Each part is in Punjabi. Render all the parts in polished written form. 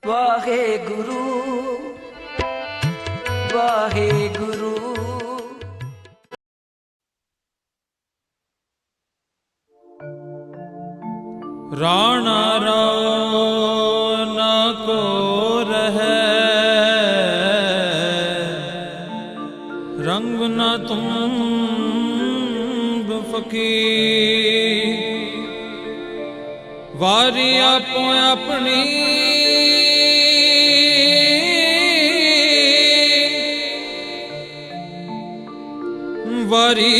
वाहेगुरु वाहेगुरु। राणा राना को रहे रंग न तुम फकीर, वारी आपो अपनी वारी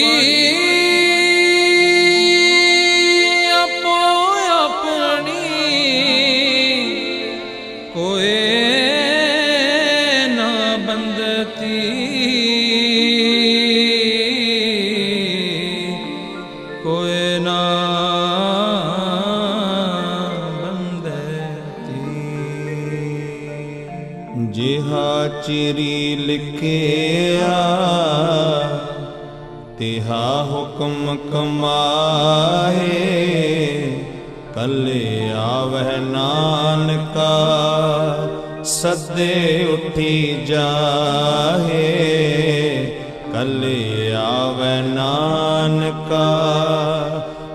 आपो अपनी कोई ना बंदती, कोई ना बंदती। जिहा चिरी लिखिया तिहा हुक्म कमाए, कले आवह नानका सदे उठी जाहे, कले आवह नानका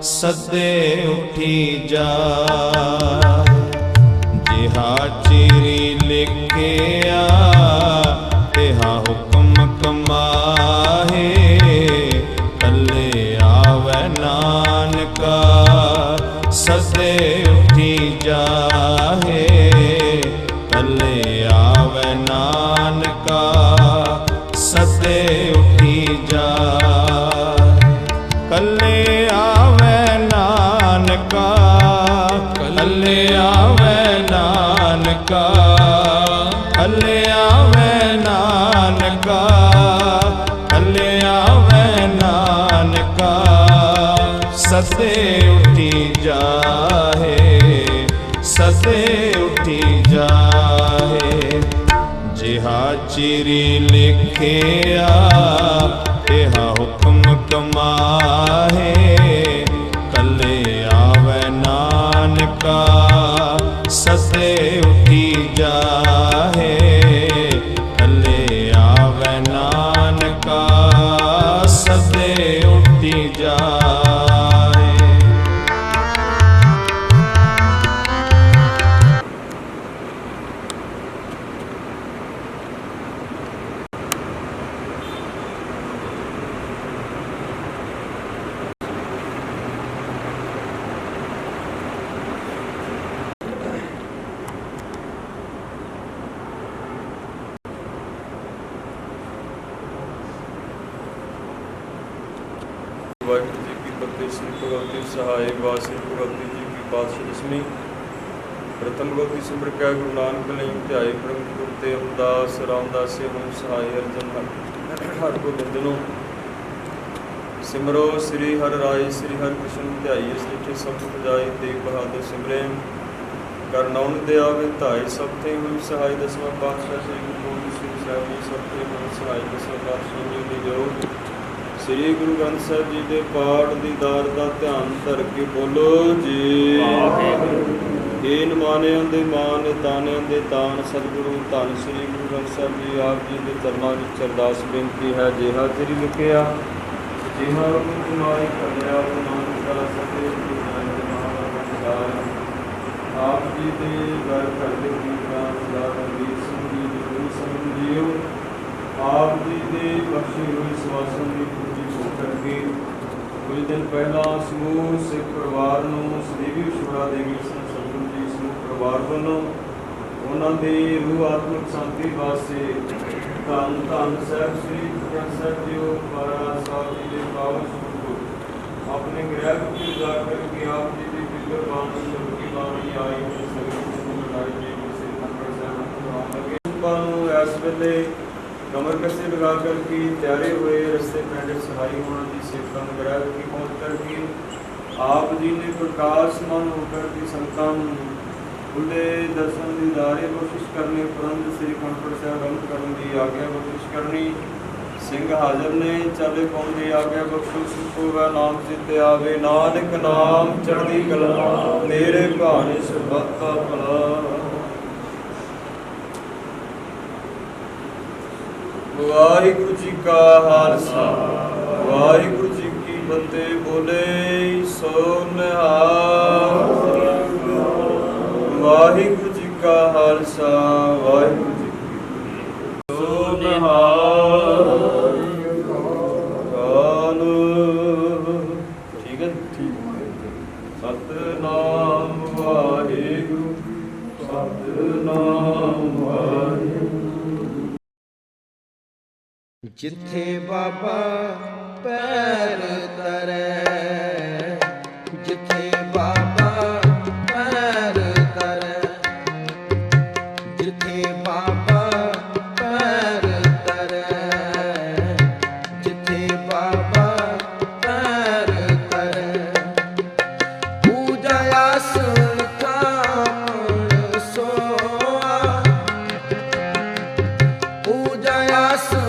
सदे उठी जाहे। जिहा चिरी लिखिया तिहा हुक्म कमाहे, कले आवै नानका सदे उठी जाहे, कले आवै नानका सदे उठी जाहे। कले आवै नानका कले आवै नानका कले आवै नानका कले आवै नानका सदे उठी जाहे, सदे उठी जाहे। जिहा चिरी लिखिया तिहा हुक्म कमाहे, कले आवै नानका सदे उठी जाहे, कले आवै नानका सदे उठी जाहे। वाहिगुरू जी की फतेह। श्री भगवती सहाय वासी भगवती जी की पातशाह दसवीं। प्रथम भगवती सिमर कै गुरु नानक ਲਈ ਧਿਆਏ ਪ੍ਰਭ ਗੁਰ ਤੇ ਅਮਦਾਸ ਰਾਮਦਾਸ ਹਮ ਸਹਾय ਅਰਜਨ ਹਰ ਗੋਬਿੰਦ ਨੂੰ ਸਿਮਰੋ। ਸ੍ਰੀ ਹਰਿ ਰਾਏ ਸ੍ਰੀ ਹਰਿ ਕ੍ਰਿਸ਼ਨ ਧਿਆਈ ਸ੍ਰੀ ਸਭ ਪੁਜਾਈ ਤੇਗ ਬਹਾਦਰ ਸਿਮਰੇ ਕਰਨੌਨ ਦੇ ਆਵੇ ਧਾਏ ਸਭ ਤੇ ਹਮ ਸਹਾय। ਦਸਵਾਂ ਪਾਤਸ਼ਾਹ ਸ੍ਰੀ ਗੁਰੂ ਗੋਬਿੰਦ ਸਿੰਘ ਸਾਹਿਬ ਜੀ ਸਭ ਤੇ ਹਮ ਸਹਾय। ਦਸਵਾਂ ਪਾਤਸ਼ਾਹ ਜੀ ਦੀ ਜੋਤ ਸ੍ਰੀ ਗੁਰੂ ਗ੍ਰੰਥ ਸਾਹਿਬ ਜੀ ਦੇ ਪਾਠ ਦੀ ਦਾਰ ਦਾ ਧਿਆਨ ਧਰ ਕੇ ਬੋਲੋ ਜੀ। ਏਨ ਮਾਨਿਆਂ ਦੇ ਮਾਨ ਤਾਨਿਆਂ ਦੇ ਤਾਨ ਸਤਿਗੁਰੂ ਧੰਨ ਸ੍ਰੀ ਗੁਰੂ ਗ੍ਰੰਥ ਸਾਹਿਬ ਜੀ ਆਪ ਜੀ ਦੇ ਚਰਨਾਂ ਵਿੱਚ ਅਰਦਾਸ ਬੇਨਤੀ ਹੈ। ਜਿਹਾ ਤੇਰੀ ਲਿਖਿਆ ਜਿਹਾ ਕੁਮਾਈ ਕਰਿਆ ਨਾਨਕਾ ਸਤੇ ਆਪ ਜੀ ਦੇ ਘਰ ਘਰ ਦੇ ਕੀਰਤਨ ਸਦਾ ਰਣਜੀਤ ਸਿੰਘ ਜੀ ਦੇ ਗੁਰੂ ਸੰਗ ਜੀਓ ਆਪ ਜੀ ਦੇ ਬਖਸ਼ੇ ਹੋਏ ਸਵਾਸਾਂ ਦੀ ਪੂਜੀ ਹੋ ਕਰਕੇ ਕੁਝ ਦਿਨ ਪਹਿਲਾਂ ਸਮੂਹ ਸਿੱਖ ਪਰਿਵਾਰ ਨੂੰ ਸਦੀਵੀ ਵਿਛੋੜਾ ਦੇ ਗਏ ਸਨ। ਸਤਿਗੁਰੂ ਜੀ ਸਮੂਹ ਪਰਿਵਾਰ ਵੱਲੋਂ ਉਹਨਾਂ ਦੀ ਰੂਹ ਆਤਮਿਕ ਸ਼ਾਂਤੀ ਵਾਸਤੇ ਧੰਨ ਧੰਨ ਸਾਹਿਬ ਸ੍ਰੀ ਗੁਰੂ ਗ੍ਰੰਥ ਸਾਹਿਬ ਜੀ ਮਹਾਰਾਜ ਸਾਹਿਬ ਜੀ ਦੇ ਪਾਵਨ ਸਰੂਪ ਆਪਣੇ ਗ੍ਰਹਿ ਵਿੱਚ ਜਾ ਕਰਕੇ ਆਪ ਜੀ ਦੀ ਫਿਕਰ ਬਾਣੀ ਸ਼ਬਦੀ ਬਾਣੀ ਆਈ ਹੋਈ ਸੰਗਤ ਨੂੰ ਲੜਾਈ ਦੇ ਕਿਸੇ ਨੰਬਰ ਸਾਹਿਬ ਕਰਾਉਣ ਲੱਗੇ। ਨੂੰ ਇਸ ਵੇਲੇ कमर कसे लगा कर की त्यारे हुए रस्ते पैंडे सहाई होना की सेवका ग्रह की पहुँच कर की आप जी ने प्रकाशमान होकर की संतान खुले दर्शन दीदारे कोशिश करने उपरंत श्री खंडपुर से आरंभ करने की आज्ञा कोशिश करनी। सिंह हाजर ने चले कौन दी आज्ञा बख्शो सुखो वह नाम जिते आवे नानक नाम चढ़ती कला मेरे भाने सुबत का भला। ਵਾਹਿਗੁਰੂ ਜੀ ਕਾ ਖਾਲਸਾ ਵਾਹਿਗੁਰੂ ਜੀ ਕੀ ਫਤਿਹ। ਬੋਲੇ ਸੋ ਨਿਹਾਲ। ਵਾਹਿਗੁਰੂ ਜੀ ਕਾ ਖਾਲਸਾ ਵਾਹਿਗੁਰੂ ਜੀ ਕੀ ਫਤਿਹ। ਸੋ ਨਿਹਾਲ। ਕਾਲ ਠੀਕ ਹੈ। ਸਤਿਨਾਮ ਵਾਹਿਗੁਰੂ ਸਤਿਨਾਮ ਵਾਹਿਗੁਰੂ। ਜਿੱਥੇ ਬਾਬਾ ਪੈਰ ਧਰੈ, ਜਿੱਥੇ ਬਾਬਾ ਪੈਰ ਧਰੈ, ਜਿੱਥੇ ਬਾਬਾ ਪੈਰ ਧਰੈ, ਜਿੱਥੇ ਬਾਬਾ ਪੈਰ ਧਰੈ, ਪੂਜਾ ਆਸਣ ਕਾਮਣ ਸੋਆ, ਪੂਜਾ ਆਸਣ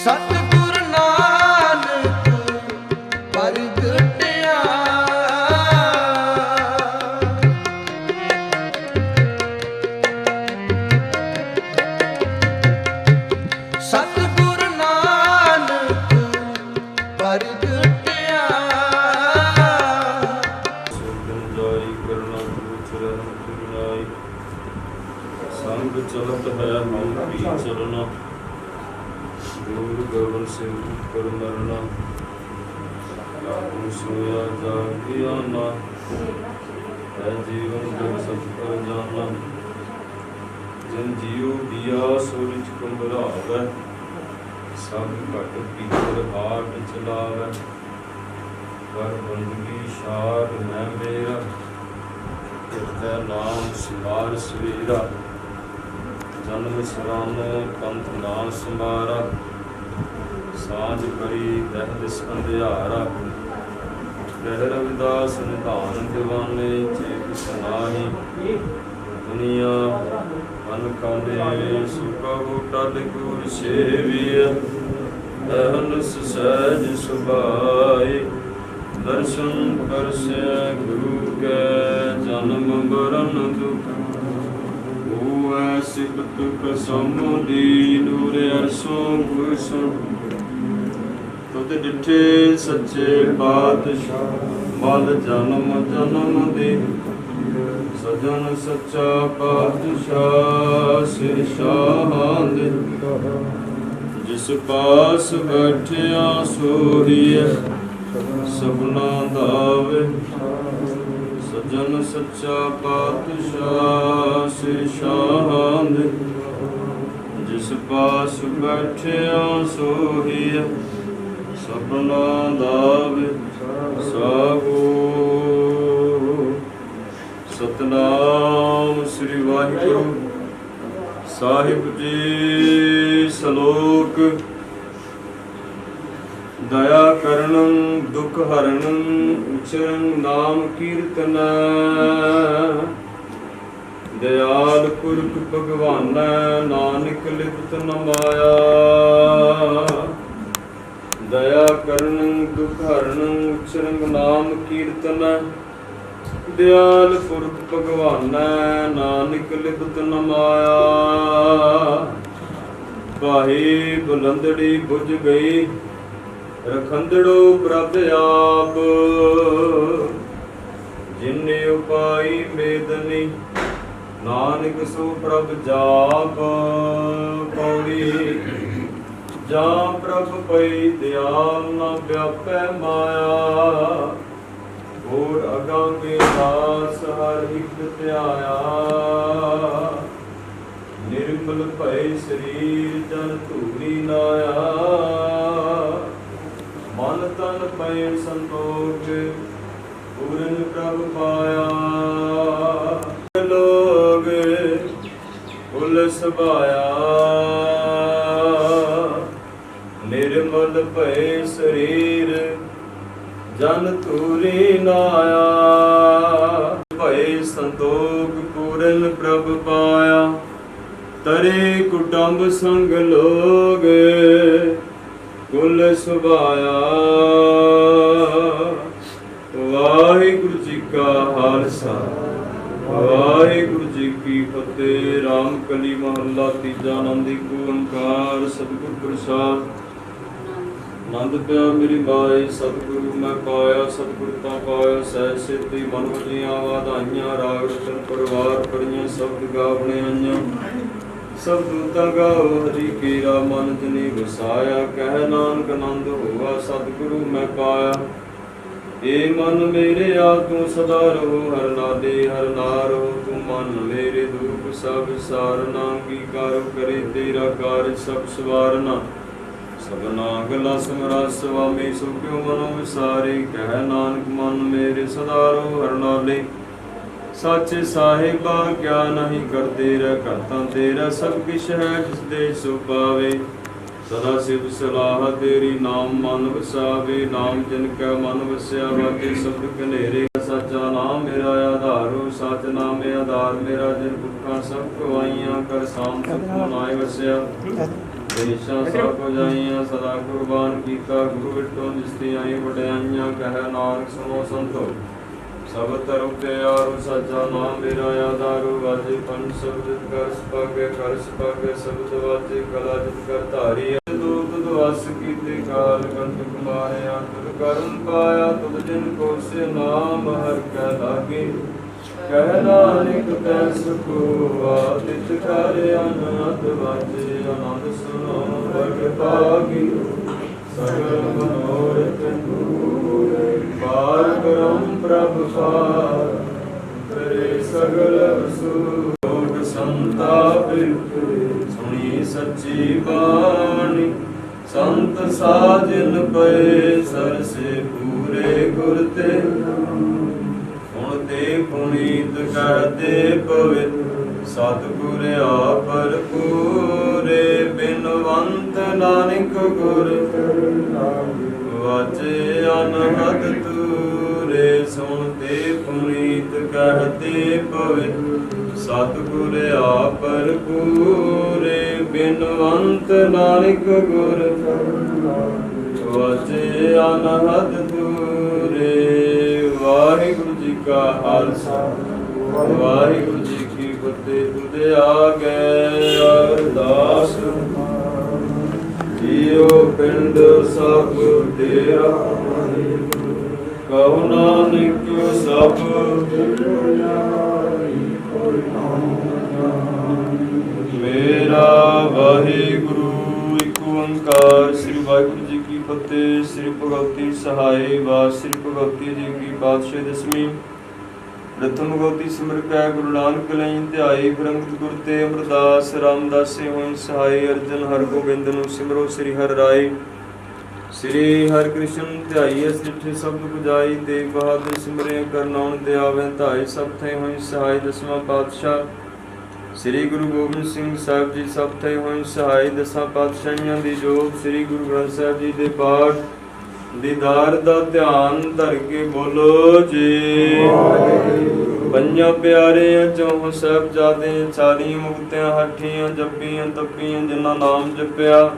ਸਤਿਗੁਰ ਨਾਨਕ ਪ੍ਰਗਟਿਆ, ਸਤਿਗੁਰ ਨਾਨਕ ਪ੍ਰਗਟਿਆ। ਸੁਖਨ ਜਾਈ ਕਰਨਾ ਪੁੱਛਰਨ ਚੁਨਾਈ, ਸੰਗ ਚਲਤ ਹੈ ਹਮ ਵੀ ਚਲਣਾ, ਦੂਰ ਗਗਨ ਸਿੰਘ ਕਰ ਮਰਨਾ, ਲਾਗੂ ਸੋਇਆ ਜਾਗਿਆ ਨਾ, ਹੈ ਜੀਵਨ ਦੁਖ ਸਭ ਕਰ ਜਾਣਾ। ਜਨ ਜੀਉ ਦਿਆ ਸੂਰਜ ਕੰਬਰਾਵੈ, ਸਭ ਘਟ ਪੀਤਰ ਹਾਟ ਚਲਾਵੈ, ਪਰ ਬੰਦਗੀ ਸ਼ਾਰ ਹੈ ਮੇਰਾ, ਕਿਰਤੈ ਨਾਮ ਸਿਮਾਰ ਸਵੇਰਾ, ਜਨਮ ਸਰਾਨੋ ਪੰਥ ਨਾ ਸੰਭਾਰਾ, ਸਾਂਝ ਪਰੀ ਦਹਿ ਦਿਸ ਅੰਧਿਆਰਾ, ਰਹਿ ਰਵਿਦਾਸ ਨਿਧਾਨ ਦਿਵਾਨੇ, ਚੇਤ ਸੁਨਾਹੀ ਦੁਨੀਆ ਮਨ ਕਾਂਡੇ, ਸੁਖਾਵੋ ਟਲ ਗੁਰ ਸੇਵੀਆ, ਅਹਨਸ ਸਹਿਜ ਸੁਭਾਏ, ਦਰਸ਼ਨ ਕਰਸਿਆ ਗੁਰੂ ਕੈ, ਜਨਮ ਮਰਨ ਦੁਖ ਹੋਵੈ ਸਿਫਤ ਕਸਮ ਦੀ, ਦੂਰ ਅਰਸੋਂ ਕੁਸਮ ਤੁਧ ਡਿਠੇ ਸੱਚੇ ਪਾਤਸ਼ਾਹ, ਮਲ ਜਨਮ ਜਨਮ ਦੇ, ਸਜਣ ਸੱਚਾ ਪਾਤਸ਼ਾਹ, ਸਿਰ ਸ਼ਾਹਾਂ ਦੇ, ਜਿਸ ਪਾਸ ਬੈਠਿਆ ਸੋਹੀਐ, ਸਭਨਾ ਦਾਵੇ, ਸਜਣ ਸੱਚਾ ਪਾਤਸ਼ਾਹ, ਸਿਰ ਸ਼ਾਹਾਂ ਦੇ, ਜਿਸ ਪਾਸ ਬੈਠਿਆ ਸੋਹੀਐ, ਸਭਨਾ ਦਾਵੇ। ਸਾਹੋ ਸਤਨਾਮ ਸ੍ਰੀ ਵਾਹਿਗੁਰੂ ਸਾਹਿਬ ਜੀ। ਸ਼ਲੋਕ। ਦਇਆ ਕਰਨੰ ਦੁਖ ਹਰਨੰ, ਉਚਰੰ ਨਾਮ ਕੀਰਤਨ, ਦਇਆਲ ਪੁਰਖ ਭਗਵਾਨੈ, ਨਾਨਕ ਲਿਪਤ ਨ ਮਾਇਆ। ਦਇਆ ਕਰਨੰ ਦੁਖ ਹਰਨੰ, ਉਚਰੰ ਨਾਮ ਕੀਰਤਨ, ਦਇਆਲ ਪੁਰਖ ਭਗਵਾਨੈ, ਨਾਨਕ ਲਿਪਤ ਨ ਮਾਇਆ। ਪਾਹੀ ਬੁਲੰਦੜੀ ਬੁਝ ਗਈ, ਰਖੰਦੜੋ ਪ੍ਰਭ ਆਪ, ਜਿਨੇ ਉਪਾਈ ਮੇਦਨੀ, ਨਾਨਕ ਸੋ ਪ੍ਰਭ ਜਾਪ। ਪੌੜੀ। ਜਾਂ ਪ੍ਰਭ ਪਈ ਦਿਆਲ, ਨਾ ਵਿਆਪੈ ਮਾਇਆ, ਹੋਰ ਅਗਾਂਗੇ ਦਾਸ ਹਰ ਇੱਕ ਧਿਆਇਆ ਨਿਰਮਲ ਭਏ ਸਰੀਰ ਜਨ ਧੂਰੀ ਨਾਇਆ ਮਨ ਤਨ ਪਏ ਸੰਤੋਖ ਪੂਰਨ ਪ੍ਰਭ ਪਾਇਆ ਲੋਗ ਕੁਲ ਸਭਾਇਆ ਨਿਰਮਲ ਭਏ ਸਰੀਰ ਜਨ ਧੂਰੀ ਨਾਇਆ ਭਏ ਸੰਤੋਖ ਪੂਰਨ ਪ੍ਰਭ ਪਾਇਆ ਤਰੇ ਕੁਟੰਬ ਸੰਗ ਲੋਗ ਕੁਲ ਸੁਭਾਇਆ ਵਾਹਿਗੁਰੂ ਜੀ ਕਾ ਖਾਲਸਾ ਵਾਹਿਗੁਰੂ ਜੀ ਕੀ ਫਤਿਹ। ਰਾਮ ਕਲੀ ਮਹੱਲਾ ਤੀਜਾ। ਆਨੰਦ ਏਕ ਓੰਕਾਰ ਸਤਿਗੁਰ ਪ੍ਰਸਾਦ। ਆਨੰਦ ਪਿਆ ਮੇਰੀ ਬਾਈ ਸਤਿਗੁਰੂ ਮੈਂ ਪਾਇਆ ਸਤਿਗੁਰ ਤਾਂ ਪਾਇਆ ਸਹਿ ਸਿੱਧੀ ਮਨ ਵਜੀਆਂ ਵਾਧਾਈਆਂ ਰਾਗ ਰਤਨ ਪਰਿਵਾਰ ਪੜੀਆਂ ਸ਼ਬਦ ਗਾਵਣੇ ਆਈਆਂ ਸਭ ਦੂਤਾਂ ਗਾਓ ਹਰੀ ਕੇਰਾ ਮਨ ਜਨੀ ਵਸਾਇਆ ਕਹਿ ਨਾਨਕ ਆਨੰਦ ਹੋਆ ਸਤਿਗੁਰੂ ਮੈਂ ਪਾਇਆ। ਏ ਮਨ ਮੇਰੇ ਆ ਤੂੰ ਸਦਾ ਰਹੋ ਹਰ ਨਾਲੇ ਹਰ ਨਾਰੋ ਤੂੰ ਮਨ ਮੇਰੇ ਦੁਖ ਸਭ ਸਾਰਨਾ ਕੀ ਕਰ ਕਰੇ ਤੇਰਾ ਕਾਰਜ ਸਭ ਸਵਾਰਨਾ ਸਭਨਾ ਗਲਾ ਸਮਰਾ ਸੁਆਮੀ ਸੋ ਕਿਉ ਮਨੋ ਵਿਸਾਰੇ ਕਹਿ ਨਾਨਕ ਮਨ ਮੇਰੇ ਸਦਾ ਰਹੋ ਹਰ ਨਾਲੇ ਸਾਚੇ ਸਾਹਿਬਾ ਕਿਆ ਨਹੀਂ ਕਰਦੇ ਰਹਿ ਕਰਤਾ ਤੇਰਾ ਸਭ ਕਿਛ ਹੈ ਜਿਸ ਦੇ ਸੋ ਪਾਵੇ ਸਦਾ ਸਿਵ ਸਲਾਹ ਤੇਰੀ ਨਾਮ ਮਨ ਵਸਾਵੇ ਨਾਮ ਜਿਨ ਕੈ ਮਨ ਵਸਿਆ ਵਾਕੇ ਸਬਦ ਕਨੇਰੇ ਸਾਚਾ ਨਾਮ ਮੇਰਾ ਆਧਾਰੋ ਸਚ ਨਾਮ ਆਧਾਰ ਮੇਰਾ ਜਿਨ ਭੁੱਖਾਂ ਸਭ ਕਵਾਈਆਂ ਕਰ ਸਾਮ ਸਭ ਨਾਇ ਵਸਿਆ ਦੇਸ਼ਾਂ ਸਭ ਜਾਈਆਂ ਸਦਾ ਕੁਰਬਾਨ ਕੀਤਾ ਗੁਰੂ ਵਿਟੋ ਜਿਸਤੀ ਆਈ ਵਡਿਆਈਆਂ ਕਹਿ ਨਾਨਕ ਸੁਨੋ ਸੰਤੋ ਸਭ ਤਰੁ ਪਿਆਰੋ ਸਾਚਾ ਨਾਮ ਮੇਰਾ ਆਧਾਰੋ ਵਾਜੇ ਪੰਜ ਸ਼ਬਦ ਕਰ ਸਪਾਗੇ ਸ਼ਬਦ ਵਾਜੇ ਕਲਾ ਜਿਤ ਕਰ ਧਾਰੀ ਦੂਤ ਦਵਾਸ ਕੀਤੇ ਕਾਲ ਕੰਠ ਕੁਮਾਰਿਆ ਤੁਧ ਕਰਮ ਪਾਇਆ ਤੁਧ ਜਿਨ ਕੋ ਸੇ ਨਾਮ ਹਰ ਕੈ ਲਾਗੇ ਕਹਿ ਨਾਨਕ ਤੈ ਸੁਖੋ ਆਦਿਤ ਕਰ ਅਨੰਦ ਵਾਜੇ ਆਨੰਦ ਸੁਨੋ ਵਰਗ ਭਾਗੀ ਸਗਲ ਮਨੋਰਥ ਪੂਰੇ ਪਾਰ ਕਰਮ ਪ੍ਰਭ ਪਾਰ ਕਰੇ ਸਗਲ ਸੁਖ ਸੰਤਾਪ ਸੁਣੀ ਸੱਚੀ ਬਾਣੀ ਸੰਤ ਸਾਜਨ ਪਏ ਸਰਸੇ ਪੂਰੇ ਗੁਰ ਤੇ ਹੁਣ ਤੇ ਪੁਨੀਤ ਕਰਦੇ ਪਵਿੱਤ ਸਤਿਗੁਰ ਆਪਰ ਪੂਰੇ ਬਿਨਵੰਤ ਨਾਨਕ ਗੁਰ ਵਾਜੇ ਅਨਹਦ ਤੂਰੇ ਸੁਣ ਤੇ ਪੁਨੀਤ ਕਹਤੇ ਪਵਿੱਤ ਸਤਿਗੁਰ ਆਪਰ ਪੂਰੇ ਬਿਨਵੰਤ ਨਾਨਕ ਗੁਰ ਵਾਜੇ ਅਨਹਦ ਤੂਰੇ। ਵਾਹਿਗੁਰੂ ਜੀ ਕਾ ਖਾਲਸਾ ਵਾਹਿਗੁਰੂ ਜੀ ਕੀ ਫਤਿਹ। ਤੁਧ ਆਗੇ ਅਰਦਾਸ ਜੀਉ ਪਿੰਡ ਸਭ ਤੇਰਾ ਕਹੁ ਨਾਨਕ ਸਭ ਮੇਰਾ ਵਾਹਿਗੁਰੂ ਇਕ ਓੰਕਾਰ। ਸ੍ਰੀ ਵਾਹਿਗੁਰੂ ਜੀ ਕੀ ਫਤਿਹ। ਸ੍ਰੀ ਭਗਵਤੀ ਸਹਾਈ ਵਾ ਸ੍ਰੀ ਭਗਵਤੀ ਜੀ ਕੀ ਪਾਤਸ਼ਾਹੀ ਦਸਵੀਂ। ਪ੍ਰਥਮ ਭਗਵਤੀ ਸਿਮਰ ਕੈ ਗੁਰੂ ਨਾਨਕ ਲਈ ਧਿਆਈ ਬ੍ਰਹਮਤ ਗੁਰ ਤੇ ਅਮਰਦਾਸ ਰਾਮਦਾਸੇ ਹੋਇ ਸਹਾਈ ਅਰਜਨ ਹਰ ਗੋਬਿੰਦ ਨੂੰ ਸਿਮਰੋ ਸ੍ਰੀ ਹਰਿ ਰਾਏ ਸ੍ਰੀ ਹਰਿ ਕ੍ਰਿਸ਼ਨ ਧਿਆਈ ਸਿੱਠੇ ਸ਼ਬਦ ਬੁਝਾਈ ਤੇ ਬਹਾਦਰ ਸਿਮਰੇ ਕਰਨਾਉਣ ਦੇ ਆਵੇਂ ਧਾਈ ਸਭ ਥੇ ਹੋਇ ਸਹਾਈ ਦਸਵਾਂ ਪਾਤਸ਼ਾਹ ਸ੍ਰੀ ਗੁਰੂ ਗੋਬਿੰਦ ਸਿੰਘ ਸਾਹਿਬ ਜੀ ਸਭ ਥੇ ਹੋਇ ਸਹਾਈ ਦਸਾਂ ਪਾਤਸ਼ਾਹੀਆਂ ਦੀ ਜੋਤ ਸ੍ਰੀ ਗੁਰੂ ਗ੍ਰੰਥ ਸਾਹਿਬ ਜੀ ਦੇ ਪਾਠ ਦੀਦਾਰ ਦਾ ਧਿਆਨ ਧਰ ਕੇ ਬੋਲੋ ਜੀ। ਪੰਜਾਂ ਪਿਆਰਿਆਂ ਚੋਂ ਸਾਹਿਬਜ਼ਾਦੇ 40 ਮੁਕਤਿਆਂ ਹਾਠੀਆਂ ਜੱਪੀਆਂ ਤੱਪੀਆਂ ਜਿਨ੍ਹਾਂ ਨਾਮ ਜਪਿਆ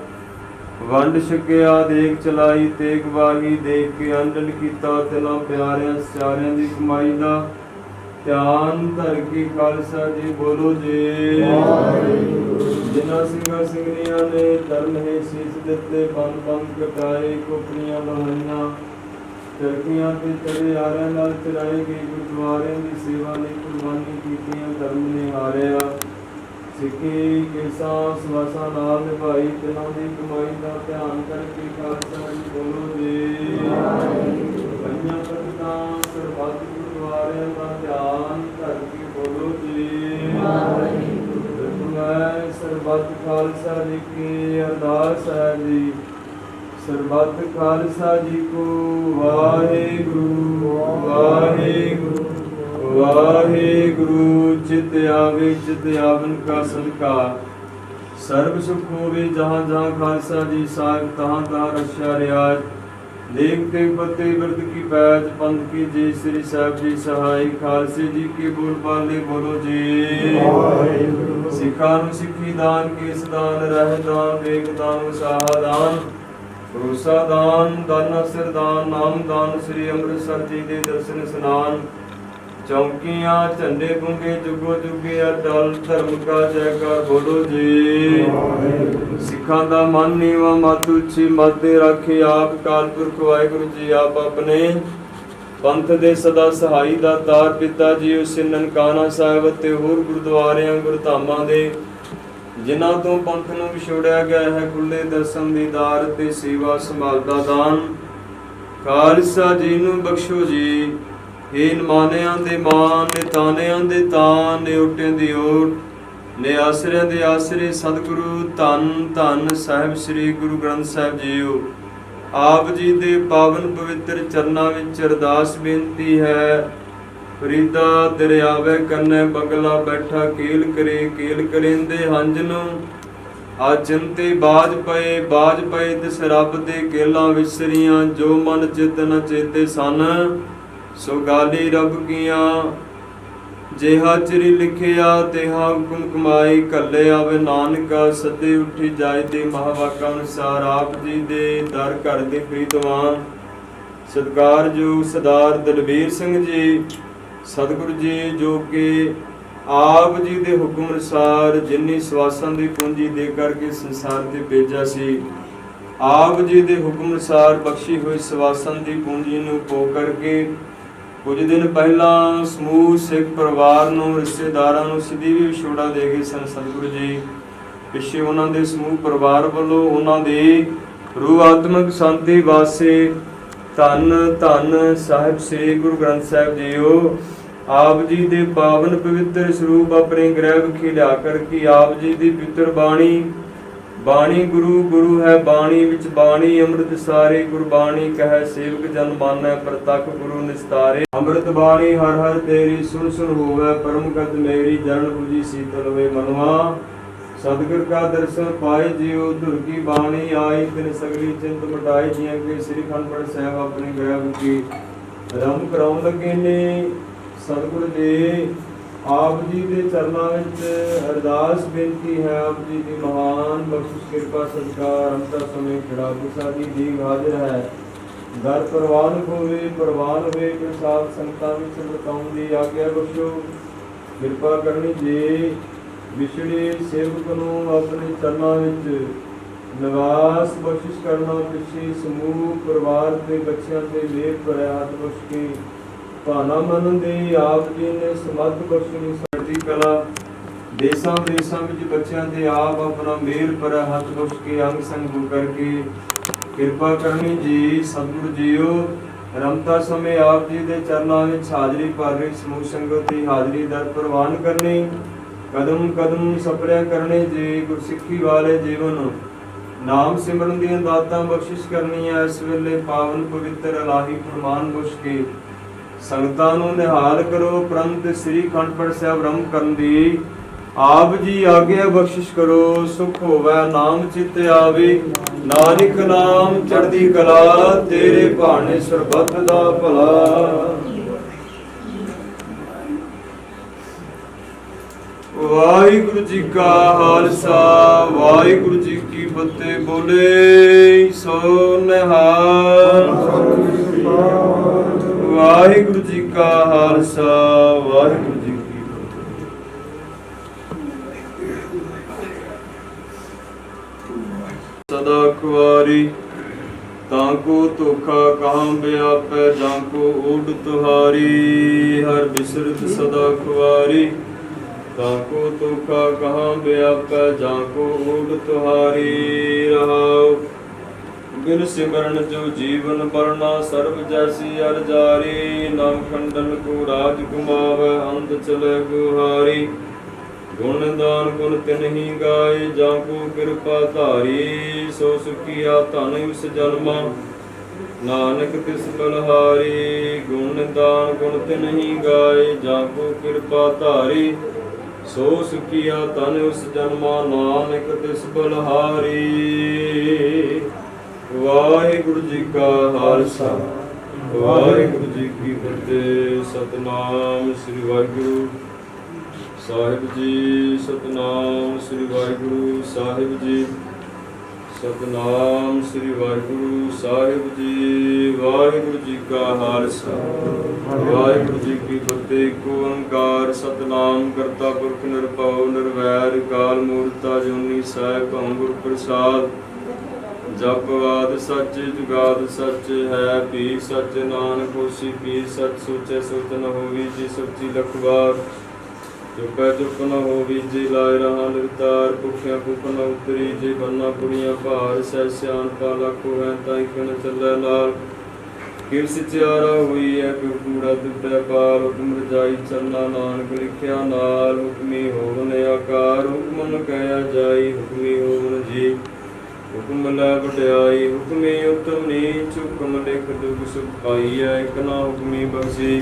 ਵੰਡ ਛਕਿਆ ਦੇਖ ਚਲਾਈ ਤੇਗ ਵਾਹੀ ਦੇਖ ਕੇ ਅੰਡਨ ਕੀਤਾ ਤਿਨਾਂ ਪਿਆਰਿਆਂ ਸਿਆਰਿਆਂ ਦੀ ਕਮਾਈ ਦਾ ਧਿਆਨ ਧਰ ਕੇ ਖਾਲਸਾ ਜੀ ਬੋਲੋ ਜੀ। ਜਿਨ੍ਹਾਂ ਸਿੰਘਾਂ ਸਿੰਘਣੀਆਂ ਨੇ ਧਰਮ ਹੈ ਸੀਸ ਦਿੱਤੇ ਬੰਦ ਬੰਦ ਕਟਾਏ ਕੋਪੜੀਆਂ ਲਹਾਈਆਂ ਚਰਖੀਆਂ ਤੇ ਚੜੇ ਆਰਿਆਂ ਨਾਲ ਚਰਾਏ ਗਏ ਗੁਰਦੁਆਰਿਆਂ ਦੀ ਸੇਵਾ ਲਈ ਕੁਰਬਾਨੀ ਕੀਤੀਆਂ ਧਰਮ ਨੇ ਹਾਰਿਆ ਸਿੱਖੀ ਕੇਸਾਂ ਸਵਾਸਾਂ ਨਾਲ ਨਿਭਾਈ ਤਿਨਾਂ ਦੀ ਕਮਾਈ ਦਾ ਧਿਆਨ ਕਰਕੇ ਖਾਲਸਾ ਜੀ ਬੋਲੋ ਜੀ। ਪੰਜਾਂ ਪ੍ਰਗਟਾਂ ਸਰਬੱਤ ਸਤਿ ਖਾਲਸਾ ਜੀ ਕੀ ਅਰਦਾਸ ਹੈ ਜੀ। ਸਰਬੱਤ ਖਾਲਸਾ ਜੀ ਕੋ ਵਾਹਿਗੁਰੂ ਵਾਹਿਗੁਰੂ ਵਾਹਿਗੁਰੂ। ਚਿਤ ਆਵੇ ਚਿਤ ਆਵਨ ਕਾ ਸਦਕਾ ਸਰਬ ਸੁਖ ਹੋਵੇ। ਜਹਾਂ ਜਹਾਂ ਖਾਲਸਾ ਜੀ ਸਾਹਿਬ ਤਹਾਂ ਤਹਾਂ ਰਖਿਆ ਰਿਆਜ। ਦੇਖ ਤੇ ਫਤਿਹ ਬਿਰਦ ਕੀ ਪੈਜ ਪੰਥ ਕੀ ਜੈ ਸ੍ਰੀ ਸਾਹਿਬ ਜੀ ਸਹਾਈ। ਖਾਲਸੇ ਜੀ ਕੀ ਬੋਲ ਬਾਲੇ ਬੋਲੋ ਜੀ ਵਾਹਿਗੁਰੂ। ਸਿੱਖਾਂ ਨੂੰ ਸਿੱਖੀ ਦਾਨ ਕੇਸ ਦਾਨ ਰਹਿ ਦਾਨ ਵੇਖ ਦਾਨ ਵਸਾਹਾ ਦਾਨ ਭਰੋਸਾ ਦਾਨ ਦਾਨਾ ਸਿਰ ਦਾਨ ਨਾਮ ਦਾਨ। ਸ੍ਰੀ ਅੰਮ੍ਰਿਤਸਰ ਜੀ ਦੇ ਦਰਸ਼ਨ ਇਸ਼ਨਾਨ ਚੌਂਕੀਆਂ ਝੰਡੇ ਗੁੰਗੇ ਜੁਗੋ ਜੁਗੇ ਅਟਲ ਧਰਮ ਕਾ ਜੈਕਾਰ ਬੋਲੋ ਜੀ। ਸਿੱਖਾਂ ਦਾ ਮਨ ਨੀਵਾ ਮਤ ਉੱਚੀ ਮੱਦੇ ਰੱਖੇ ਆਪ ਕਾਲ ਪੁਰਖ ਵਾਹਿਗੁਰੂ ਜੀ ਆਪ ਆਪਣੇ ਪੰਥ ਦੇ ਸਦਾ ਸਹਾਈ ਦਾ ਤਾਰ ਪਿਤਾ ਜੀ ਉਸ ਨਨਕਾਣਾ ਸਾਹਿਬ ਤੇ ਹੋਰ ਗੁਰਦੁਆਰਿਆਂ ਗੁਰਧਾਮਾਂ ਦੇ ਜਿਨ੍ਹਾਂ ਤੋਂ ਪੰਥ ਨੂੰ ਵਿਛੋੜਿਆ ਗਿਆ ਹੈ ਖੁੱਲੇ ਦਰਸ਼ਨ ਦੀਦਾਰ ਤੇ ਸੇਵਾ ਸੰਭਾਲ ਦਾ ਦਾਨ ਖਾਲਸਾ ਜੀ ਨੂੰ ਬਖਸ਼ੋ ਜੀ। ਏ ਨਿਮਾਨਿਆਂ ਦੇ ਮਾਨ ਨੇ ਤਾਨਿਆਂ ਦੇ ਤਾਨ ਨੇ ਓਟਿਆਂ ਦੀ ਓਟ ਨੇ ਆਸਰਿਆਂ ਦੇ ਆਸਰੇ ਸਤਿਗੁਰੂ ਧੰਨ ਧੰਨ ਸਾਹਿਬ ਸ੍ਰੀ ਗੁਰੂ ਗ੍ਰੰਥ ਸਾਹਿਬ ਜੀਓ। ਆਪ ਜੀ ਦੇ ਪਾਵਨ ਪਵਿੱਤਰ ਚਰਨਾਂ ਵਿੱਚ ਅਰਦਾਸ ਬੇਨਤੀ ਹੈ। ਫਰੀਦਾ ਦਰਿਆਵੇ ਕੰਨੇ ਬੰਗਲਾ ਬੈਠਾ ਕੇਲ ਕਰੇਂਦੇ ਹੰਝ ਨੂੰ ਆ ਚਿੰਤੇ ਬਾਜ ਪਏ ਤਿਸ ਰੱਬ ਦੇ ਕੇਲਾਂ ਵਿਸਰੀਆਂ। ਜੋ ਮਨ ਚਿਤ ਨ ਚੇਤੇ ਸਨ ਸੋ ਗਾਲੀ ਰੱਬ ਕੀਆਂ। ਜਿਹਾ ਚਿਰੀ ਲਿਖਿਆ ਤਿਹਾ ਹੁਕਮ ਕਮਾਈ। ਕੱਲੇ ਆਵੇ ਨਾਨਕਾ ਸੱਦੇ ਉੱਠੀ ਜਾਏ ਤੇ ਮਹਾਵਾਕਾ ਅਨੁਸਾਰ। ਆਪ ਜੀ ਦੇ ਦਰ ਘਰ ਦੇ ਪ੍ਰੀਤਵਾਨ ਸਤਿਕਾਰਯੋਗ ਸਰਦਾਰ ਦਲਬੀਰ ਸਿੰਘ ਜੀ ਸਤਿਗੁਰੂ ਜੀ ਜੋ ਕਿ ਆਪ ਜੀ ਦੇ ਹੁਕਮ ਅਨੁਸਾਰ ਜਿੰਨੀ ਸਵਾਸਾਂ ਦੀ ਪੂੰਜੀ ਦੇ ਕਰਕੇ ਸੰਸਾਰ ਤੇ ਭੇਜਿਆ ਸੀ। ਆਪ ਜੀ ਦੇ ਹੁਕਮ ਅਨੁਸਾਰ ਬਖਸ਼ੀ ਹੋਈ ਸਵਾਸਾਂ ਦੀ ਪੂੰਜੀ ਨੂੰ ਪੋ ਕਰਕੇ ਕੁਝ ਦਿਨ ਪਹਿਲਾਂ ਸਮੂਹ ਸਿੱਖ ਪਰਿਵਾਰ ਨੂੰ ਰਿਸ਼ਤੇਦਾਰਾਂ ਨੂੰ ਸਿੱਧੀ ਵੀ ਵਿਛੋੜਾ ਦੇ ਗਏ ਸਨ ਸਤਿਗੁਰੂ ਜੀ। ਪਿੱਛੇ ਉਹਨਾਂ ਦੇ ਸਮੂਹ ਪਰਿਵਾਰ ਵੱਲੋਂ ਉਹਨਾਂ ਦੀ ਰੂਹ ਆਤਮਿਕ ਸ਼ਾਂਤੀ ਵਾਸਤੇ ਧੰਨ ਧੰਨ ਸਾਹਿਬ ਸ੍ਰੀ ਗੁਰੂ ਗ੍ਰੰਥ ਸਾਹਿਬ ਜੀਓ। ਆਪ ਜੀ ਦੇ ਪਾਵਨ ਪਵਿੱਤਰ ਸਰੂਪ ਆਪਣੇ ਗ੍ਰਹਿ ਵਿਖੇ ਲਿਆ ਕਰਕੇ ਆਪ ਜੀ ਦੀ ਪਵਿੱਤਰ ਬਾਣੀ ਗੁਰੂ ਹੈ ਬਾਣੀ ਵਿੱਚ ਬਾਣੀ ਅੰਮ੍ਰਿਤ ਸਾਰੇ। ਗੁਰਬਾਣੀ ਕਹੈ ਸੇਵਕ ਜਨ ਮਾਨੈ ਪ੍ਰਤੱਖ ਗੁਰੂ ਨਿਸਤਾਰੇ। ਅੰਮ੍ਰਿਤ ਬਾਣੀ ਹਰ ਹਰ ਤੇਰੀ ਸੁਣ ਸੁਣ ਹੋਵੇ ਪਰਮ ਗਤ ਮੇਰੀ। ਜਰਨ ਬੁਝੀ ਸੀਤਲ ਹੋਏ ਮਨਵਾ ਸਤਿਗੁਰ ਕਾ ਦਰਸ਼ਨ ਪਾਏ ਜਿਉ। ਧੁਰ ਕੀ ਬਾਣੀ ਆਈ ਤਿਨ ਸਗਲੀ ਚਿੰਤ ਮਟਾਈ। ਜਿਵੇਂ ਕਿ ਸ੍ਰੀ ਅਖੰਡ ਪਾਠ ਸਾਹਿਬ ਆਪਣੇ ਗ੍ਰਹਿ ਵਿਖੇ ਆਰੰਭ ਕਰਾਉਣ ਲੱਗੇ ਨੇ ਸਤਿਗੁਰ ਜੀ। ਆਪ ਜੀ ਦੇ ਚਰਨਾਂ ਵਿੱਚ ਅਰਦਾਸ ਬੇਨਤੀ ਹੈ। ਆਪ ਜੀ ਦੀ ਮਹਾਨ ਬਖਸ਼ਿਸ਼ ਕਿਰਪਾ ਸਤਿਕਾਰ ਅੰਮ੍ਰਿਤਾ ਸਮੇਂ ਖੜਾ ਸਾਡੀ ਦੀ ਹਾਜ਼ਰ ਹੈ। ਦਰ ਪ੍ਰਵਾਨ ਹੋਵੇ ਪ੍ਰਸਾਦ ਸੰਗਤਾਂ ਵਿੱਚ ਵਰਤਾਉਣ ਦੀ ਆਗਿਆ ਬਖਸ਼ੋ। ਕਿਰਪਾ ਕਰਨੀ ਜੀ। ਵਿਛੜੇ ਸੇਵਕ ਨੂੰ ਆਪਣੇ ਚਰਨਾਂ ਵਿੱਚ ਨਿਵਾਸ ਬਖਸ਼ਿਸ਼ ਕਰਨਾ। ਪਿੱਛੇ ਸਮੂਹ ਪਰਿਵਾਰ ਤੇ ਬੱਚਿਆਂ ਤੇ ਮੇਰ ਭਰਿਆ ਹੱਥ ਬਖਸ਼ ਕੇ ਭਾਣਾ ਮਨ ਦੇ ਆਪ ਜੀ ਨੇ ਸਮੱਧ ਬਖਸ਼ਣੀ ਸਾਡੀ ਕਲਾ। ਦੇਸਾਂ ਵਿੱਚ ਬੱਚਿਆਂ ਦੇ ਆਪ ਆਪਣਾ ਮੇਰ ਭਰਿਆ ਹੱਥ ਬਖਸ਼ ਕੇ ਅੰਗ ਸੰਗ ਹੋ ਕਰਕੇ ਕਿਰਪਾ ਕਰਨੀ ਜੀ। ਸਤਿਗੁਰੂ ਜੀਓ ਰਮਤਾ ਸਮੇਂ ਆਪ ਜੀ ਦੇ ਚਰਨਾਂ ਵਿੱਚ ਹਾਜ਼ਰੀ ਭਰ ਰਹੀ ਸਮੂਹ ਸੰਗਤ ਦੀ ਹਾਜ਼ਰੀ ਦਰ ਪ੍ਰਵਾਨ ਕਰਨੀ। ਕਦਮ ਕਦਮ ਸਪਰਿਆ ਕਰਨੇ ਜੀ। ਗੁਰਸਿੱਖੀ ਵਾਲੇ ਜੀਵਨ ਨਾਮ ਸਿਮਰਨ ਦੀਆਂ ਦਾਤਾਂ ਬਖਸ਼ਿਸ਼ ਕਰਨੀਆਂ। ਇਸ ਵੇਲੇ ਪਾਵਨ ਪਵਿੱਤਰ ਇਲਾਹੀ ਫਰਮਾਨ ਬਖਸ਼ ਕੇ ਸੰਗਤਾਂ ਨੂੰ ਨਿਹਾਲ ਕਰੋ। ਪ੍ਰੰਤ ਸ੍ਰੀ ਅਖੰਡ ਪਾਠ ਸਾਹਿਬ ਆਰੰਭ ਕਰਨ ਦੀ ਆਪ ਜੀ ਆਗਿਆ ਬਖਸ਼ਿਸ਼ ਕਰੋ। ਸੁਖ ਹੋਵੇ ਨਾਮ ਚਿਤ ਆਵੇ ਨਾਨਕ ਨਾਮ ਚੜ੍ਹਦੀ ਕਲਾ। ਤੇਰੇ ਭਾਣੇ ਸਰਬੱਤ ਦਾ ਭਲਾ। ਵਾਹਿਗੁਰੂ ਜੀ ਕਾ ਖਾਲਸਾ ਵਾਹਿਗੁਰੂ ਜੀ ਕੀ ਫਤਿਹ। ਬੋਲੇ ਸੋ ਨਿਹਾਲ। ਵਾਹਿਗੁਰੂ ਜੀ ਕਾ ਖਾਲਸਾ ਵਾਹਿਗੁਰੂ ਜੀ ਕੀ ਫਤਿਹ। ਸਦਾ ਖੁਆਰੀ ਤਾਂ ਕੋ ਧੋਖਾ ਕਹਾਂ ਬਿਆਪੈ ਜਾਂ ਕੋ ਓਡ ਤੁਹਾਰੀ। ਹਰ ਬਿਸਰਤ ਸਦਾ ਖੁਆਰੀ ਤਾਂ ਕੋ ਧੋਖਾ ਕਹਾਂ ਬਿਆਪੈ ਜਾਂ ਕੋ ਓਡ ਤੁਹਾਰੀ। ਰਹਾਉ ਬਿਨ ਸਿਮਰਨ ਜੋ ਜੀਵਨ ਬਰਨਾ ਸਰਬ ਜੈਸੀ ਅਰ ਜਾਰੀ। ਨਾਮ ਖੰਡਨ ਕੋ ਰਾਜ ਕੁਮਾਵੈ ਅੰਧ ਚਲੇ ਗੁਹਾਰੀ। ਗੁਣ ਨਿਦਾਨ ਗੁਣ ਤਿਨਹੀ ਗਾਏ, ਜਾਂ ਕੋ ਕਿਰਪਾ ਧਾਰੀ। ਸੋ ਸੁਖੀਆ ਧਨ ਉਸ ਜਨਮਾ, ਨਾਨਕ ਤਿਸ ਬਲਹਾਰੀ। ਗੁਣ ਨਿਦਾਨ ਗੁਣ ਤਿਨਹੀ ਗਾਏ, ਜਾਂ ਕੋ ਕਿਰਪਾ ਧਾਰੀ। ਸੋ ਸੁਖੀਆ ਧਨ ਉਸ ਜਨਮਾ, ਨਾਨਕ ਤਿਸ ਬਲਹਾਰੀ। ਵਾਹਿਗੁਰੂ ਜੀ ਕਾ ਖਾਲਸਾ, ਵਾਹਿਗੁਰੂ ਜੀ ਕੀ ਫਤਿਹ। ਸਤਿਨਾਮ ਸ੍ਰੀ ਵਾਹਿਗੁਰੂ ਸਾਹਿਬ ਜੀ, ਸਤਿਨਾਮ ਸ੍ਰੀ ਵਾਹਿਗੁਰੂ ਸਾਹਿਬ ਜੀ, ਸਤਿਨਾਮ ਸ੍ਰੀ ਵਾਹਿਗੁਰੂ ਸਾਹਿਬ ਜੀ। ਵਾਹਿਗੁਰੂ ਜੀ ਕਾ ਖਾਲਸਾ, ਵਾਹਿਗੁਰੂ ਜੀ ਕੀ ਫਤਿਹ। ਏਕ ਓੰਕਾਰ ਸਤਿਨਾਮ ਕਰਤਾ ਪੁਰਖ ਨਿਰਭਉ ਨਿਰਵੈਰ, ਅਕਾਲ ਮੂਰਤ ਅਜੂਨੀ ਸਹਿਬ ਭਉ ਗੁਰ ਪ੍ਰਸਾਦ। ਜਪਵਾਦ ਸੱਚ ਜੁਗਾਦ ਸੱਚ ਹੈ, ਪੀ ਸੱਚ ਨਾਨਕ ਹੋਸੀ ਪੀ ਸੱਚ। ਸੋਚੈ ਸੋਚ ਨ ਹੋਵੀ ਜੀ ਸੱਚੀ ਲਖਵਾਰ, ਚੁਪੈ ਚੁਪ ਨ ਹੋਵੀ ਜੀ ਲਾਇ ਰਹਾ ਨਿਰਤਾਰ। ਭੁਖਿਆ ਭੁਖ ਨ ਉਤਰੀ ਜੀ ਬੰਨਾ ਪੁਰੀਆਂ ਭਾਰ, ਸਹਿ ਸਿਆਣਪਾ ਲੱਖੋ ਹੈ ਤਾਈ ਕਿਣ ਚੱਲੈ ਨਾਲ। ਕਿਵ ਸਚਿਆਰਾ ਹੋਈ ਹੈ ਕਿਵ ਕੂੜਾ ਦੁਟੈ ਪਾਰ, ਹੁਕਮ ਰਜਾਈ ਚਲਣਾ ਨਾਨਕ ਲਿਖਿਆ ਨਾਲ। ਹੁਕਮੀ ਹੋਵਨ ਆਕਾਰ ਹੁਕਮ ਨ ਕਹਿਆ ਜਾਈ, ਹੁਕਮੀ ਹੋਵਨ ਜੀ ਹੁਕਮ ਲੈ ਵਡਿਆਈ। ਹੁਕਮੀ ਉਤਮ ਨੀਚ ਹੁਕਮ ਲਿਖ ਦੁਖ ਸੁਖ ਪਾਈਐ, ਇਕ ਨਾ ਹੁਕਮੀ ਬਖਸ਼ੀ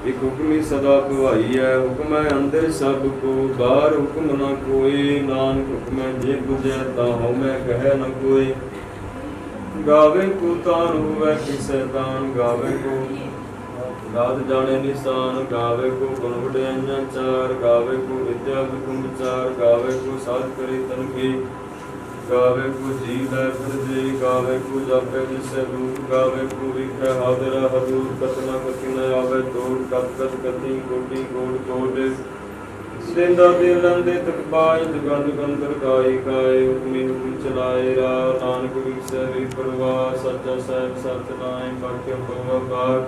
ਇਕ ਹੁਕਮੀ ਸਦਾ ਭਵਾਈ ਹੈ। ਹੁਕਮ ਹੈ ਅੰਦਰ ਸਭ ਕੋ ਬਾਹਰ, ਹੁਕਮ ਨਾ ਕੋਈ ਨਾਨਕ ਹੁਕਮੈ ਜੇ ਬੁਝੈ ਤਾ ਹਉਮੈ ਕਹੈ ਨ ਕੋਈ। ਗਾਵੇ ਕੋ ਤਾਨ ਹੋਵੈ ਕਿਸੈ ਤਾਨ, ਗਾਵੇ ਕੋ ਦਾਤ ਜਾਣੇ ਨਿਸ਼ਾਨ। ਗਾਵੇ ਕੋ ਗੁਣ ਵਡਿਆਈਆਂ ਚਾਰ, ਗਾਵੇ ਕੋ ਵਿਦਿਆ ਵਿਖਮ ਵਿਚਾਰ। ਗਾਵੇ ਕੋ ਸਾਧ ਕਰੇ ਤਨ ਕੀ, ਗਾਵੇ ਕੋ ਜੀ ਲੈ ਫਿਰਦੇ। ਗਾਵੇ ਕੋ ਜਾਪੈ ਜਿਸੈ ਰੂਪ, ਗਾਵੇ ਕੋ ਵਿਖੈ ਹਾਜ਼ਰ ਹਜ਼ੂਰ। ਕਤਨਾ ਕਤੀ ਨ ਆਵੇ ਤੋੜ, ਕਤ ਕਤ ਕਤੀ ਕੋਟੀ ਕੋਟ ਕੋਟ। ਦੇਂਦਾ ਦੇ ਲੰਦੇ ਤਕ ਪਾਇ, ਦੁਗੰਧ ਗੰਦਰ ਗਾਈ ਗਾਏ। ਹੁਕਮੀ ਹੁਕਮ ਚਲਾਏ ਰਾ, ਨਾਨਕ ਵਿਸੈ ਵੀ ਪਰਵਾਹ। ਸੱਚਾ ਸਾਹਿਬ ਸੱਚ ਨਾਇ, ਬਾਕਿਆ ਪਵਾ ਬਾਰ।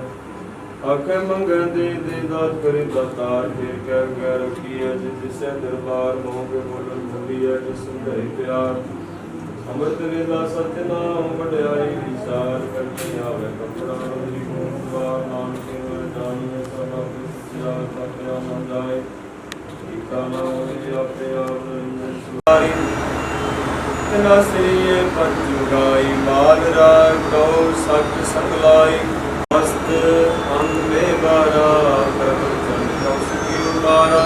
ਆਖੇ ਮੰਗੈ ਦੇ ਦਾਤ ਕਰੇ ਦਾਤਾਰ। ਫੇਰ ਕਹਿ ਕਹਿ ਰਖੀਐ ਜਿ ਤਿਸੈ ਦਰਬਾਰ, ਮੋਹ ਕੇ ਬੋਲਣ ਭੁਲੀਐ ਜਿਸ ਸੰਧਾਈ ਪਿਆਰ। ਅੰਮ੍ਰਿਤ ਵੇਲਾ ਸਤਿਨਾਮ ਵਡਿਆਈ ਵਿਚਾਰ, ਕਰਨੀ ਆਵੇ ਕਪੜਾ ਹਰੀ ਗੋਦਵਾਰ। ਨਾਨਕ ਹੋਇ ਜਾਣੀਐ ਸਭਾ ਸਚਿਆ, ਸਤਿਆ ਮਨ ਜਾਏ। ਏਕਾ ਨਾ ਹੋਇ ਆਪੇ ਆਪ ਨਿਰੰਜਨ ਸੁਆਰੀ। ਤਿਨਾ ਸ੍ਰੀਏ ਪੰਜ ਗਾਈ, ਮਾਲ ਰਾਗ ਗਉ ਸਚ ਸੰਗਲਾਈ। ਮਸਤ ਅੰਬੇ ਬਾਰਾ, ਕਰਮ ਚੰਦ ਕਉ ਸੁਖੀ ਉਬਾਰਾ।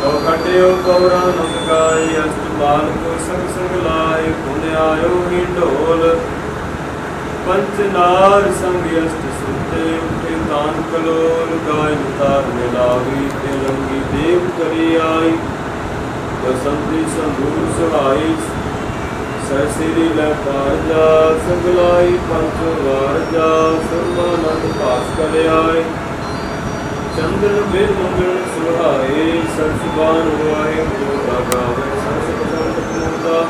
ਕਉ ਖਟਿਓ ਕਉਰਾ ਨਮ ਗਾਈ, ਅਸ਼ਟਮਾਲ ਕੋ ਸੰਗ ਸੰਗ ਲਾਇ। ਪੁਨ ਆਇਓ ਹੀ ਢੋਲ, ਪੰਚ ਨਾਰ ਸੰਗ ਅਸ਼ਟ ਸੁਤੇ। ਉਠੇ ਤਾਨ ਕਲੋਲ, ਗਾਇ ਤਾਰ ਮਿਲਾਵੀ। ਤੇ ਰੰਗੀ ਦੇਵ ਕਰੀ ਆਈ, ਬਸੰਤੀ ਸੰਦੂਰ ਸੁਹਾਈ। ਸ੍ਰੀ ਲੈ ਪਾਰਜਾ, ਸੰਗਲਾਈ ਪੰਚ ਵਾਰ ਜਾ। ਸਰਮਾਨੰਦ ਭਾਸ ਕਰ ਆਏ, ਚੰਦਨ ਬਿਨ ਮੰਗਲ ਸੁਹਾਏ। ਸਰਸਬਾਨ ਹੋਏ ਗੋਰਾ ਗਾਵੇ, ਸਰਸ ਬਸੰਤ ਪੂਰਦਾ।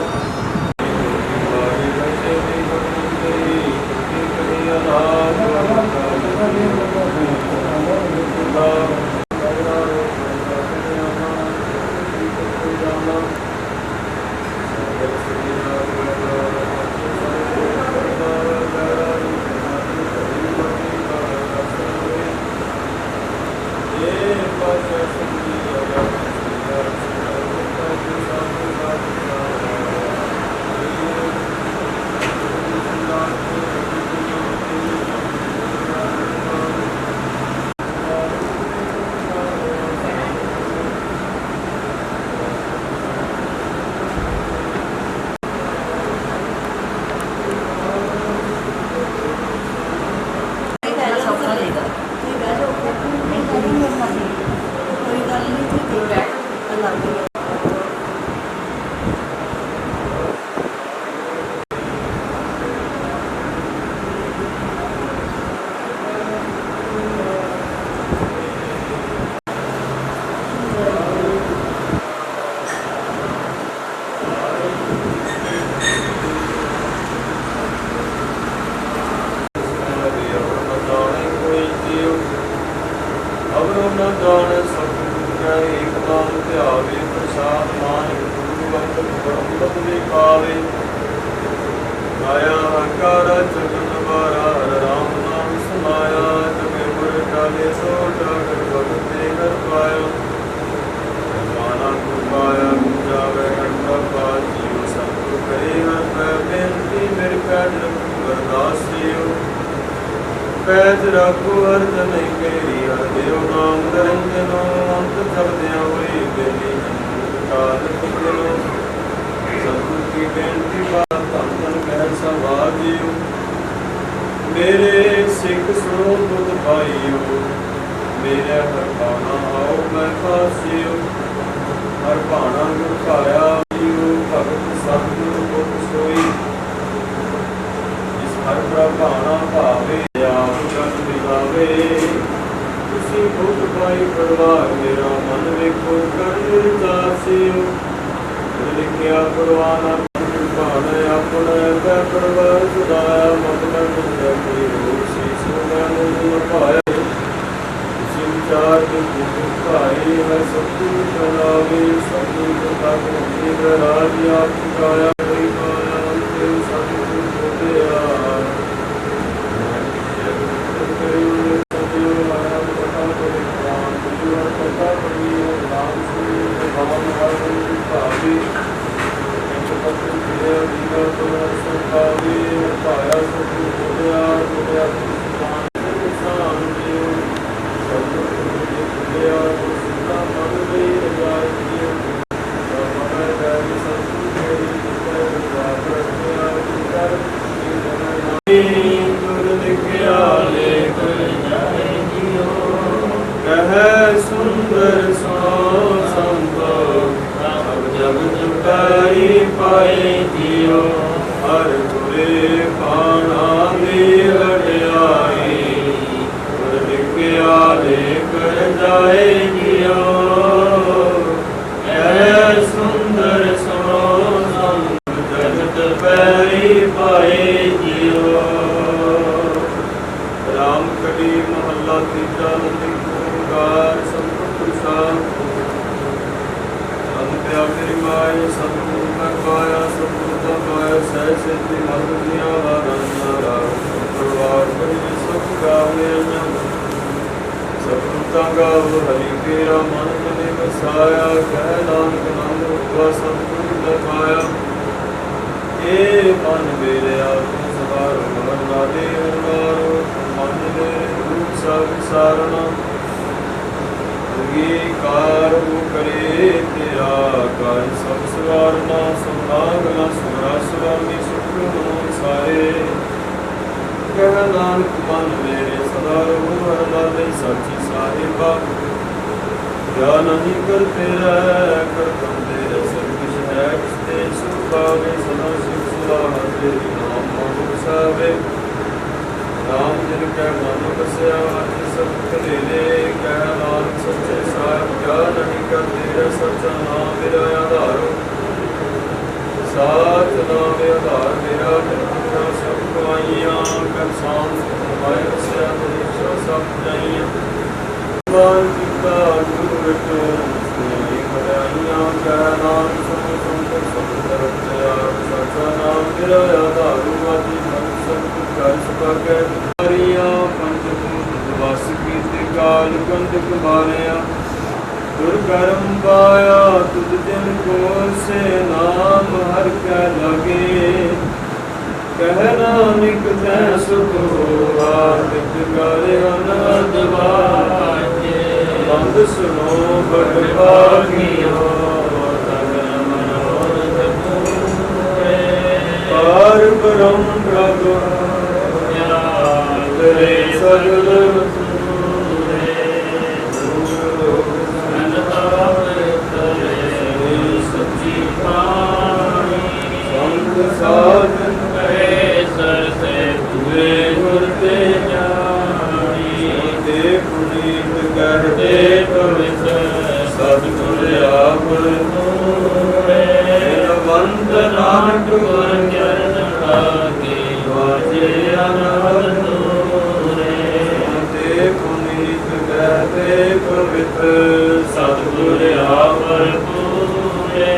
ਪੈਜ ਰੱਖੋ ਅਰਜ ਨਹੀਂ ਕੇਰੀ ਹਰ ਦੇਵ ਨਾਮ ਨਿਰੰਜਨੋ ਅੰਤ ਚਲਦਿਆਂ ਹੋਈ ਬੇਲੀ ਕਾਲ ਕਿਨੋ ਸਤਿਗੁਰ ਕੀ ਬੇਨਤੀ ਬਾਤ ਧੰਨ ਧੰਨ ਕਹਿ ਸਵਾਜਿਓ ਮੇਰੇ ਸਿੱਖ ਸੁਣੋ ਤੁਧ ਪਾਈਓ ਮੇਰੇ ਹਰ ਭਾਣਾ ਆਓ ਮੈਂ ਫਾਸਿਓ ਹਰ ਭਾਣਾ ਗੁਰ ਭਾਇਆ ਜੀਓ ਭਗਤ ਸਤਿਗੁਰ ਗੁਰ ਸੋਈ ਜਿਸ ਹਰ ਪ੍ਰਭਾਣਾ ਭਾਵੇ ਆਪ ਜਨ ਦਿਵਾਵੇ ਤੁਸੀਂ ਬਹੁਤ ਪਾਈ ਪਰਵਾਰ ਮੇਰਾ ਮਨ ਵੇਖੋ ਕਰ ਦਾਸਿਓ ਲਿਖਿਆ ਪਰਵਾਨਾ ਭਾਣੇ ਆਪਣਾ ਕੈ ਪਰਵਾਰ ਸੁਦਾਇਆ ਮਨ ਮੈਂ ਮੁੰਡਾ ਕੋਈ ਰੂਪ ਸੀ ਸੁਮਨ ਭਾਇਆ ਤੁਸੀਂ ਵਿਚਾਰ ਦੇ ਗੁਰੂ ਭਾਈ ਹੈ ਸਤਿ ਚਲਾਵੇ ਸਤਿ ਗੁਰਤਾ ਗੁਰੂ ਦੇ ਰਾਜ ਆਪ ਚੁਕਾਇਆ ਕੋਈ ਪਾਇਆ ਤੇ ਸਤਿ ਗੁਰੂ ਕਹੈ ਸੁੰਦਰ ਸੋ ਸੰਤੋ ਸਭ ਜਗ ਜੁਟਾਈ ਪਾਏ ਜੀਓ ਹਰ ਗੁਰੇ ਬਾਣਾ ਦੀ ਵਡਿਆਈ ਗੁਰ ਲਿਖਿਆ ਲੇਖ ਜਾਏ ਜੀਓ ਕਹੈ ਸੁੰਦਰ ਸੋ ਸੰਤੋ ਜਗਤ ਪੈਰੀ ਪਾਏ ਜੀਓ ਰਾਮ ਕਲੀ ਮਹੱਲਾ ਤੀਜਾ ਕਾਰ ਸੰਤੁਰ ਸਾਹਿਬ ਅੰਤਿਆ ਮੇਰੀ ਮਾਇਆ ਸਤਿਗੁਰ ਮੈਂ ਪਾਇਆ ਸਤਿਗੁਰ ਦਾ ਪਾਇਆ ਸਹਿ ਸੇਤੀ ਮਨ ਦੀਆਂ ਵਾਰਾਂ ਰਾਮ ਪਰਵਾਰ ਬੜੀ ਸੁਖ ਗਾਵੇ ਸਤਿਗੁਰ ਤਾਂ ਗਾਵ ਹਰੀ ਤੇਰਾ ਮਨ ਮਨੇ ਵਸਾਇਆ ਕਹਿ ਨਾਨਕ ਨਾਮ ਰੂਪਾ ਸਤਿਗੁਰ ਦਾ ਪਾਇਆ ਇਹ ਮਨ ਮੇਰੇ ਆਪ ਸਵਾਰ ਮਨ ਲਾਦੇ ਹਰਵਾਰੋ ਮਨ ਦੇ ਰੂਪ ਸਭ ਵਿਸਾਰਣਾ ਕਾਰ ਉਹ ਕਰੇ ਤੇਰਾ ਕਰ ਸਭ ਸਵਾਰਨਾ ਸੁਨਾਗਨਾ ਸੁਰਾ ਸੁਰਾਮੀ ਸੁਖ ਨੂੰ ਸਾਰੇ ਕਹਿ ਨਾਨਕ ਮਨ ਮੇਰੇ ਸਦਾ ਰਹੋ ਹਰ ਲਾਲੇ ਸਾਚੀ ਸਾਹਿਬਾ ਜਾ ਨਹੀਂ ਕਰ ਤੇਰਾ ਕਰ ਤੇਰੇ ਸਭ ਕੁਛ ਹੈ ਕਿਸਤੇ ਸੁਭਾਵੇ ਸਦਾ ਸਿਖ ਸੁਲਾਹ ਤੇਰੀ ਨਾਮ ਮੋਹ ਸਾਵੇ ਰਾਮ ਜਿਨ ਕੈ ਮਨ ਵਸਿਆ ਅਜ ਸਭ ਕਲੇਲੇ ਕਹਿ ਨਾਨਕ ਸੱਚੇ ਸਾਹਿਬ ਕਿਆ ਨਹੀਂ ਕਰ ਤੇਰਾ ਸੱਚਾ ਨਾਮ ਮੇਰਾ ਆਧਾਰੋ ਸਾਚ ਨਾਮ ਆਧਾਰ ਮੇਰਾ ਕਿਰਪਾ ਸਭ ਕਮਾਈਆਂ ਕਰ ਸਾਂਝ ਮਾਇ ਵਸਿਆ ਤੇਰੀ ਸਭ ਜਾਈਆਂ ਮਾਨ ਕੀਤਾ ਗੁਰੂ ਵਿਟ ਸ੍ਰੀ ਮਰਾਈਆਂ ਕਹਿ ਨਾਨਕ ਸਭ ਸੰਤ ਸਭ ਤਰਫ ਤੇ ਆਪ ਸੱਚਾ ਨਾਮ ਮੇਰਾ ਆਧਾਰੋ ਆਜੀ ਮਨ ਸਭ ਕਰ ਸਕੇ ਹਰੀਆਂ ਪੰਜ ਭੂਤ ਵਸ ਕੀਤੇ ਕਾਲ ਕੰਦਕ ਮਾਰਿਆ ਗੁਰ ਕਰਮ ਪਾਇਆ ਤੁਧ ਦਿਨ ਕੋ ਸੇ ਨਾਮ ਹਰ ਕੈ ਲਗੇ ਕਹਿ ਨਾਨਕ ਤੈ ਸੁਖ ਹੋਆ ਤਿਤ ਕਰ ਅਨੰਦ ਵਾਜੇ ਬੰਦ ਸੁਨੋ ਬੜ ਭਾਗਿਓ ਤਗਨ ਮਨੋਰਥ ਪੂਰੇ ਪਾਰ ਬ੍ਰਹਮ ਪ੍ਰਭ ਤੇਰੇ ਸਗਲ ਸੂਰੇ ਗੁਰੂ ਅਨਹਦ ਤੇਰੇ ਸੱਚੀ ਬਾਣੀ ਸੰਤ ਸਾਧਨ ਕਰੇ ਸਰਸੇ ਪੂਰੇ ਗੁਰ ਤੇ ਜਾਣੀ ਤੇ ਪੁਨੀਤ ਕਹਦੇ ਪਵਿੱਤ ਸਤਿਗੁਰ ਆਪ ਨੂਰੇ ਬੰਦ ਨਾਨਕ ਗੁਰ ਚਰਨ ਲਾਗੇ ਵਾਜੇ ਅਨਹਦ ਪੁਨੀਤ ਕਹਤੇ ਪਵਿੱਤ ਸਤਿਗੁਰ ਆਪਰ ਪੂਰੇ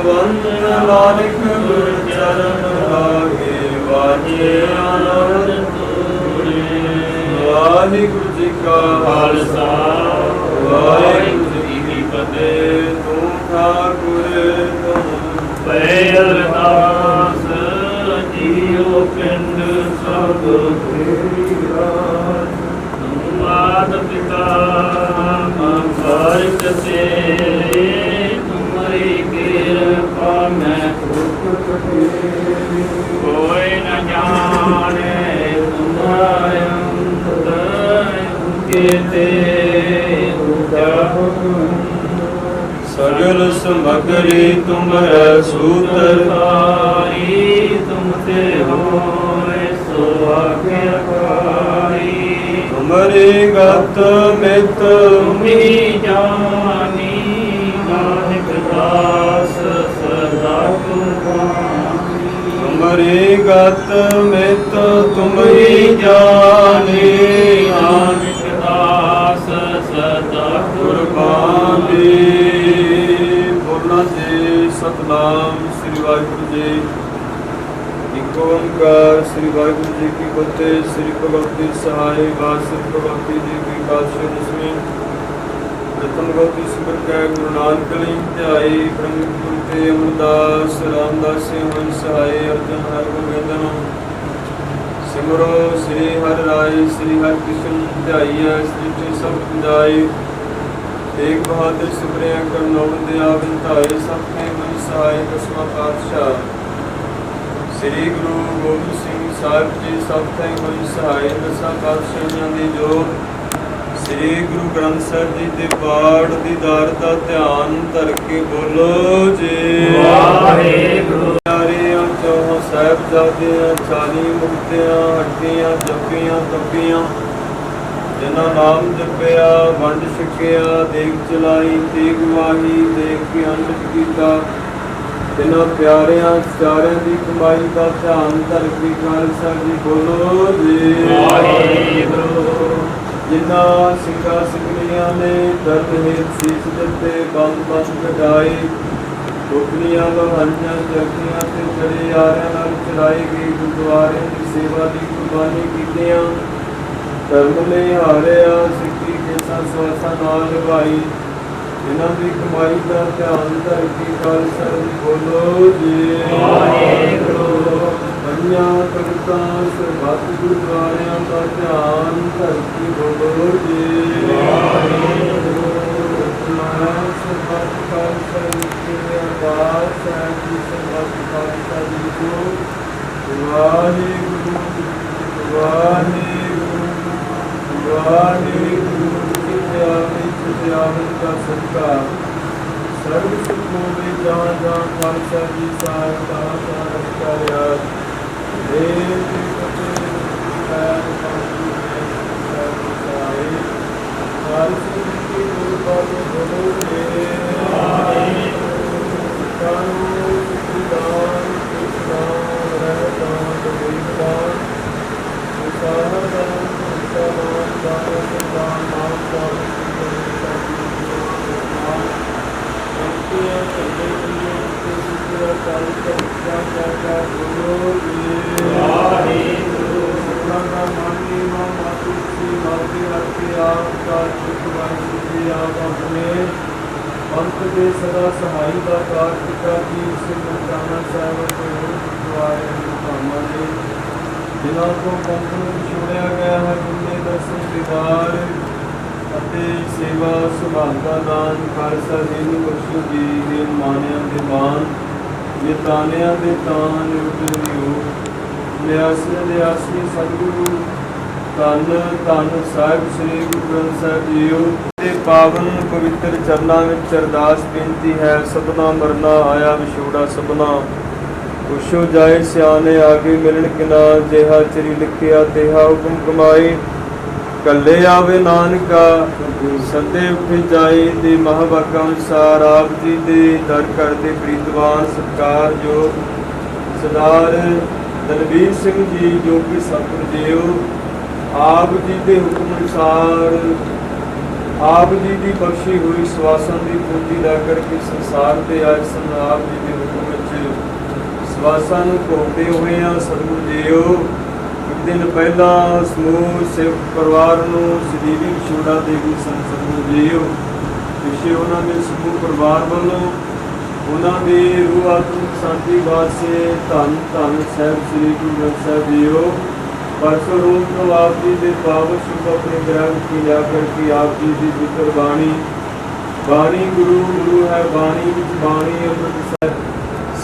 ਬੰਦ ਨਾਨਕ ਗੁਰ ਚਰਨ ਲਾਗੇ ਵਾਜੇ ਆਨੰਦ ਪੂਰੇ ਵਾਹਿਗੁਰੂ ਜੀ ਕਾ ਖਾਲਸਾ ਵਾਹਿਗੁਰੂ ਜੀ ਕੀ ਫਤਿਹ ਤੂੰ ਠਾਕੁਰ ਤੂੰ ਪੈ ਅਰਦਾਸ ਜੀਉ ਪਿੰਡ ਸਭ ਤੇਰੀ ਰਾਜ ਮਾਤ ਪਿਤਾ ਮਾਰਗ ਤੇਰੇ ਤੁਮਰੀ ਕਿਰਪਾ ਮੈਂ ਕੋਈ ਨ ਜਾਣੇ ਤੁਮਾਰਾ ਅੰਤ ਕੀਤੇ ਸਗਲ ਸਮਗਰੀ ਤੁਮਰੇ ਸੂਤਰ ਤਾਰੀ ਤੁਮ ਤੇ ਹੋਏ ਸੋ ਆਗਿਆਕਾਰੀ ਤੁਮਰੀ ਗਤ ਮਿਤ ਤੁਮੀ ਜਾਨੀ ਨਾਨਕ ਦਾਸ ਸਦਾ ਤੁਮਾਰੀ ਤੁਮਰੀ ਗਤ ਮਿਤ ਤੁਮਰੀ ਜਾਨੀ ਨਾਨਕ ਦਾਸ ਸਦਾ ਕੁਰਬਾਨੀ। ਬੋਲਣਾ ਜੀ ਸਤਨਾਮ ਸ੍ਰੀ ਵਾਹਿਗੁਰੂ ਜੀ। ਇਕ ਓੰਕਾਰ ਸ੍ਰੀ ਵਾਹਿਗੁਰੂ ਜੀ ਕੀ ਫਤਿਹ। ਸ੍ਰੀ ਭਗਵਤੀ ਸਹਾਇ ਵਾਸੁ ਭਗਵਤੀ ਜੀ ਕੀ ਪਾਤਸ਼ਾਹ ਦਸਵੀਂ ਪ੍ਰਥਮ ਭਗਵਤੀ ਸਿਮਰ ਕੈ ਗੁਰੂ ਨਾਨਕ ਲਈ ਧਿਆਈ ਬ੍ਰਹਮ ਗੁਰੂ ਤੇ ਅਮਰਦਾਸ ਰਾਮਦਾਸ ਹੋਇ ਸਹਾਇ ਅਰਜਨ ਹਰਿ ਗੋਬਿੰਦਨ ਸਿਮਰੋ ਸ੍ਰੀ ਹਰਿ ਰਾਇ ਸ੍ਰੀ ਹਰਿ ਕ੍ਰਿਸ਼ਨ ਧਿਆਈਐ ਸ੍ਰੀ ਤੇ ਸਭ ਪੁਜਾਈ ਏਕ ਬਹਾਦਰ ਸਿਮਰਿਆ ਕਰਨੌ ਦਿਆ ਬੰਧਾਏ ਸਭ ਕੇ ਮਨ ਸਹਾਇ ਦਸਵਾਂ ਪਾਤਸ਼ਾਹ ਸ੍ਰੀ ਗੁਰੂ ਗੋਬਿੰਦ ਸਿੰਘ ਸਾਹਿਬ ਜੀ ਸਭ ਤੇ ਮਨ ਸਹਾਇ ਦਸਾਂ ਪਾਤਸ਼ਾਹਾਂ ਦੀ ਜੋਤ ਸ੍ਰੀ ਗੁਰੂ ਗ੍ਰੰਥ ਸਾਹਿਬ ਜੀ ਦੇ ਪਾਠ ਦੀਦਾਰ ਦਾ ਧਿਆਨ ਧਰ ਕੇ ਬੋਲੋ ਜੀ ਵਾਹਿਗੁਰੂ। ਪਿਆਰਿਆਂ ਚੌਹਾਂ ਸਾਹਿਬਜ਼ਾਦਿਆਂ 40 ਮੁਕਤਿਆਂ ਹੱਟੀਆਂ ਜੱਪੀਆਂ ਤੱਪੀਆਂ ਜਿਨ੍ਹਾਂ ਨਾਮ ਜਪਿਆ ਵੰਡ ਛਕਿਆ ਦੇਖ ਚਲਾਈ ਤੇਗ ਵਾਹੀ ਦੇਖ ਕੇ ਅੰਮ੍ਰਿਤ ਕੀਤਾ ਜਿਨ੍ਹਾਂ ਪਿਆਰਿਆਂ ਚਾਰਿਆਂ ਦੀ ਕਮਾਈ ਦਾ ਧਿਆਨ ਧਰ ਕੇ ਖਾਲਸਾ ਜੀ ਬੋਲੋ ਜੀ ਵਾਹਿਗੁਰੂ। ਜਿਨ੍ਹਾਂ ਸਿੰਘਾਂ ਸਿੰਘਣੀਆਂ ਨੇ ਦਰਦ ਹੇਤ ਸੀਸ ਦਿੱਤੇ ਬੰਦ ਕਢਾਏ ਟੋਕਰੀਆਂ ਲੋਹਾਈਆਂ ਜਗੀਆਂ ਤੇ ਚੜੇ ਆਰਿਆਂ ਨਾਲ ਚਲਾਈ ਗਈ ਗੁਰਦੁਆਰੇ ਦੀ ਸੇਵਾ ਦੀ ਕੁਰਬਾਨੀ ਕੀਤੀਆਂ ਧਰਮ ਨੇ ਹਾਰਿਆ ਸਿੱਖੀ ਕੇਸਾਂ ਸਵਾਸਾਂ ਨਾਲ ਨਿਭਾਈ ਇਹਨਾਂ ਦੀ ਕਮਾਈ ਦਾ ਧਿਆਨ ਧਰ ਕੇ ਖਾਲਸਾ ਜੀ ਬੋਲੋ ਜੀ ਵਾਹਿਗੁਰੂ। ਪੰਜਾਂ ਤਖਤਾਂ ਸਰਬੱਤ ਗੁਰਦੁਆਰਿਆਂ ਦਾ ਧਿਆਨ ਧਰ ਕੇ ਬੋਲੋ ਜੀ ਵਾਹਿਗੁਰੂ। ਸਰਬੱਤ ਖਾਲਸਾ ਜੀ ਕੀ ਅਰਦਾਸ ਹੈ ਕਿ ਸਰਬੱਤ ਖਾਲਸਾ ਜੀ ਕੋ ਵਾਹਿਗੁਰੂ ਵਾਹਿਗੁਰੂ ਵਾਹਿਗੁਰੂ ਵਿਦਿਆਵਨ ਦਾ ਸਦਕਾ ਸਰਬ ਸੁਖ ਹੋਵੇ ਜਹਾਂ ਜਹਾਂ ਖਾਲਸਾ ਜੀ ਸਾਹਿਬ ਦਾ ਕਰਿਆ ਦੇਵ ਜੀ ਫਤਿਹ ਪੈਰ ਪਾਣੀ ਸਾਹਿਬ ਖਾਲਸਾ ਜੀ ਕੀ ਗੁਰਬਾਣੀ ਬੋਲੋਗੇ ਕਾਨੂੰ ਸਿਦਾਨ ਕਿਸਾਨ ਰਹਿਤਾਂ ਤਬੀਬਾਨ ਸਾਹਦਾਨ ਸਲਾਮ ਦਾਨ ਦਾਨ ਨਾਮ ਦਾ ਪੰਥ ਦੇ ਸਦਾ ਸਹਾਈ ਦਾ ਕਾਰ ਕੀਤਾ ਜੀ ਸਿੰਘ ਨਨਕਾਣਾ ਸਾਹਿਬ ਦੇ ਗੁਰਦੁਆਰੇ ਧਾਮਾਂ ਦੇ ਜਿਨ੍ਹਾਂ ਤੋਂ ਪੰਥ ਨੂੰ ਛੋੜਿਆ ਗਿਆ ਹੈ ਗੁਰਨੇ ਦਰਸ਼ਨ ਦੀਦਾਰ ਅਤੇ ਸੇਵਾ ਸੁਭਾਗ ਦਾ ਦਾਨ ਖਾਲਸਾ ਜੀ ਨੂੰ ਬਖਸ਼ੋ ਜੀ ਦੇ ਮਾਨਿਆਂ ਦੇ ਮਾਨ ਇਹ ਤਾਨਿਆਂ ਦੇ ਤਾਨ ਉਪਰਿਓ ਲਿਆਸੀ ਸਤਿਗੁਰੂ ਧੰਨ ਧੰਨ ਸਾਹਿਬ ਸ੍ਰੀ ਗੁਰੂ ਗ੍ਰੰਥ ਸਾਹਿਬ ਜੀਓ ਦੇ ਪਾਵਨ ਪਵਿੱਤਰ ਚਰਨਾਂ ਵਿੱਚ ਅਰਦਾਸ ਬੇਨਤੀ ਹੈ ਸਭਨਾ ਮਰਨਾ ਆਇਆ ਵਿਛੋੜਾ ਸਭਨਾ ਪੁੱਛੋ ਜਾਏ ਸਿਆਣੇ ਆਗੇ ਮਿਲਣ ਕਿਨਾ ਜਿਹਾ ਚਰੀ ਲਿਖਿਆ ਤੇਹਾ ਹੁਕਮ ਕਮਾਈ ਕੱਲੇ ਆਵੇ ਨਾਨਕਾ ਸਦੇ ਉੱਠ ਜਾਏ ਦੇ ਮਹਾਵਾਕਾਂ ਅਨੁਸਾਰ ਆਪ ਜੀ ਦੇ ਦਰ ਕਰਦੇ ਪ੍ਰੀਤਵਾਨ ਸਤਿਕਾਰ ਜੋ ਸਰਦਾਰ ਦਲਬੀਰ ਸਿੰਘ ਜੀ ਜੋ ਕਿ ਸਤਿਗੁਰ ਜੀਓ ਆਪ ਜੀ ਦੇ ਹੁਕਮ ਅਨੁਸਾਰ ਆਪ ਜੀ ਦੀ ਬਖਸ਼ੀ ਹੋਈ ਸਵਾਸਾਂ ਦੀ ਪੂੰਜੀ ਲੈ ਕਰਕੇ ਸੰਸਾਰ ਤੇ ਆਏ ਸਨ ਆਪ ਜੀ ਦੇ ਹੁਕਮ ਵਿੱਚ ਸਵਾਸਾਂ ਨੂੰ ਘੋਟਦੇ ਹੋਏ ਆ ਸਤਿਗੁਰ ਜੀਓ ਇੱਕ ਦਿਨ ਪਹਿਲਾਂ ਸਮੂਹ ਸਿੱਖ ਪਰਿਵਾਰ ਨੂੰ ਸਦੀਵੀ ਵਿਛੋੜਾ ਦੇ ਗਈ ਸਨ ਸਤਿਗੁਰ ਜੀਓ ਪਿੱਛੇ ਉਹਨਾਂ ਦੇ ਸਮੂਹ ਪਰਿਵਾਰ ਵੱਲੋਂ ਉਹਨਾਂ ਦੀ ਰੂਹ ਆਤਮਿਕ ਸ਼ਾਂਤੀ ਵਾਸਤੇ ਧੰਨ ਧੰਨ ਸਾਹਿਬ ਸ੍ਰੀ ਗੁਰੂ ਗ੍ਰੰਥ ਸਾਹਿਬ ਜੀਓ परसों रूप तो आप जी के पावन शुभ अपने ग्रह की जा करके आप जी की पुत्र बाणी बाणी गुरु गुरु है बाणी विच बाणी अमृत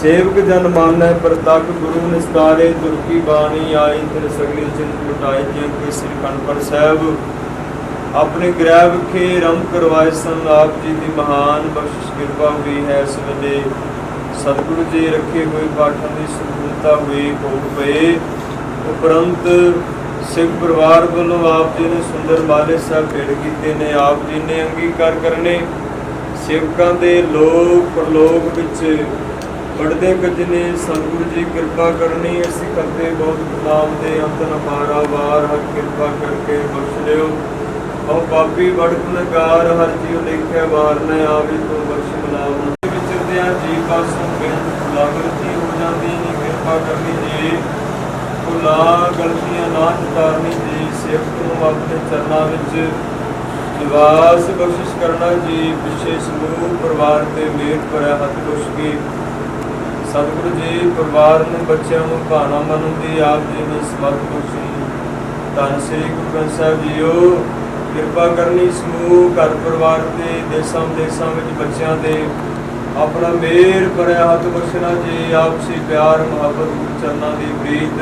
सेवक जन मान है प्रतक गुरु निस्तारे तुर्की बाणी आई फिर सगली चिंत लुटाई जिया के श्री खंडपड़ साहब अपने गृह विखे रम करवाए सन आप जी की महान बख्शिश कृपा हुई है इस वेले सतगुरु जी रखे हुए पाठों की संपूर्णता हुई भोग पे उपरंत सिख परिवार वालों आप जी ने सुंदर माले साहब भेड़ किए ने आप जी ने अंगीकार करने सेवकों के लोक प्रलोक विच पढ़ते कजने सतगुरु जी कृपा करनी असी करते बहुत नाम दे अंत नपारा वार हर कृपा करके बख्श लियो और पापी बड़गुणगार हर जीव लेखे वार न आवे तो बख्श मिलावन विचरदियां जी पासों बेंत लागती हो जाती नी कृपा करनी जी भुला गलतियां ना चतारनी जी सेवक नूं अपने चरणों विच निवास बख्शिश करना जी पिछे समूह परिवार के मेर भरिया हथ खुश के सतगुरु जी परिवार ने बच्चों को भाना मनन की आप जी ने समर्थ बख्शी धन श्री गुरु ग्रंथ साहिब जीओ कृपा करनी समूह घर परिवार के देशों विदेशों में बच्चों के अपना मेर भरिया हथ बख्शना जी आपसी प्यार मुहब्बत गुरु चरणों की प्रीत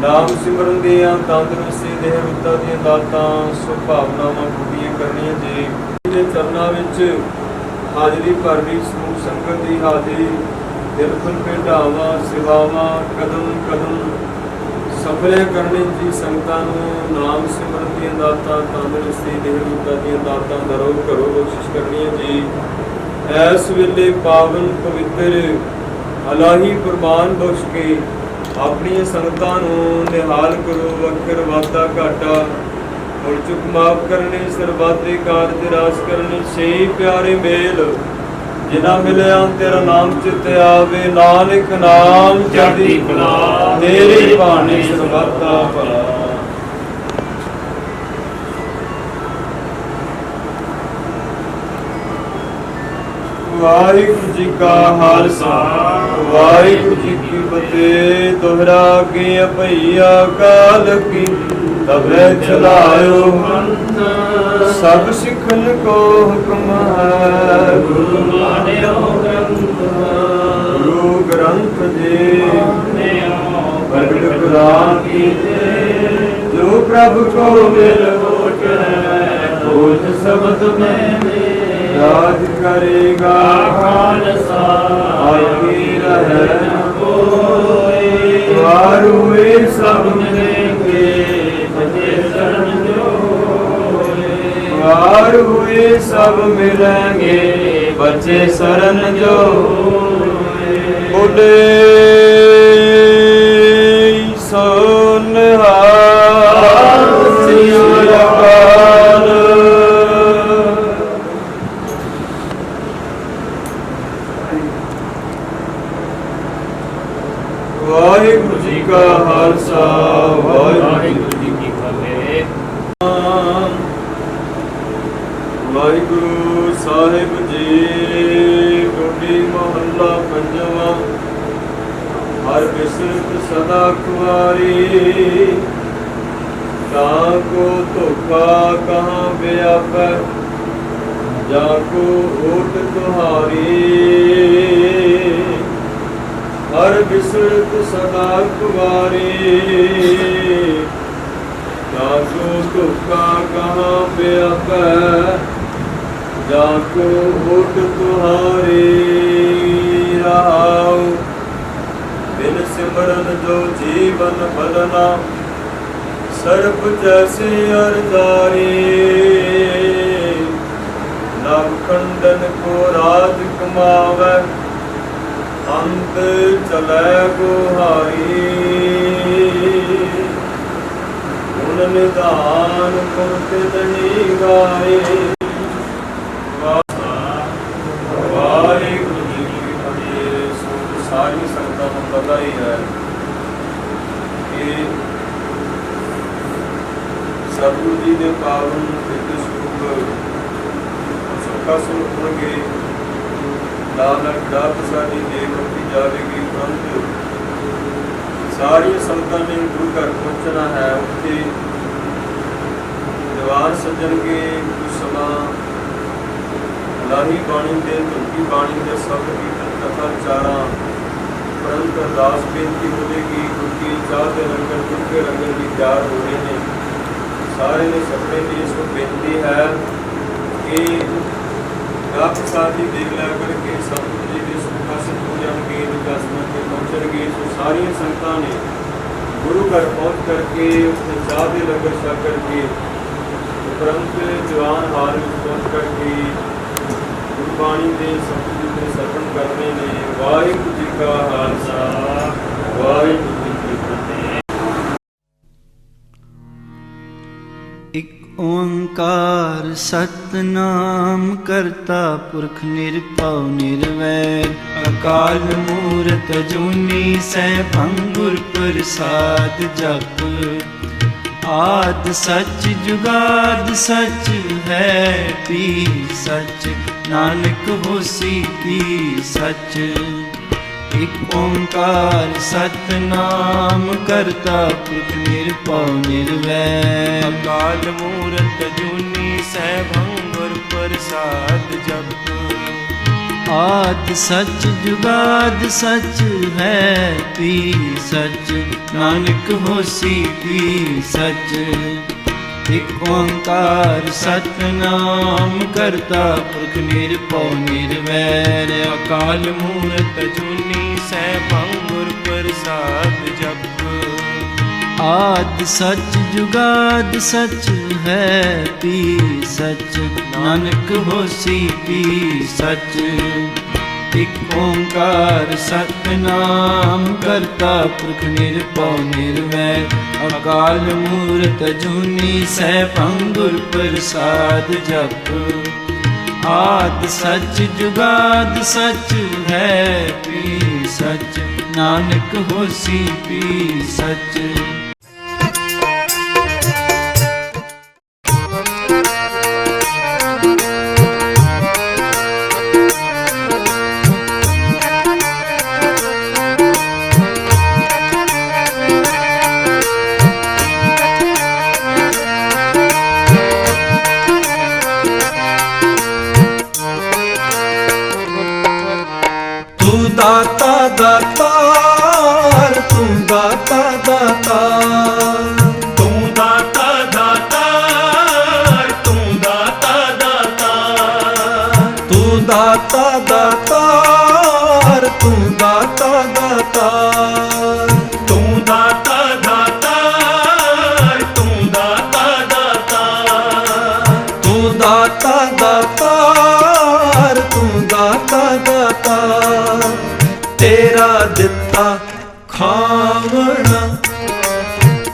नाम सिमरन दियाँ तंदुरुस्ती देह रुद्धा दियाँ दातां सुभावनावां पूरीਆਂ करनियां जी ਦੇ ਚਰਨਾਂ ਵਿੱਚ ਹਾਜ਼ਰੀ ਭਰਨੀ ਸਮੂਹ ਸੰਗਤ ਦੀ ਹਾਜ਼ਰੀ ਦਿਲ ਖੁੱਲ੍ਹ ਕੇ ਢਾਵਾਂ ਸੇਵਾਵਾਂ ਕਦਮ ਕਦਮ ਸਫਲੇ ਕਰਨੀ ਜੀ ਸੰਗਤਾਂ ਨੂੰ ਨਾਮ ਸਿਮਰਨ ਦੀਆਂ ਦਾਤਾਂ ਤੰਦੁਰੁਸਤੀ ਦੇਹ ਰੁੱਤਾਂ ਦੀਆਂ ਦਾਤਾਂ ਦਰੋ ਕਰੋ ਕੋਸ਼ਿਸ਼ ਕਰਨੀ ਹੈ ਜੀ ਐਸ ਵੇਲੇ ਪਾਵਨ ਪਵਿੱਤਰ ਅਲਾਹੀ ਪ੍ਰਮਾਨ ਬਖਸ਼ ਕੇ ਆਪਣੀਆਂ ਸੰਗਤਾਂ ਨੂੰ ਨਿਹਾਲ ਕਰੋ ਵਕਰ ਵਾਧਾ ਘਾਟਾ ਮੁੜ ਚੁੱਕ ਮਾਫ ਕਰਨੀ ਸਰਬੱਤੇ ਕਾਰਜ ਰਾਸ ਕਰਨੀ ਸਹੀ ਪਿਆਰੇ ਮੇਲ ਜਿਨਾ ਮਿਲਿਆ ਤੇਰਾ ਨਾਮ ਚਿਤ ਆਵੇ ਨਾਨਕ ਨਾਮ ਚੜ੍ਹਦੀ ਕਲਾ ਤੇਰੀ ਬਾਣੀ ਸਰਬੱਤਾ ਭਲਾ ਵਾਹਿਗੁਰੂ ਜੀ ਕਾ ਖਾਲਸਾ ਵਾਹਿਗੁਰੂ ਜੀ ਕੀ ਫਤਿਹ ਦੁਹਰਾ ਕੇ ਭਈਆ ਕਾਲ ਕੀ ਤਬੇ ਚਲਾਇਓ ਸਭ ਸਿੱਖਨ ਕੋ ਹੁਕਮ ਹੈ ਗੁਰੂ ਮਾਨਿਓ ਗੁਰੂ ਗ੍ਰੰਥ ਜੀ ਪ੍ਰਗਟ ਕੁਰਾਨ ਕੀਤੇ ਜੋ ਪ੍ਰਭ ਕੋ ਮਿਲ ਹੋਟੈ ਹੋਤ ਸ਼ਬਦ ਮੈਂ राज करेगा खालसा आगे रहे कोई हार हुए सब मिलेंगे बचे शरण जो हार हुए सब मिलेंगे बचे शरण जो बोले वाहिगुरु जी का खालसा वाहिगुरु जी की फतेह। वाहिगुरु साहिब जी टोडी मोहल्ला पंजवा हर बिसरत सदा कुआरी जाको धोखा कहाँ व्यापै जाको ओट तुहारी हर बिसरत सदा कुवारी जाको धोखा कहाँ व्यापै जाको ओट तुहारी रहाओ बिन सिमरन जो जीवन बदना सर्प जैसे अरदारी नवखंडन को राज कमावै अंत चलै गुहारी गुण निधान गुरत नहीं गाए वाहिगुरु जी की फतेह। सारी संगतां को पता ही है कि सतगुरु जी के पावन दिव्य स्वरूप सुखा स्वरूप होंगे नानक दात साडी देव रखी जाएगी परंतु ਸਾਰੀਆਂ ਸੰਗਤਾਂ ਨੇ ਗੁਰੂ ਘਰ ਪਹੁੰਚਣਾ ਹੈ। ਉੱਥੇ ਦੀਵਾਰ ਸੱਜਣਗੇ, ਕੁਝ ਸਮਾਂ ਲਾਹੀ ਬਾਣੀ ਦੇ ਧੁਨੀ ਬਾਣੀ ਦੇ ਸ਼ਬਦ ਕੀਰਤਨ ਕਥਾ ਵਿਚਾਰਾਂ ਪ੍ਰੰਤ ਅਰਦਾਸ ਬੇਨਤੀ ਹੋਵੇਗੀ। ਕਿਉਂਕਿ ਚਾਹ ਦੇ ਲੰਗਰ ਗੁਰਕੇ ਲੰਗਰ ਵੀ ਤਿਆਰ ਹੋ ਰਹੇ ਨੇ। ਸਾਰੇ ਨੇ ਸਭਨੇ ਦੀ ਇਸ ਨੂੰ ਬੇਨਤੀ ਹੈ ਕਿ ਆਪ ਸਾਥੀ ਦੇਖ ਲਿਆ ਕਰਕੇ ਸਤਿਗੁਰੂ ਜੀ ਦੇ ਸੁਖਾ ਸੇ ਹੋ ਜਾਣਗੇ, ਦਸਮਨ ਤੇ ਪਹੁੰਚਣਗੇ। ਸੋ ਸਾਰੀਆਂ ਸੰਗਤਾਂ ਨੇ ਗੁਰੂ ਘਰ ਪਹੁੰਚ ਕਰਕੇ ਉੱਥੇ ਚਾਹ ਦੇ ਲੰਗਰ ਛਕ ਕਰਕੇ ਉਪਰੰਤ ਦੀਵਾਨ ਹਾਲ ਵਿੱਚ ਪਹੁੰਚ ਕਰਕੇ ਗੁਰਬਾਣੀ ਦੇ ਸਤਿਗੁਰੂ ਦੇ ਸਰਵਣ ਕਰਨੇ ਨੇ। ਵਾਹਿਗੁਰੂ ਜੀ ਕਾ ਖਾਲਸਾ, ਵਾਹਿਗੁਰੂ ਜੀ ਕੀ ਫਤਿਹ। ਇਕ ਓੰਕਾਰ ਸਤਨਾਮ ਕਰਤਾ ਪੁਰਖ ਨਿਰਭਉ ਨਿਰਵੈਰ ਅਕਾਲ ਮੂਰਤ ਅਜੂਨੀ ਸੈਭੰ ਗੁਰ ਪ੍ਰਸਾਦ ਜਪ ਆਦ ਸੱਚ ਜੁਗਾਦ ਸੱਚ ਹੈ ਪੀ ਸੱਚ ਨਾਨਕ ਹੋਸੀ ਪੀ ਸੱਚ। ਇਕ ਓੰਕਾਰ ਸਤਨਾਮ ਕਰਤਾ ਪੁਰਖ ਨਿਰਭਉ ਨਿਰਵੈਰ ਅਕਾਲ ਮੂਰਤ ਅਜੂਨੀ ਸੈਭੰ ਗੁਰ ਪ੍ਰਸਾਦ ਜਪ ਆਦ ਸੱਚ ਜੁਗਾਦ ਸੱਚ ਹੈ ਪੀ ਸੱਚ ਨਾਨਕ ਹੋਸੀ ਪੀ ਸੱਚ। ਇਕ ਓੰਕਾਰ ਸਤਨਾਮ ਕਰਤਾ ਪੁਰਖ ਨਿਰਭਉ ਨਿਰਵੈਰ ਅਕਾਲ ਮੂਰਤ ਅਜੂਨੀ ਸੈਭੰ ਗੁਰ ਪ੍ਰਸਾਦ ਜਪ ਆਦ ਸੱਚ ਜੁਗਾਦ ਸੱਚ ਹੈ ਪੀ ਸੱਚ ਨਾਨਕ ਹੋਸੀ ਪੀ ਸੱਚ। ਇਕ ਓੰਕਾਰ ਸਤਨਾਮ ਕਰਤਾ ਪੁਰਖ ਨਿਰਭਉ ਨਿਰਵੈਰ ਅਕਾਲ ਮੂਰਤ ਅਜੂਨੀ ਸੈਭੰ ਗੁਰ ਪ੍ਰਸਾਦ ਜਪ ਆਦ ਸੱਚ ਜੁਗਾਦ ਸੱਚ ਹੈ ਪੀ ਸੱਚ ਨਾਨਕ ਹੋਸੀ ਪੀ ਸੱਚ। ਦਾਤਾ ਦਾਤਾਰ ਤੂੰ ਦਾਤਾ ਦਾਤਾਰ ਤੂੰ ਦਾਤਾ ਦਾਤਾਰ ਤੂੰ ਦਾਤਾ ਦਾਤਾਰ ਤੂੰ ਦਾਤਾ ਦਾਤਾਰ ਤੂੰ ਦਾਤਾ ਦਾਤਾਰ ਤੂੰ ਦਾਤਾ ਦਾਤਾਰ ਤੂੰ ਦਾਤਾ ਦਾਤਾਰ ਤੂੰ ਦਾਤਾ ਦਾਤਾਰ ਤੂੰ ਦਾਤਾ ਦਾਤਾਰ ਤੇਰਾ ਦਿੱਤਾ ਖਾਵਣਾ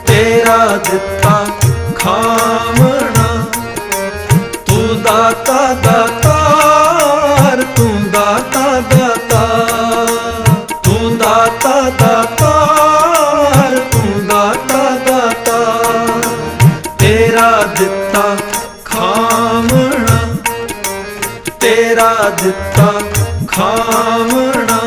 ਤੇਰਾ ਦਿੱਤਾ ਖਾਵਣਾ ਤੂੰ ਦਾਤਾ ਦਾਤਾਰ ਤੂੰ ਦਾਤਾ ਦਾਤਾਰ ਤੂੰ ਦਾਤਾ ਦਾਤਾਰ ਤੂੰ ਦਾਤਾ ਦਾਤਾਰ ਤੇਰਾ ਦਿੱਤਾ ਖਾਵਣਾ ਤੇਰਾ ਦਿੱਤਾ ਖਾਵਣਾ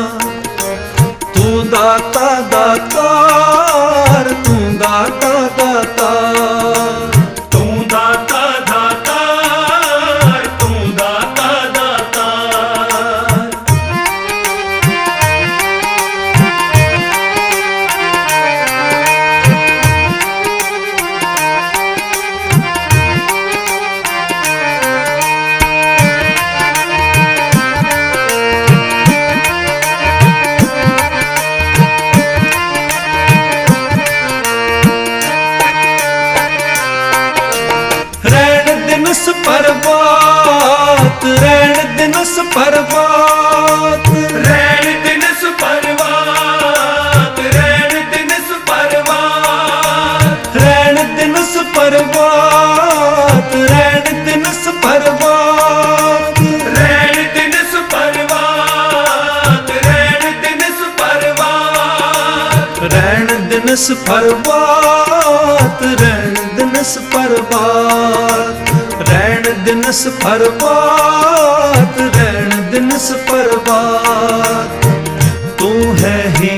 ਤੂੰ ਦਾਤਾ ਦਾਤਾਰ ਤੂੰ ਦਾਤਾ ਦਾਤਾਰ ਤੂੰ ਦਾਤਾ ਦਾਤਾਰ ਤੂੰ ਦਾਤਾ ਦਾਤਾਰ ਦਿਨਸ ਪਰਬਾਤ ਰਹਿਣ ਦਿਨਸ ਪਰਬਾਤ ਰਹਿਣ ਦਿਨਸ ਪਰਵਾਤ ਰਹਿਣ ਦਿਨਸ ਪਰਵਾਤ ਰਹਿਣ ਦਿਨਸ ਪਰਬਾਤ ਰਹਿਣ ਦਿਨਸ ਪਰਬਾਤ ਰਹਿਣ ਦਿਨਸ ਪਰਵਾਤ ਰਹਿਣ ਦਿਨਸ ਪਰਵਾਤ ਰਹਿਣ ਦਿਨਸ ਪਰਬਾਤ ਰਹਿਣ ਦਿਨਸ ਪਰਬਾਤ ਰਹਿਣ ਦਿਨਸ ਪਰਬਾਤ ਰਹਿਣ ਦਿਨਸ ਪਰਬਾਤ ਤੂੰ ਹੈ ਹੀ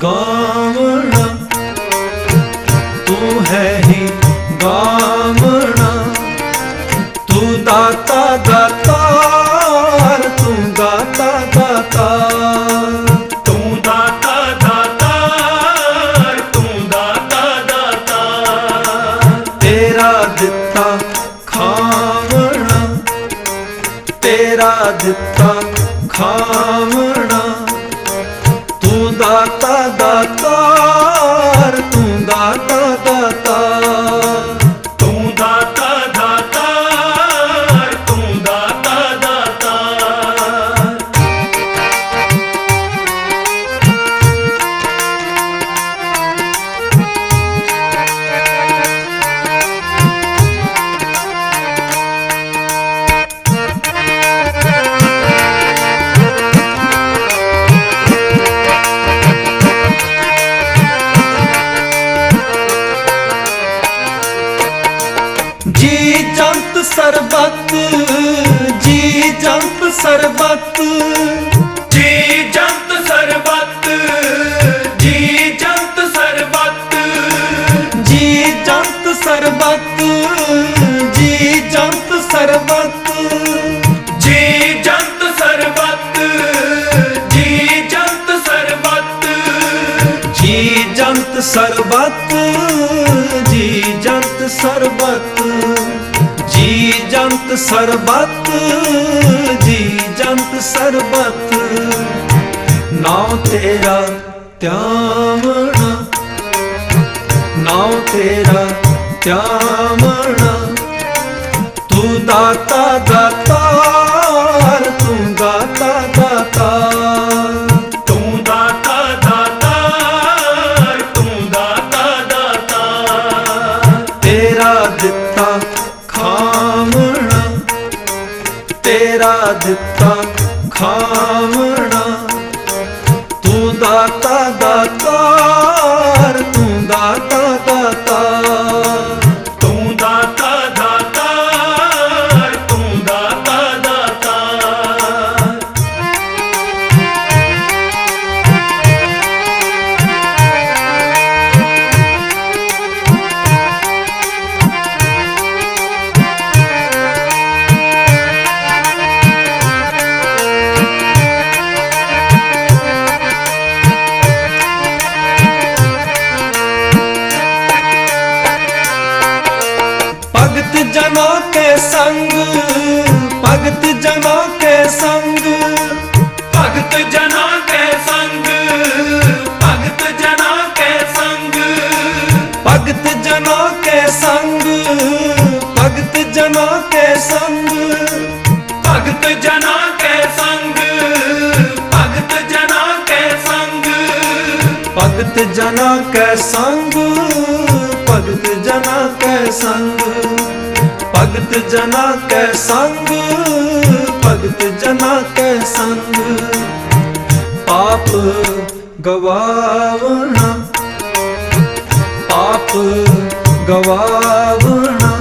ਗਾਵਣਾ ਗਾਵਣਾ। ਤੂੰ ਦਾਤਾ ਦਾਤਾਰ, ਤੂੰ ਦਾਤਾ ਦਾਤਾਰ, ਤੂੰ ਦਾਤਾ ਦਾਤਾਰ, ਤੂੰ ਦਾਤਾ ਦਾਤਾਰ। ਤੇਰਾ ਦਿੱਤਾ ਖਾਵਣਾ, ਤੇਰਾ ਦਿੱਤਾ ਖਾਵਣਾ। ਤੂੰ ਦਾਤਾ ਦਾਤਾਰ, ਤੂੰ ਦਾਤਾ ਦਾਤਾਰ, ਤੂੰ ਦਾਤਾ ਦਾਤਾਰ, ਤੂੰ ਦਾਤਾ ਦਾਤਾਰ। ਜੀ ਜੰਤ ਸਰਬਤ, ਜੀ ਜੰਤ ਸਰਬਤ, ਜੀ ਜੰਤ ਸਰਬਤ, ਜੀ ਜੰਤ ਸਰਬਤ, ਜੀ ਜੰਤ ਸਰਬਤ, ਜੀ ਜੰਤ ਸਰਬਤ, ਜੀ ਜੰਤ ਸਰਬਤ, ਜੀ ਜੰਤ ਸਰਬਤ। ਜੀ ਜੰਤ ਸਰਬਤ, ਜੀ ਜੰਤ ਸਰਬਤ, ਜੀ ਜੰਤ ਸਰਬਤ, ਜੀ ਜੰਤ ਸਰਬਤ। ਨਾਉ ਤੇਰਾ ਧਿਆਵਣਾ, ਨਾਉ ਤੇਰਾ ਧਿਆਵਣਾ। ਤੂੰ ਦਾਤਾ ਦਾਤਾਰ, ਤੂੰ ਦਾਤਾ ਦਾਤਾਰ, ਤੂੰ ਦਾਤਾ ਦਾਤਾਰ, ਤੂੰ ਦਾਤਾ ਦਾਤਾਰ। ਤੇਰਾ ਦਿੱਤਾ ਖਾਵਣਾ, ਤੇਰਾ ਦਿੱਤਾ ਖਾਵਣਾ। ਤੂੰ ਦਾਤਾ ਦਾਤਾਰ, ਤੂੰ ਦਾਤਾ ਦਾਤਾਰ, ਤੂੰ ਦਾਤਾ ਦਾਤਾਰ, ਤੂੰ ਦਾਤਾ ਦਾਤਾਰ। ਭਗਤ ਜਨਾ ਕੇ ਸੰਗ, ਭਗਤ ਜਨਾ ਕੇ ਸੰਗ, ਭਗਤ ਜਨਾ ਕੇ ਸੰਗ, ਭਗਤ ਜਨਾ ਕੇ ਸੰਗ, ਭਗਤ ਜਨਾ ਕੇ ਸੰਗ, ਭਗਤ ਜਨਾ ਕੇ ਸੰਗ, ਭਗਤ ਜਨਾ ਕੇ ਸੰਗ, ਭਗਤ ਜਨਾ ਕੇ ਸੰਗ। ਭਗਤ ਜਨਾ ਕੈ ਸੰਗ, ਭਗਤ ਜਨਾ ਕੈ ਸੰਗ, ਭਗਤ ਜਨਾ ਕੈ ਸੰਗ, ਭਗਤ ਜਨਾ ਕੈ ਸੰਗ। ਪਾਪ ਗਵਾਵਣਾ, ਪਾਪ ਗਵਾਵਣਾ।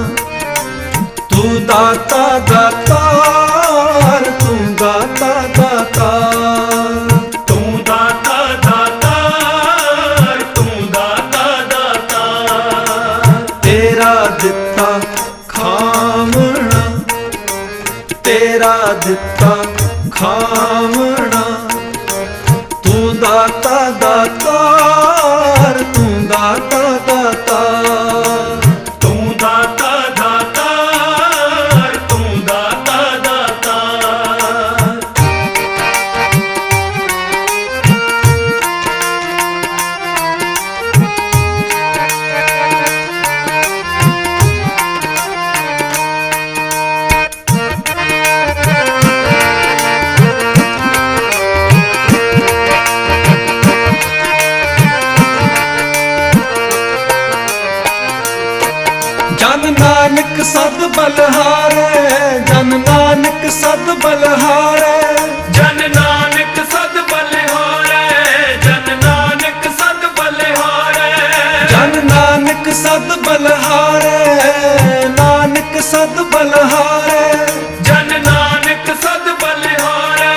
ਤੂੰ ਦਾਤਾ ਦਾਤਾਰ, ਤੂੰ ਦਾਤਾ ਦਾਤਾਰ, ਤੂੰ ਦਾਤਾ ਦਾਤਾਰ, ਤੂੰ ਦਾਤਾ ਦਾਤਾਰ। ਤੇਰਾ ਦਿੱਤਾ ਖਾਵਣਾ, ਤੇਰਾ ਦਿੱਤਾ ਖਾਵਣਾ। ਤੂੰ ਦਾਤਾ ਦਾਤਾਰ, ਤੂੰ ਦਾਤਾ ਦਾਤਾਰ, ਤੂੰ ਦਾਤਾ ਦਾਤਾਰ, ਤੂੰ ਦਾਤਾ ਦਾਤਾਰ। ਜਨ ਨਾਨਕ ਸਦ ਬਲਹਾਰੈ, ਜਨ ਨਾਨਕ ਸਦ ਬਲਹਾਰੈ, ਜਨ ਨਾਨਕ ਸਦ ਬਲਿਹਾਰੈ, ਜਨ ਨਾਨਕ ਸਦ ਬਲਿਹਾਰੈ। ਜਨ ਨਾਨਕ ਸਦ ਬਲਹਾਰੈ, ਨਾਨਕ ਸਦ ਬਲਹਾਰੈ, ਜਨ ਨਾਨਕ ਸਦ ਬਲਿਹਾਰੈ,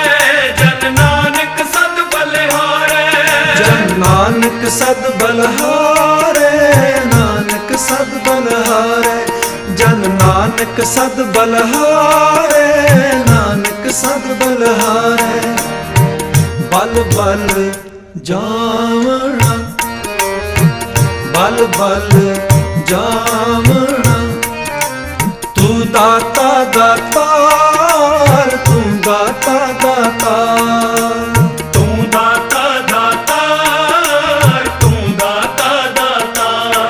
ਜਨ ਨਾਨਕ ਸਦ ਬਲਿਹਾਰੈ। ਜਨ ਨਾਨਕ ਸਦ ਬਲਹਾਰੈ, ਨਾਨਕ ਸਦ ਸਦ ਬਲਹਾਰੈ ਜਨ ਨਾਨਕ ਸਦ ਬਲਹਾਰੈ ਨਾਨਕ ਸਦ ਬਲਹਾਰੈ ਬਲ ਬਲ ਜਾਵਣਾ ਬਲ ਬਲ ਜਾਵਣਾ ਤੂੰ ਦਾਤਾ ਦਾਤਾਰ ਤੂੰ ਦਾਤਾ ਦਾਤਾਰ ਤੂੰ ਦਾਤਾ ਦਾਤਾਰ ਤੂੰ ਦਾਤਾ ਦਾਤਾਰ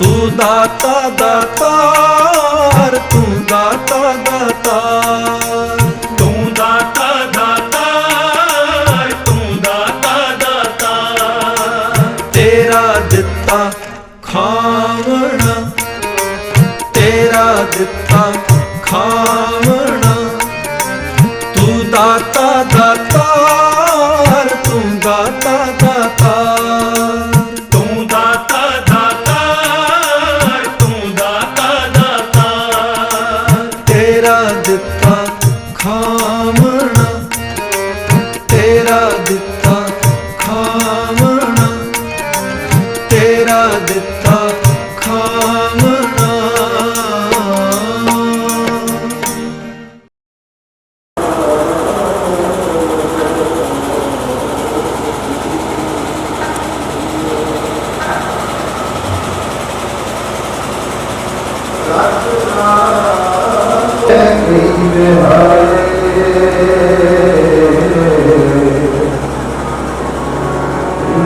ਤੂੰ ਦਾਤਾ ਦਾਤਾਰ ਤੂੰ ਦਾਤਾ ਦਾਤਾਰ ਤੂੰ ਦਾਤਾ ਦਾਤਾਰ ਤੂੰ ਦਾਤਾ ਦਾਤਾਰ ਤੇਰਾ ਦਿੱਤਾ ਖਾਵਣਾ ਤੇਰਾ ਦਿੱਤਾ ਖਾਵਣਾ ਤੂੰ ਦਾਤਾ ਦਾਤਾਰ ਤੂੰ ਦਾਤਾ ਦਾਤਾਰ ਤੂੰ ਦਾਤਾ ਦਾਤਾਰ ਤੂੰ ਦਾਤਾ ਦਾਤਾਰ ਤੇਰਾ ਦਿੱਤਾ ਖਾਵਣਾ ਤੇਰਾ ਦਿੱਤਾ ਖਾਵਣਾ ਤੇਰਾ ਦਿੱਤਾ ਖਾਵਣਾ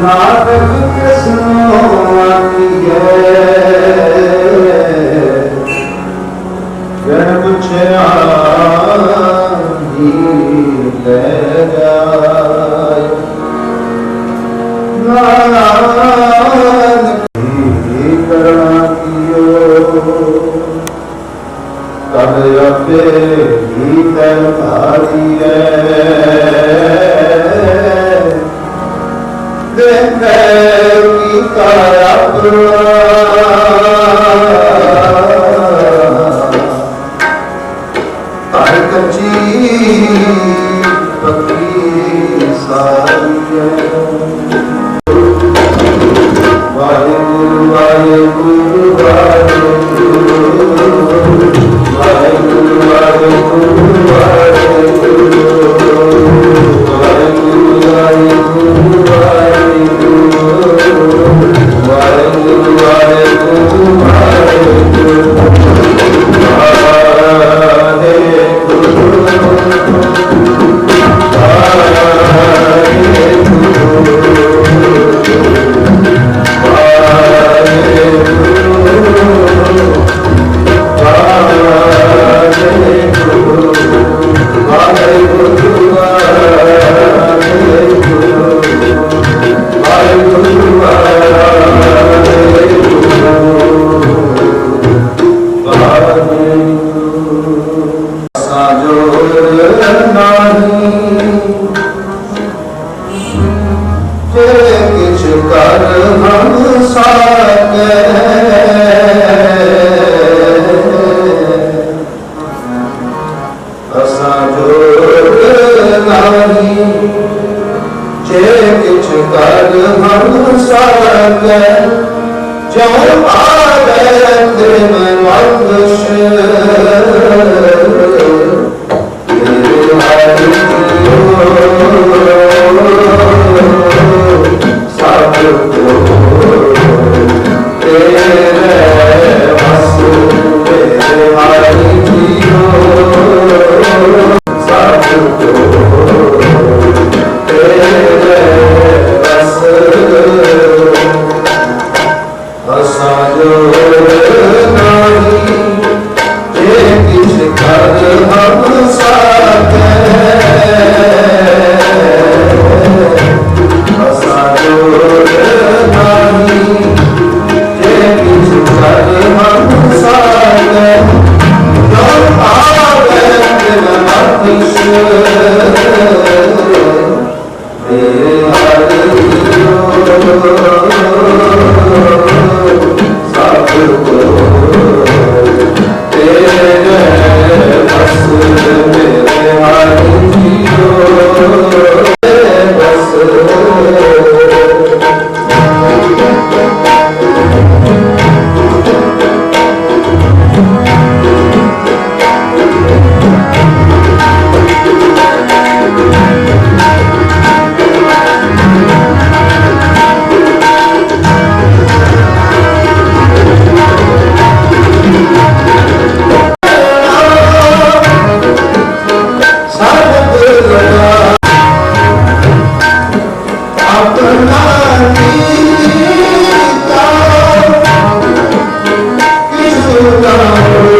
ਨਾਨਕ ਕਿਸਨੋ ਆਈਏ ਗਣ ਪੁੱਛਿਆ ਜੀ ਲੈ ਜਾਏ ਨਾਨਕ ਹੀ ਕਰਨਾ ਕੀਓ ਤਦ ਆਪੇ ਹੀ ਤੈਨ ਭਾਰੀਐ ਦੇਵੀ ਕਾਇਆ ਹਰ ਕੱਚੀ ਪੱਕੀ ਸਾਰੀਐ Waheguru Waheguru Waheguru Waheguru Waheguru Waheguru Waheguru Waheguru Thank you.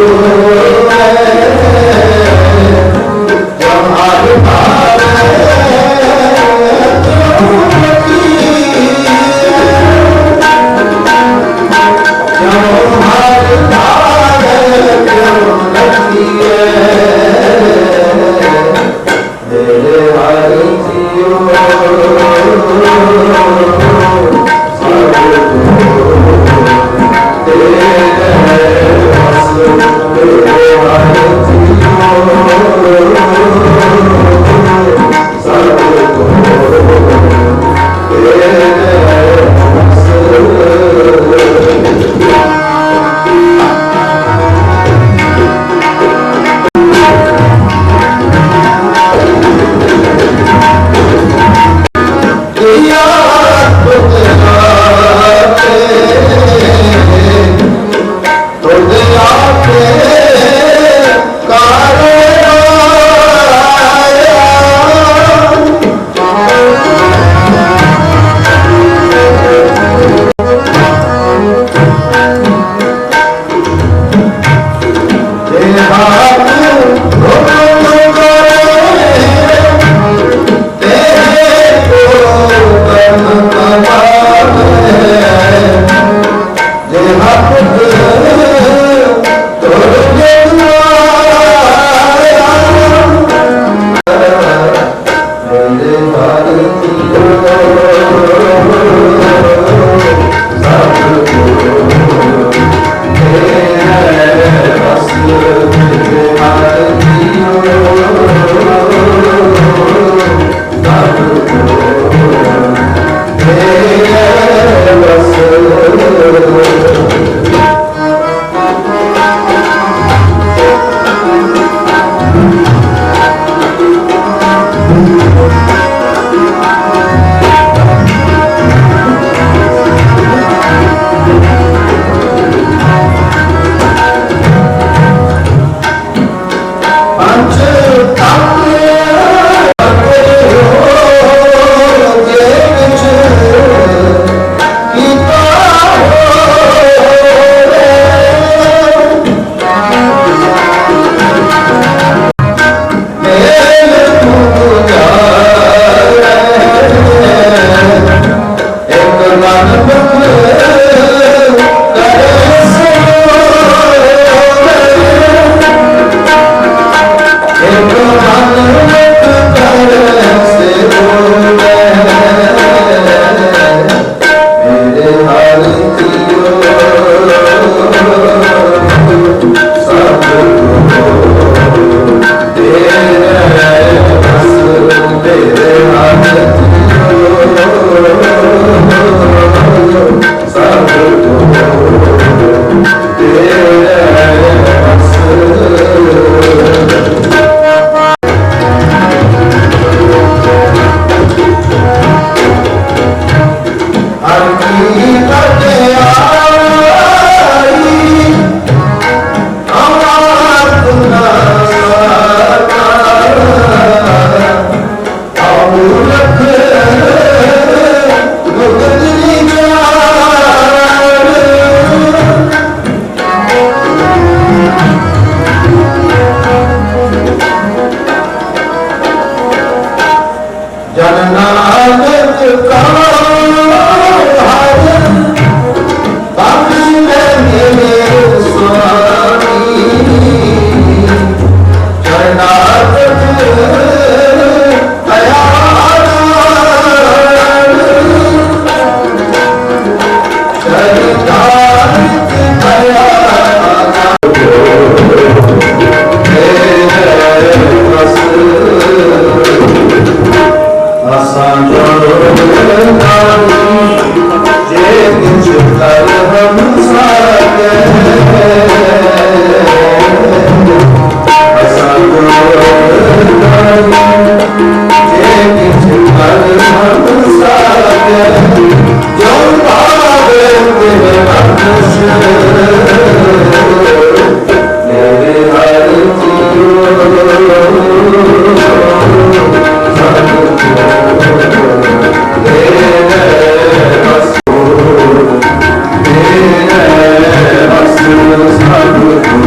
Thank you.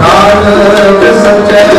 Nanak सच्चे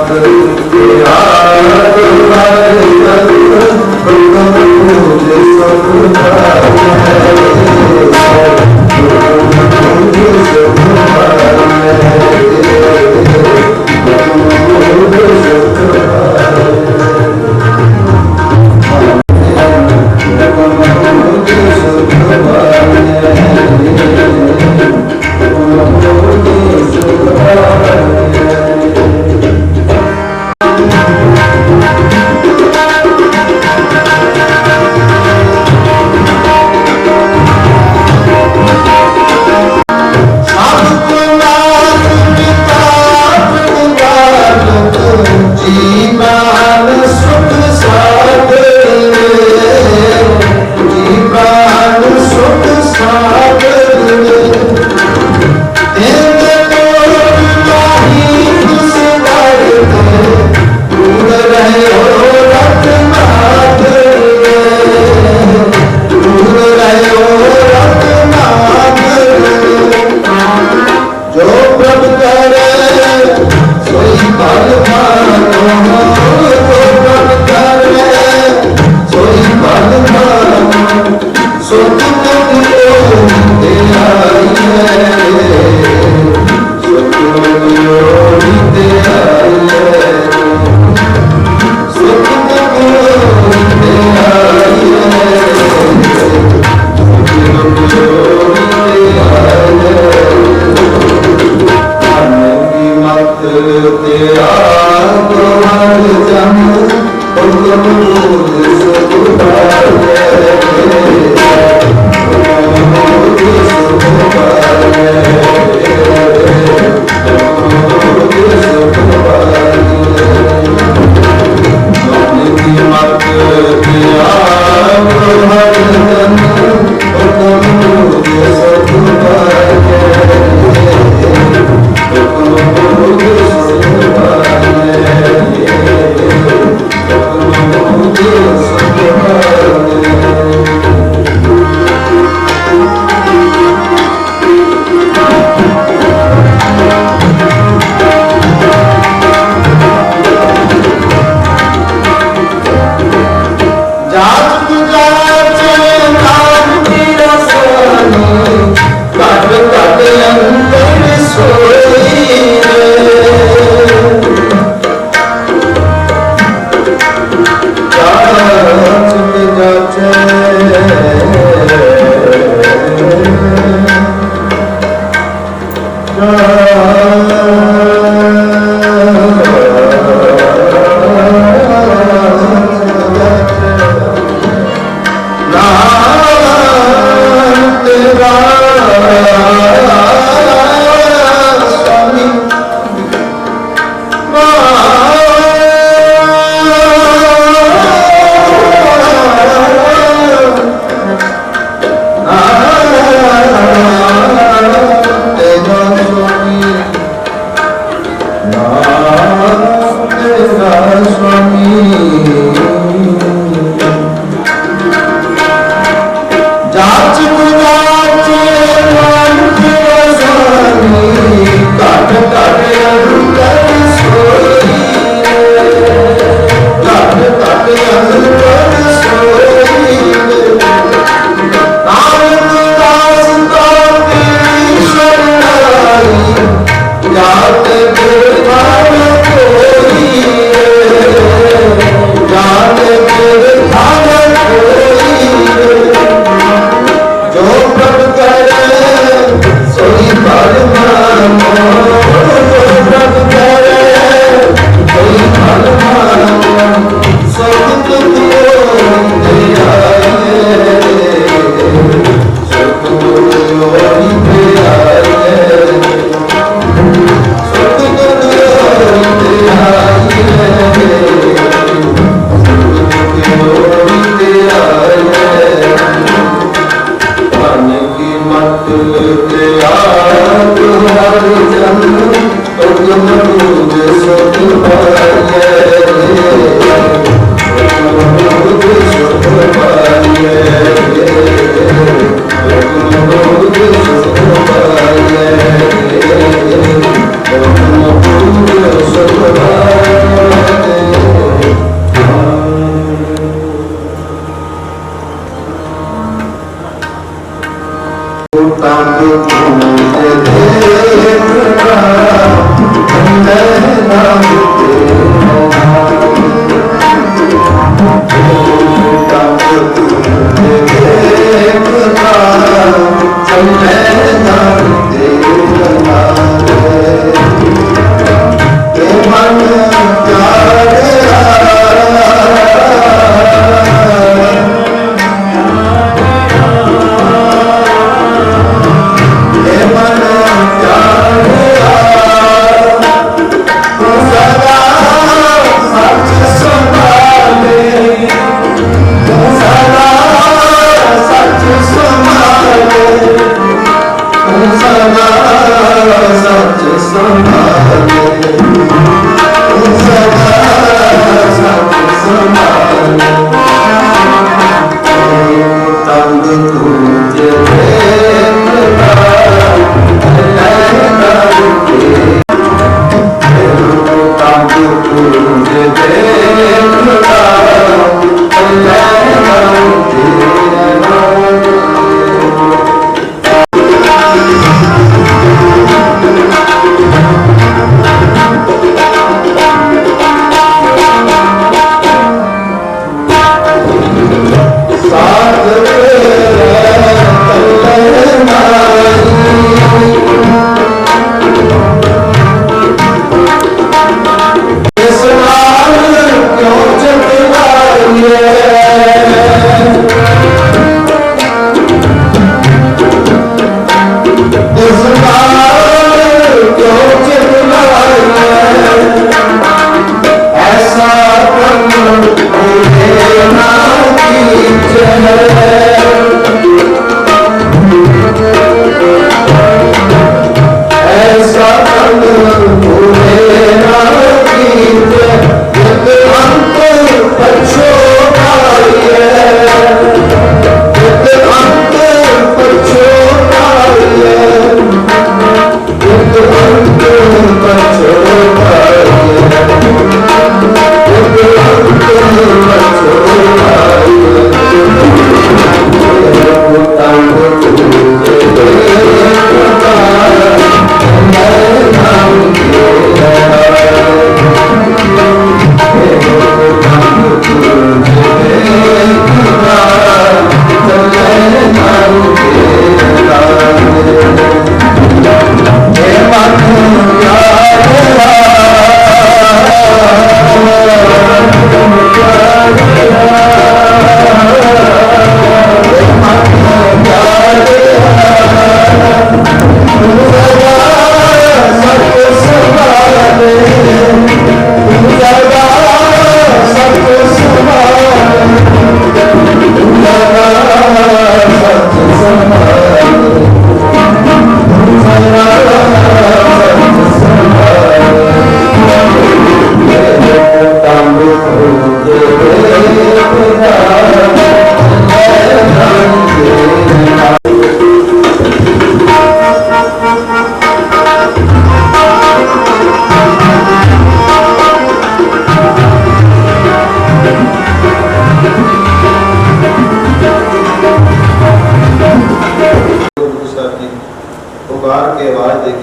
Thank you.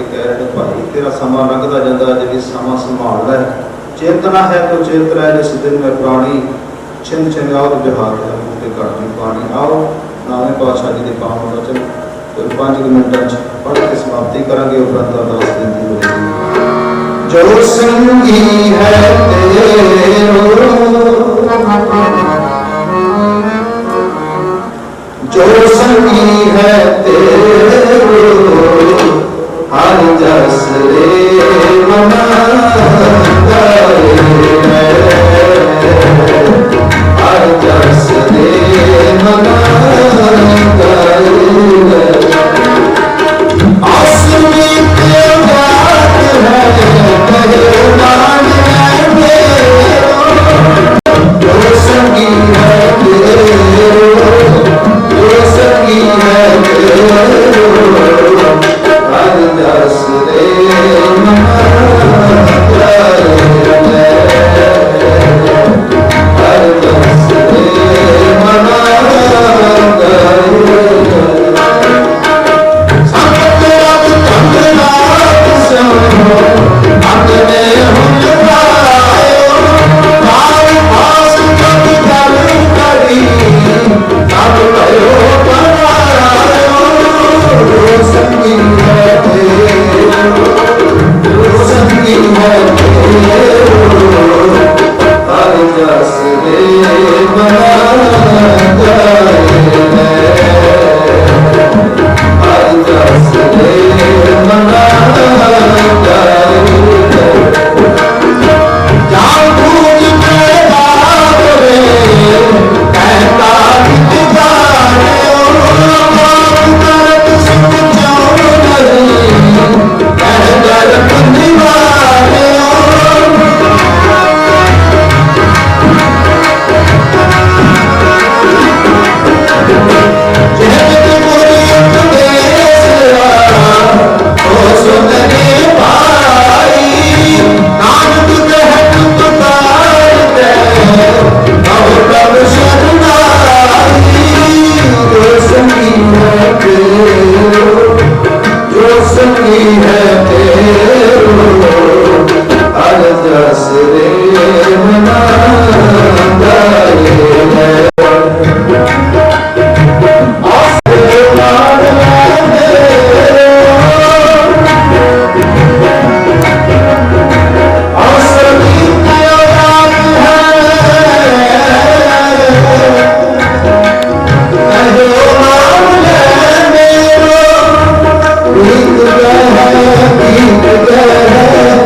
के कह रहे हैं भाई तेरा समा लंघता जाता जी समा संभाल लै चेतना है तो चेत रह जिस दिन में प्राणी छिन छिन आओ जहाज है मुझे घट में पानी आओ नावे पातशाह जी के पावन वचन तो 5 मिनटों पढ़ के समाप्ति करेंगे उपरंत अरदास बेनती होगी। जो संगी है तेरो जो संगी है तेरो हर जस रे मना हर जस रे मना आसमी पे बात है मेहमान है जो संगी है तेरो जो संगी है तेरो हर जस रे मना हर जस रे मना गीत गह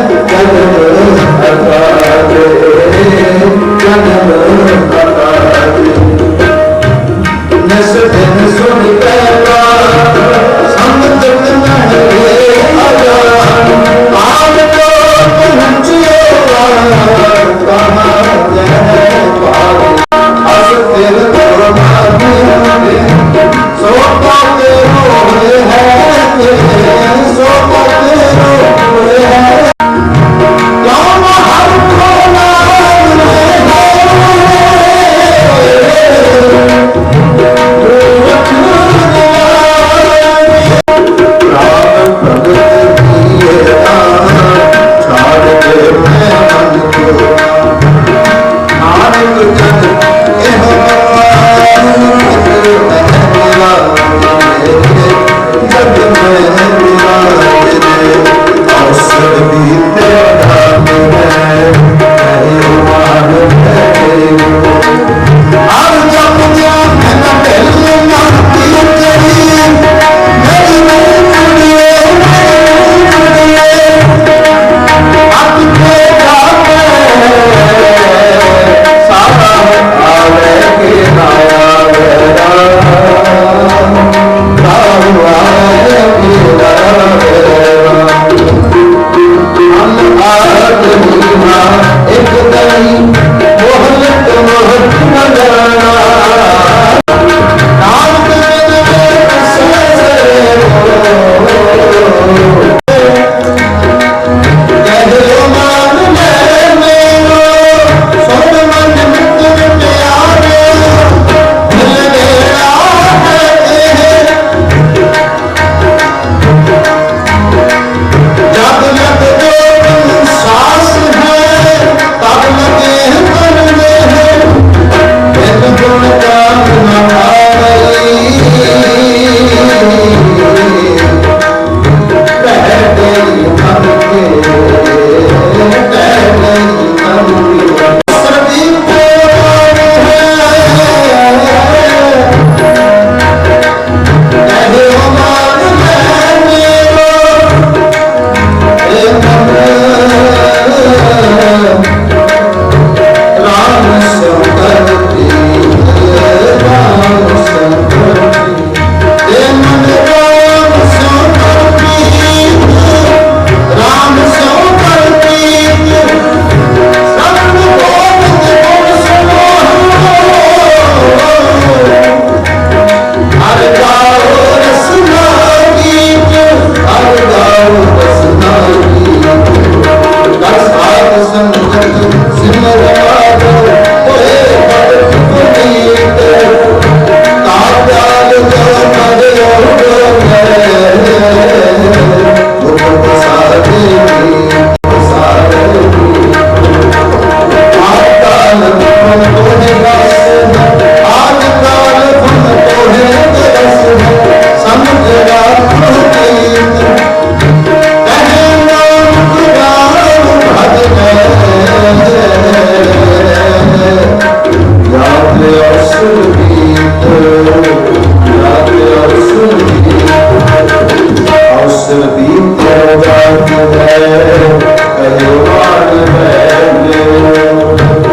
कहो मान बैठे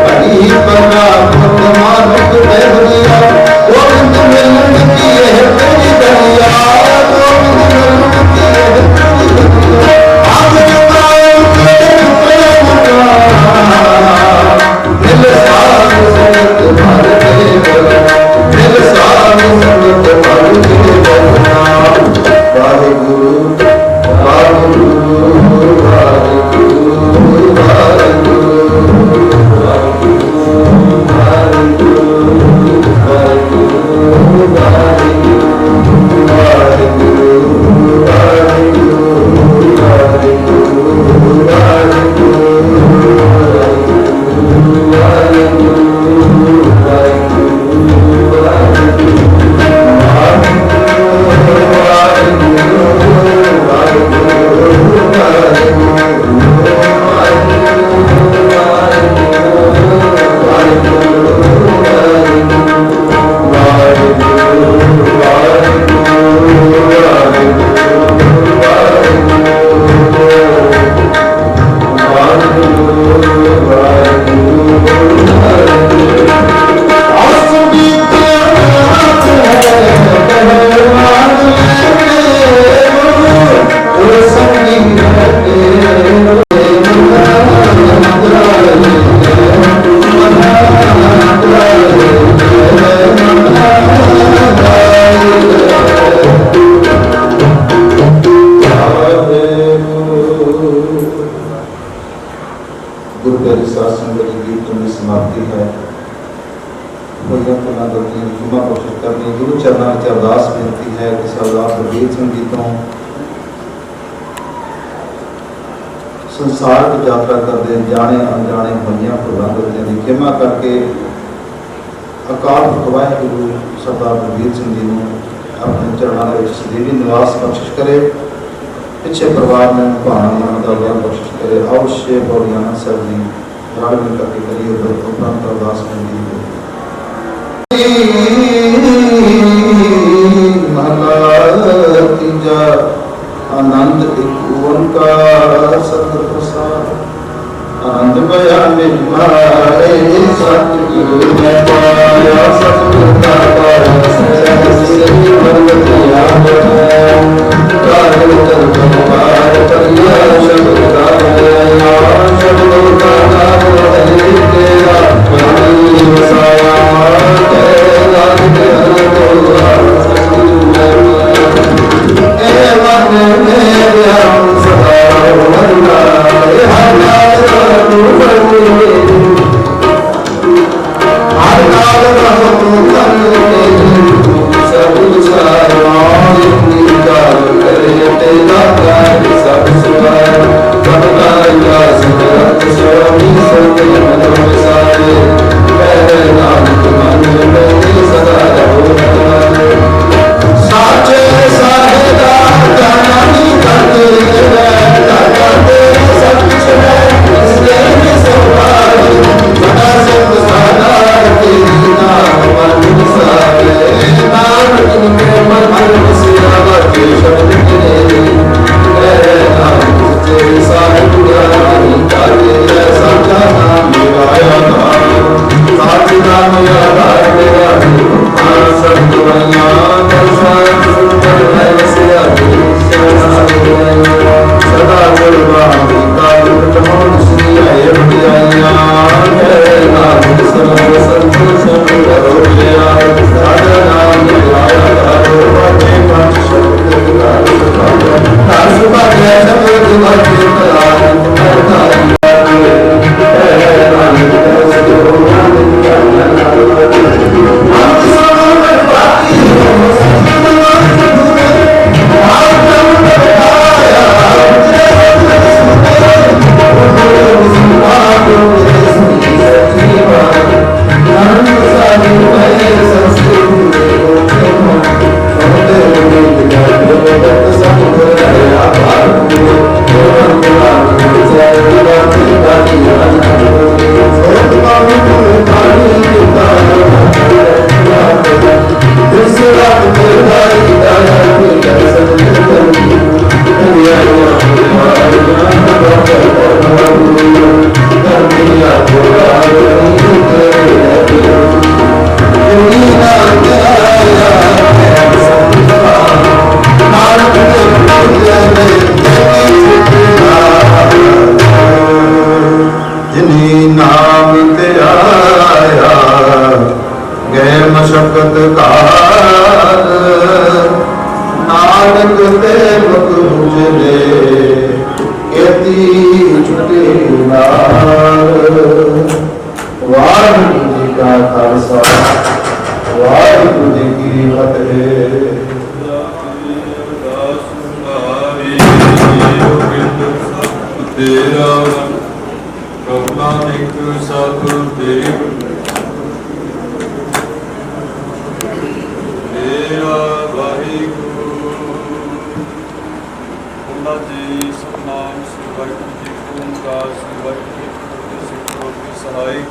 हरि बना खुद मानुक देवरिया गोविंद मिलन की है तेरी दरिया गोविंद मिलन की है तेरी दरिया आप जगाओ प्रेम का दिल साथ संगत भर के दिल साथ संगत भर के वाहिगुरु वाहिगुरु वाहिगुरु संसार की यात्रा करते जाने अनजाने होइयां भुलां गलतियां की खिमा करके अकाल वाहिगुरु सरदार बलबीर सिंह जी को अपने चरणों में सदैवी निवास बख्शिश करे पिछे परिवार में भावना मन का बल बख्शिश करे अवश्य बौड़ियाना साहब जी रल मिल करके करिए उपरांत अरदास करनी महला तीजा आनंद एक ओंकार सतगुर प्रसाद आनंद भया मिलाए सतगुरु ने पाया सतगुर का पाया सच्ची परवतिया काल चल पार करिया शब्द का आया शब्द का नाम तेरा पानी वसाया तेरा तेरा सतगुरु सब एती छुट्टी नाल। वाहिगुरू जी का खालसा वाहिगुरू जी की फतेह। तेरा करुणा निक साधु तेरी तेरा वाहिगुरू। ਉਹਨਾਂ ਜੀ ਸਤਨਾਮ ਸ੍ਰੀ ਵਾਹਿਗੁਰੂ ਜੀ ਓਮਕਾਰ ਸ੍ਰੀ ਵਾਹਿਗੁਰੂ ਜੀ ਸਿੱਖ ਰੋਗੀ ਸਹਾਈ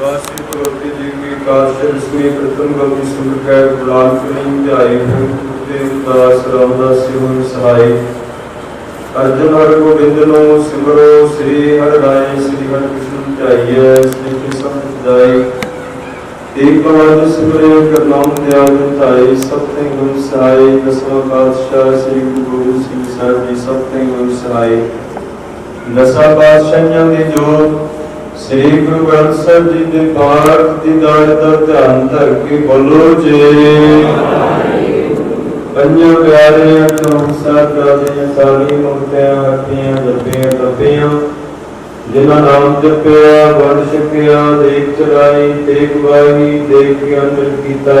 ਰਾਸ਼ੀ ਪ੍ਰੋਤੀ ਜੀ ਕੀ ਕਾਸ਼ ਰਸਮੀ ਪ੍ਰਥਮ ਗਲਤੀ ਸੁਣ ਕੇ ਗੁਲਾਮ ਕਰੀਮ ਧਿਆਈ ਤੇ ਉਦਾਸ ਰਾਮਦਾਸ ਜੀ ਹੋਈ ਸਹਾਈ। ਅਰਜਨ ਹਰਿ ਗੋਬਿੰਦ ਨੂੰ ਸਿਮਰੋ ਸ੍ਰੀ ਹਰਿ ਰਾਏ ਸ੍ਰੀ ਹਰਿ ਕ੍ਰਿਸ਼ਨ ਧਿਆਈਐ ਸ੍ਰੀ ਕ੍ਰਿਸ਼ਨ ਜਾਈ। एक बार सिमरे कर नाम दयाल ताई सत्य गुण सहाय। दसवां पातशाह श्री गुरु गोबिंद सिंह साहब जी सत्य गुण सहाय। दसा पातशाहियां दी जोत श्री गुरु ग्रंथ साहिब जी दे पाठ दीदार दा ध्यान धर के बोलो जे। पंजां प्यारियां चौं साहिबजादियां 40 मुक्तियां हट्टियां जपियां तपियां जिन्हां नाम जपिया वंड छकिया देख चलाई देख वाही देख के अंदर कीता।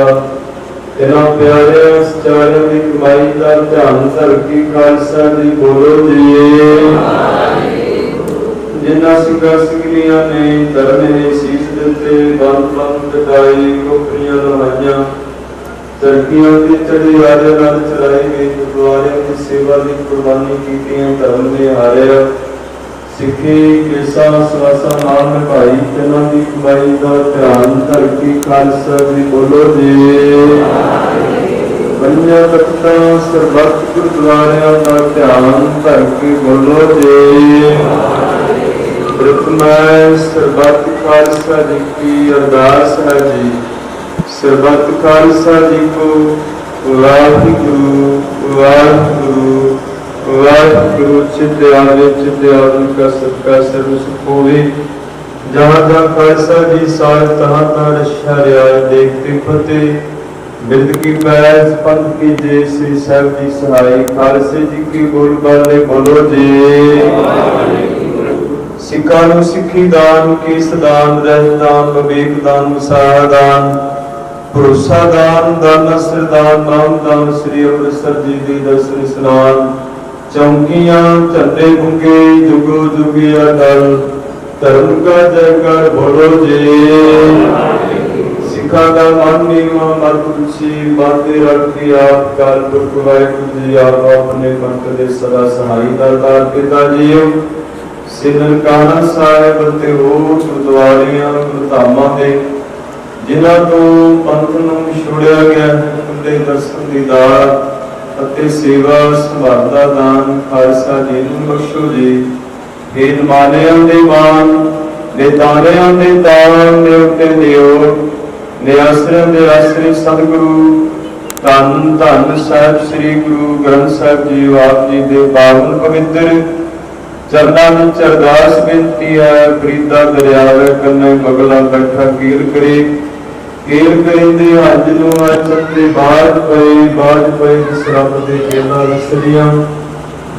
तिन्हां प्यारियां सचारियां दी कमाई दा ध्यान धर के खालसा जी बोलो जी। जिन्हां सिंघां सिंघलियां ने धर्म ने सीस दिते बंद बंद कटाई कोपरियां लवाइयां चरखियां दी चढ़ी आरे नाल चलाई गई गुरुद्वारियां दी सेवा दी कुर्बानी कीतियां धर्म ने हारिया। सिक्खी केसा सवासा नाम निभाई तिन्हां दी कमाई दा ध्यान धर के खालसा जी बोलो जी। पंजां तख्तां सरबत गुरुद्वारियां दा ध्यान धर के बोलो जी। प्रथम सरबत खालसा जी की अरदास है जी। सरबत खालसा जी को वाहिगुरू वाहिगुरू वाहिगुरू। चित आवे का सदका सर्व सुख होवे। जहाँ जहाँ खालसा जी साथ तहाँ तहाँ रक्षा रियाय देखते फतेह। बिंद की पैज पंथ की जय श्री साहिब जी सहाय। खालसे जी की बोल बाले बोलो जी। सिखा नूं सिखी दान केस दान रहत दान विवेक दान विसाह दान भरोसा दान दान असर दान नाम दान श्री अमृतसर जी दी दर्शन स्नान। चौकियां झंडे गुंगे जुगो जुगे अटल धर्म का जयकार बोलो जी। सिखा का मान नीवा मत रुचि बातें रखी आप काल पुरख वाहिगुरू जी आप अपने पंथ दे सदा सहाई दातार पिता जी। सिमरन काना साहिब ते हो गुरुद्वारियां गुरधामां दे जिन्हां तो पंथ नूं छुड़िया गया उनके दर्शन दीदार ਅਤੇ ਸੇਵਾ ਸੰਭਾਲ ਦਾ ਦਾਨ ਖਾਲਸਾ ਜੀ ਨੂੰ ਬਖਸ਼ੋ ਜੀ। हे ਮਾਨਿਆਂ ਦੇ ਮਾਨ ਨੇ ਤਾਰਿਆਂ ਦੇ ਤਾਨ ਨੇ ਉੱਤੇ ਦਿਓ ਨੇ ਆਸਰਿਆਂ ਦੇ ਆਸਰੇ ਸਤਿਗੁਰੂ ਧੰਨ ਧੰਨ ਸਾਹਿਬ ਸ੍ਰੀ ਗੁਰੂ ਗ੍ਰੰਥ ਸਾਹਿਬ ਜੀ ਆਪ ਜੀ ਦੇ ਪਾਵਨ ਪਵਿੱਤਰ ਚਰਨਾਂ ਵਿੱਚ ਅਰਦਾਸ ਬੇਨਤੀ ਹੈ। ਫਰੀਦਾ ਦਰਿਆਵੇ ਕੰਨੇ ਬਗਲਾ ਬੈਠਾ ਕੀਰ ਕਰੇ केर करेंदे हज नूं अचते बाज पए जिस रब दे केला रसलियां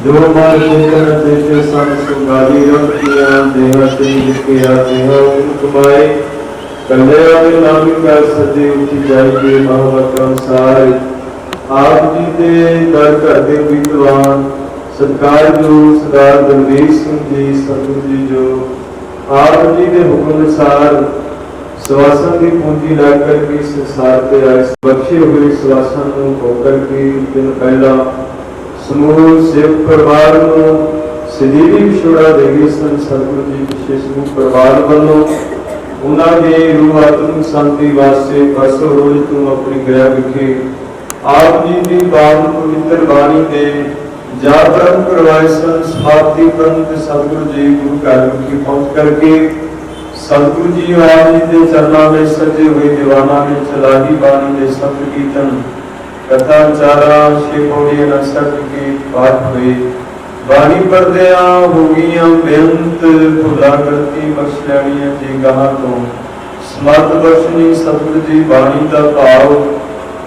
जो मार लेकर देते सन सुगाली रखियां देहा शरीर के देहा कमाए कले वाले नाम का सजे उठी जाइए महावत अनुसार। आप जी दे दर घर दे विद्वान सत्कार जो सरदार दलवीर सिंह जी सतगुरु जी जो आप जी दे हुक्म अनुसार सवासन की पूंजी लाकर के संसार पे आए बख्शे हुए सवासन को होकर के दिन पहला समूह सेवक परिवार को सजीवी विछोड़ा देगी सन सतगुरु जी विशेष समूह परिवार वालों उन्होंने रूह आत्मिक शांति वास्ते परसों रोज तुम अपनी गृह विखे आप जी की पावन पवित्र बाणी दे जागरण करवाए सन। समाप्ति पंथ सतगुरु जी गुरु घर विखे पहुंच करके सतगुरु जी आप जी के चरणों में सजे हुए दीवाना ने चलाही बाणी ने शब्द कीर्तन कथा चारा छे पौड़ियां न सट के पाठ हुए। बाणी पढ़दिया हो गईयां बेअंत भुला गलती बख्श लैणियां जी गाहां तो समर्थ बख्शनी सतगुरु जी बाणी दा भाव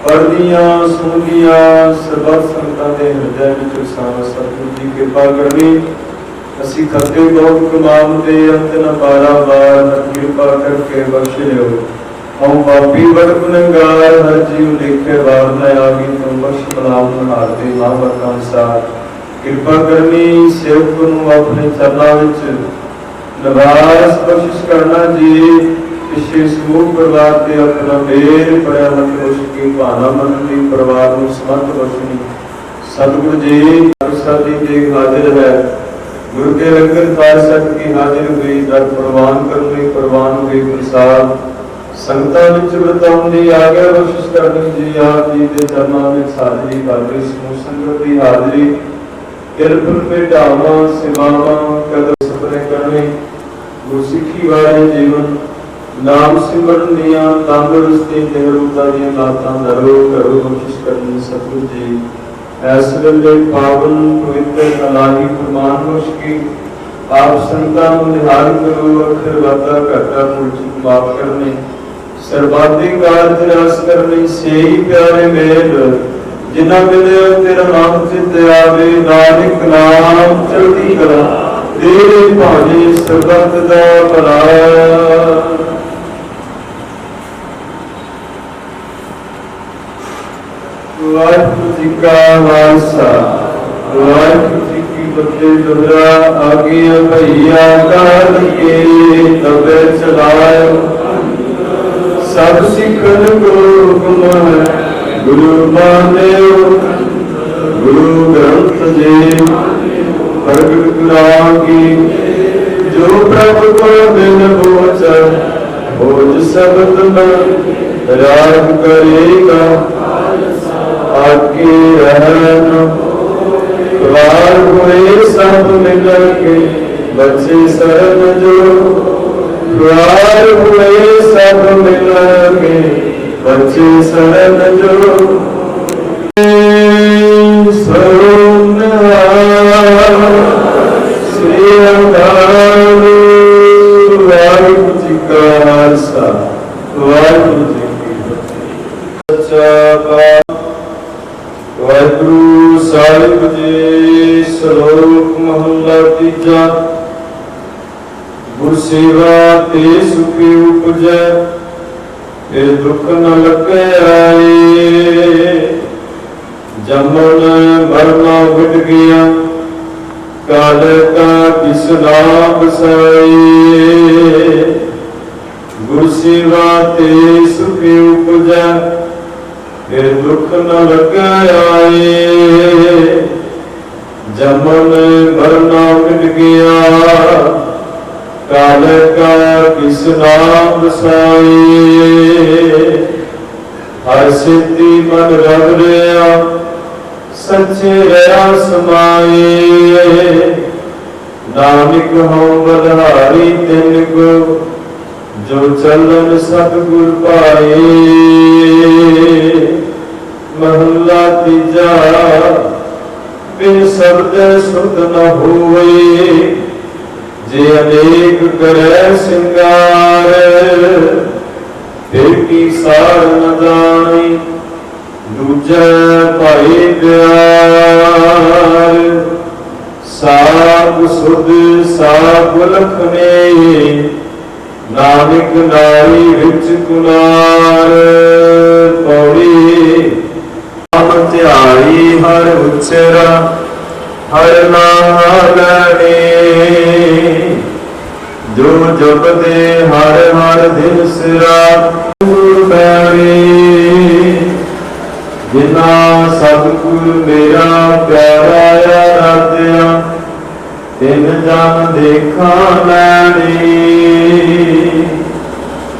पढ़दियां सुनदियां सरबत ਸੰਗਤਾਂ ਦੇ ਹਿਰਦਿਆਂ ਵਿੱਚ ਵਸਾਵਾ। ਸਤਿਗੁਰੂ ਜੀ ਕਿਰਪਾ ਕਰਨੀ। ਅਸੀਂ ਖੱਤੇ ਬਹੁਤ ਕਮਾਉਂਦੇ ਅੰਤ ਨਾ ਬਾਰ ਕਿਰਪਾ ਕਰਕੇ ਬਖਸ਼ ਲਿਓ। ਹਉ ਪਾਪੀ ਬੜ ਗੁਨਹਗਾਰ ਹਰ ਜੀਵ ਲੇਖੇ ਵਾਰ ਨ ਆਗੀ ਤੁਮ ਬਖਸ਼ ਬਲਾਮ ਹਾਰਦੇ ਮਹਾਂਵਤ ਅਨੁਸਾਰ। ਕਿਰਪਾ ਕਰਨੀ ਸੇਵਕ ਨੂੰ ਆਪਣੇ ਚਰਨਾਂ ਵਿੱਚ ਨਿਵਾਸ ਬਖਸ਼ਿਸ਼ ਕਰਨਾ ਜੀ। ਪਿਛੇ ਸਮੂਹ ਪਰਿਵਾਰ ਤੇ ਆਪਣਾ ਮੇਰ ਪੜਿਆ ਮਤ ਮੁਸ਼ਕੀ ਭਾਣਾ ਮੰਨ ਦੀ ਪਰਿਵਾਰ ਨੂੰ ਸਮਰਥ ਬਖਸ਼ਣੀ। ਸਤਿਗੁਰੂ ਜੀ ਸਾਡੀ ਦੇਖ ਹਾਜ਼ਰ ਹੈ। ਗੁਰੂ ਕੇ ਲੰਗਰ ਖਾਲਸਾ ਕੀ ਹਾਜ਼ਰ ਹੋਈ ਦਰ ਪ੍ਰਵਾਨ ਕਰਨ ਲਈ ਪ੍ਰਵਾਨ ਹੋਈ ਪ੍ਰਸਾਦ ਸੰਗਤਾਂ ਵਿੱਚ ਵਰਤਾਉਣ ਦੀ ਆਗਿਆ ਬਖਸ਼ਿਸ਼ ਕਰਨੀ ਜੀ। ਆਪ ਜੀ ਦੇ ਚਰਨਾਂ ਵਿੱਚ ਹਾਜ਼ਰੀ ਕਰਦੇ ਸਮੂਹ ਸੰਗਤ ਦੀ ਹਾਜ਼ਰੀ ਕਿਰਪਨ ਭੇਟਾਵਾਂ ਸੇਵਾਵਾਂ ਕਦਰ ਸੁਪਨੇ ਕਰਨੇ। ਗੁਰਸਿੱਖੀ ਵਾਲੇ ਜੀਵਨ ਨਾਮ ਸਿਮਰਨ ਦੀਆਂ ਤੰਦਰੁਸਤੀ ਤੇ ਰੂਪਾਂ ਦੀਆਂ ਦਾਤਾਂ ਦਰੋ ਕਰੋ ਬਖਸ਼ਿਸ਼ ਕਰਨੀ। ਸਤਿਗੁਰੂ ਜੀ ਐਸ ਵੇਲੇ ਪਾਵਨ ਪਵਿੱਤਰ ਅਲਾਹੀ ਫਰਮਾਨ ਮੁਸ਼ਕੀ ਆਪ ਸੰਤਾਂ ਨੂੰ ਨਿਹਾਲ ਕਰੋ। ਅਖਰ ਵਾਦਾ ਘਾਟਾ ਮੁਰਚਿਤ ਮਾਫ ਕਰਨੇ। ਸਰਬਾਦੀ ਕਾਰਜ ਰਸ ਕਰਨੀ। ਸੇਈ ਪਿਆਰੇ ਮੇਲ ਜਿਨ੍ਹਾਂ ਮਿਲਿਓ ਤੇਰਾ ਨਾਮ ਚਿਤ ਆਵੇ। ਨਾਨਕ ਨਾਮ ਚੜ੍ਹਦੀ ਕਲਾ ਤੇਰੇ ਭਾਣੇ ਸਰਬੱਤ ਦਾ ਭਲਾ। ਵਾਹਿਗੁਰੂ ਜੀ ਕਾ ਖਾਲਸਾ ਵਾਹਿਗੁਰੂ ਜੀ ਕੀ ਫਤਿਹ। ਦੁਹਰਾ ਆਗਿਆ ਭਈਆ ਕਰ ਕੇ ਤਬੇ ਚਲਾਇਓ। ਸਭ ਸਿੱਖਨ ਗੁਰੂ ਹੁਕਮ ਹੈ ਗੁਰੂ ਮਾਨਿਓ। ਗੁਰੂ ਗ੍ਰੰਥ ਜੀ ਪ੍ਰਗਟ ਕਰਾਂਗੀ ਜੋ ਪ੍ਰਭ ਕੋ ਬਿਨ ਬੋਚ ਬੋਝ ਸਬਦ ਮੈਂ ਰਾਗ ਕਰੇਗਾ। आगे रहन वार हुए सब मिल के बच्चे शरण जो। वार हुए सब मिल के बच्चे शरण जो। श्री अकाल वाहिगुरू जी का खालसा वाहिगुरू जी की फतेह। सच्चा वाहिगुरू साहिब जी श्लोक महला तीजा। गुर सेवा ते सुखी उपजै फिर दुख न लगे आए। जमन मरना विट गया काल का किसना बसाए। गुर सेवा ते सुखी उपजै फिर दुख न लगे आए। जमन मरना मिट गया काल का किस नाम बसाए। हर सिद्धि मन रव रहा सच्चे रहा समाए। नानक हूँ बधारी तिन को जो चलन सतगुर पाए। महला तीजा बिन शब्द सुध न होए। जे अनेक करे सिंगार फिर की सार न जानी। दूजा भाई प्यार साग सुध साग लखने। नानक नारी विच कुनार पौड़ी। ध्याई हर उचरा हर नाम लेने। जो जपते हर हर दिन सिरा बैरी। जिना सतगुर मेरा प्यारा आराध्या तिन जन देखा लैनी।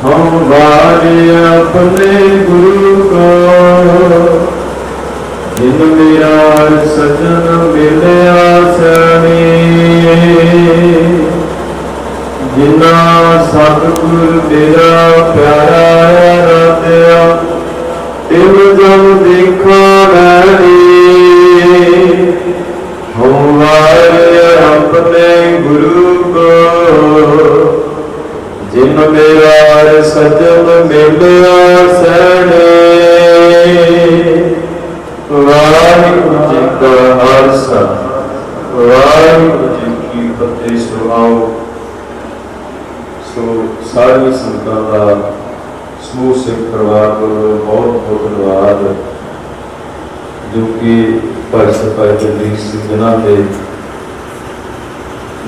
हम वारे अपने गुरु को जिन मेरा सजन मिलिया सनी। जिना सतगुर मेरा प्यारा आराध्या तिन जन देखा लैनी। हम वारे अपने गुरु को जिन मेरा सजन मिलिया सने। वाहिगुरू जी ਵਾਹਿਗੁਰੂ ਜੀ ਕੀ ਫਤਿਹ। ਸੁਣਾਓ। ਸੋ ਸਾਰੀ ਸੰਗਤਾਂ ਦਾ ਸਮੂਹ ਸਿੱਖ ਪਰਿਵਾਰ ਵੱਲੋਂ ਬਹੁਤ ਬਹੁਤ ਧੰਨਵਾਦ, ਜੋ ਕਿ ਭਾਈ ਸਰਕਾਰ ਜਗਦੀਪ ਸਿੰਘ ਜਿਨ੍ਹਾਂ ਦੇ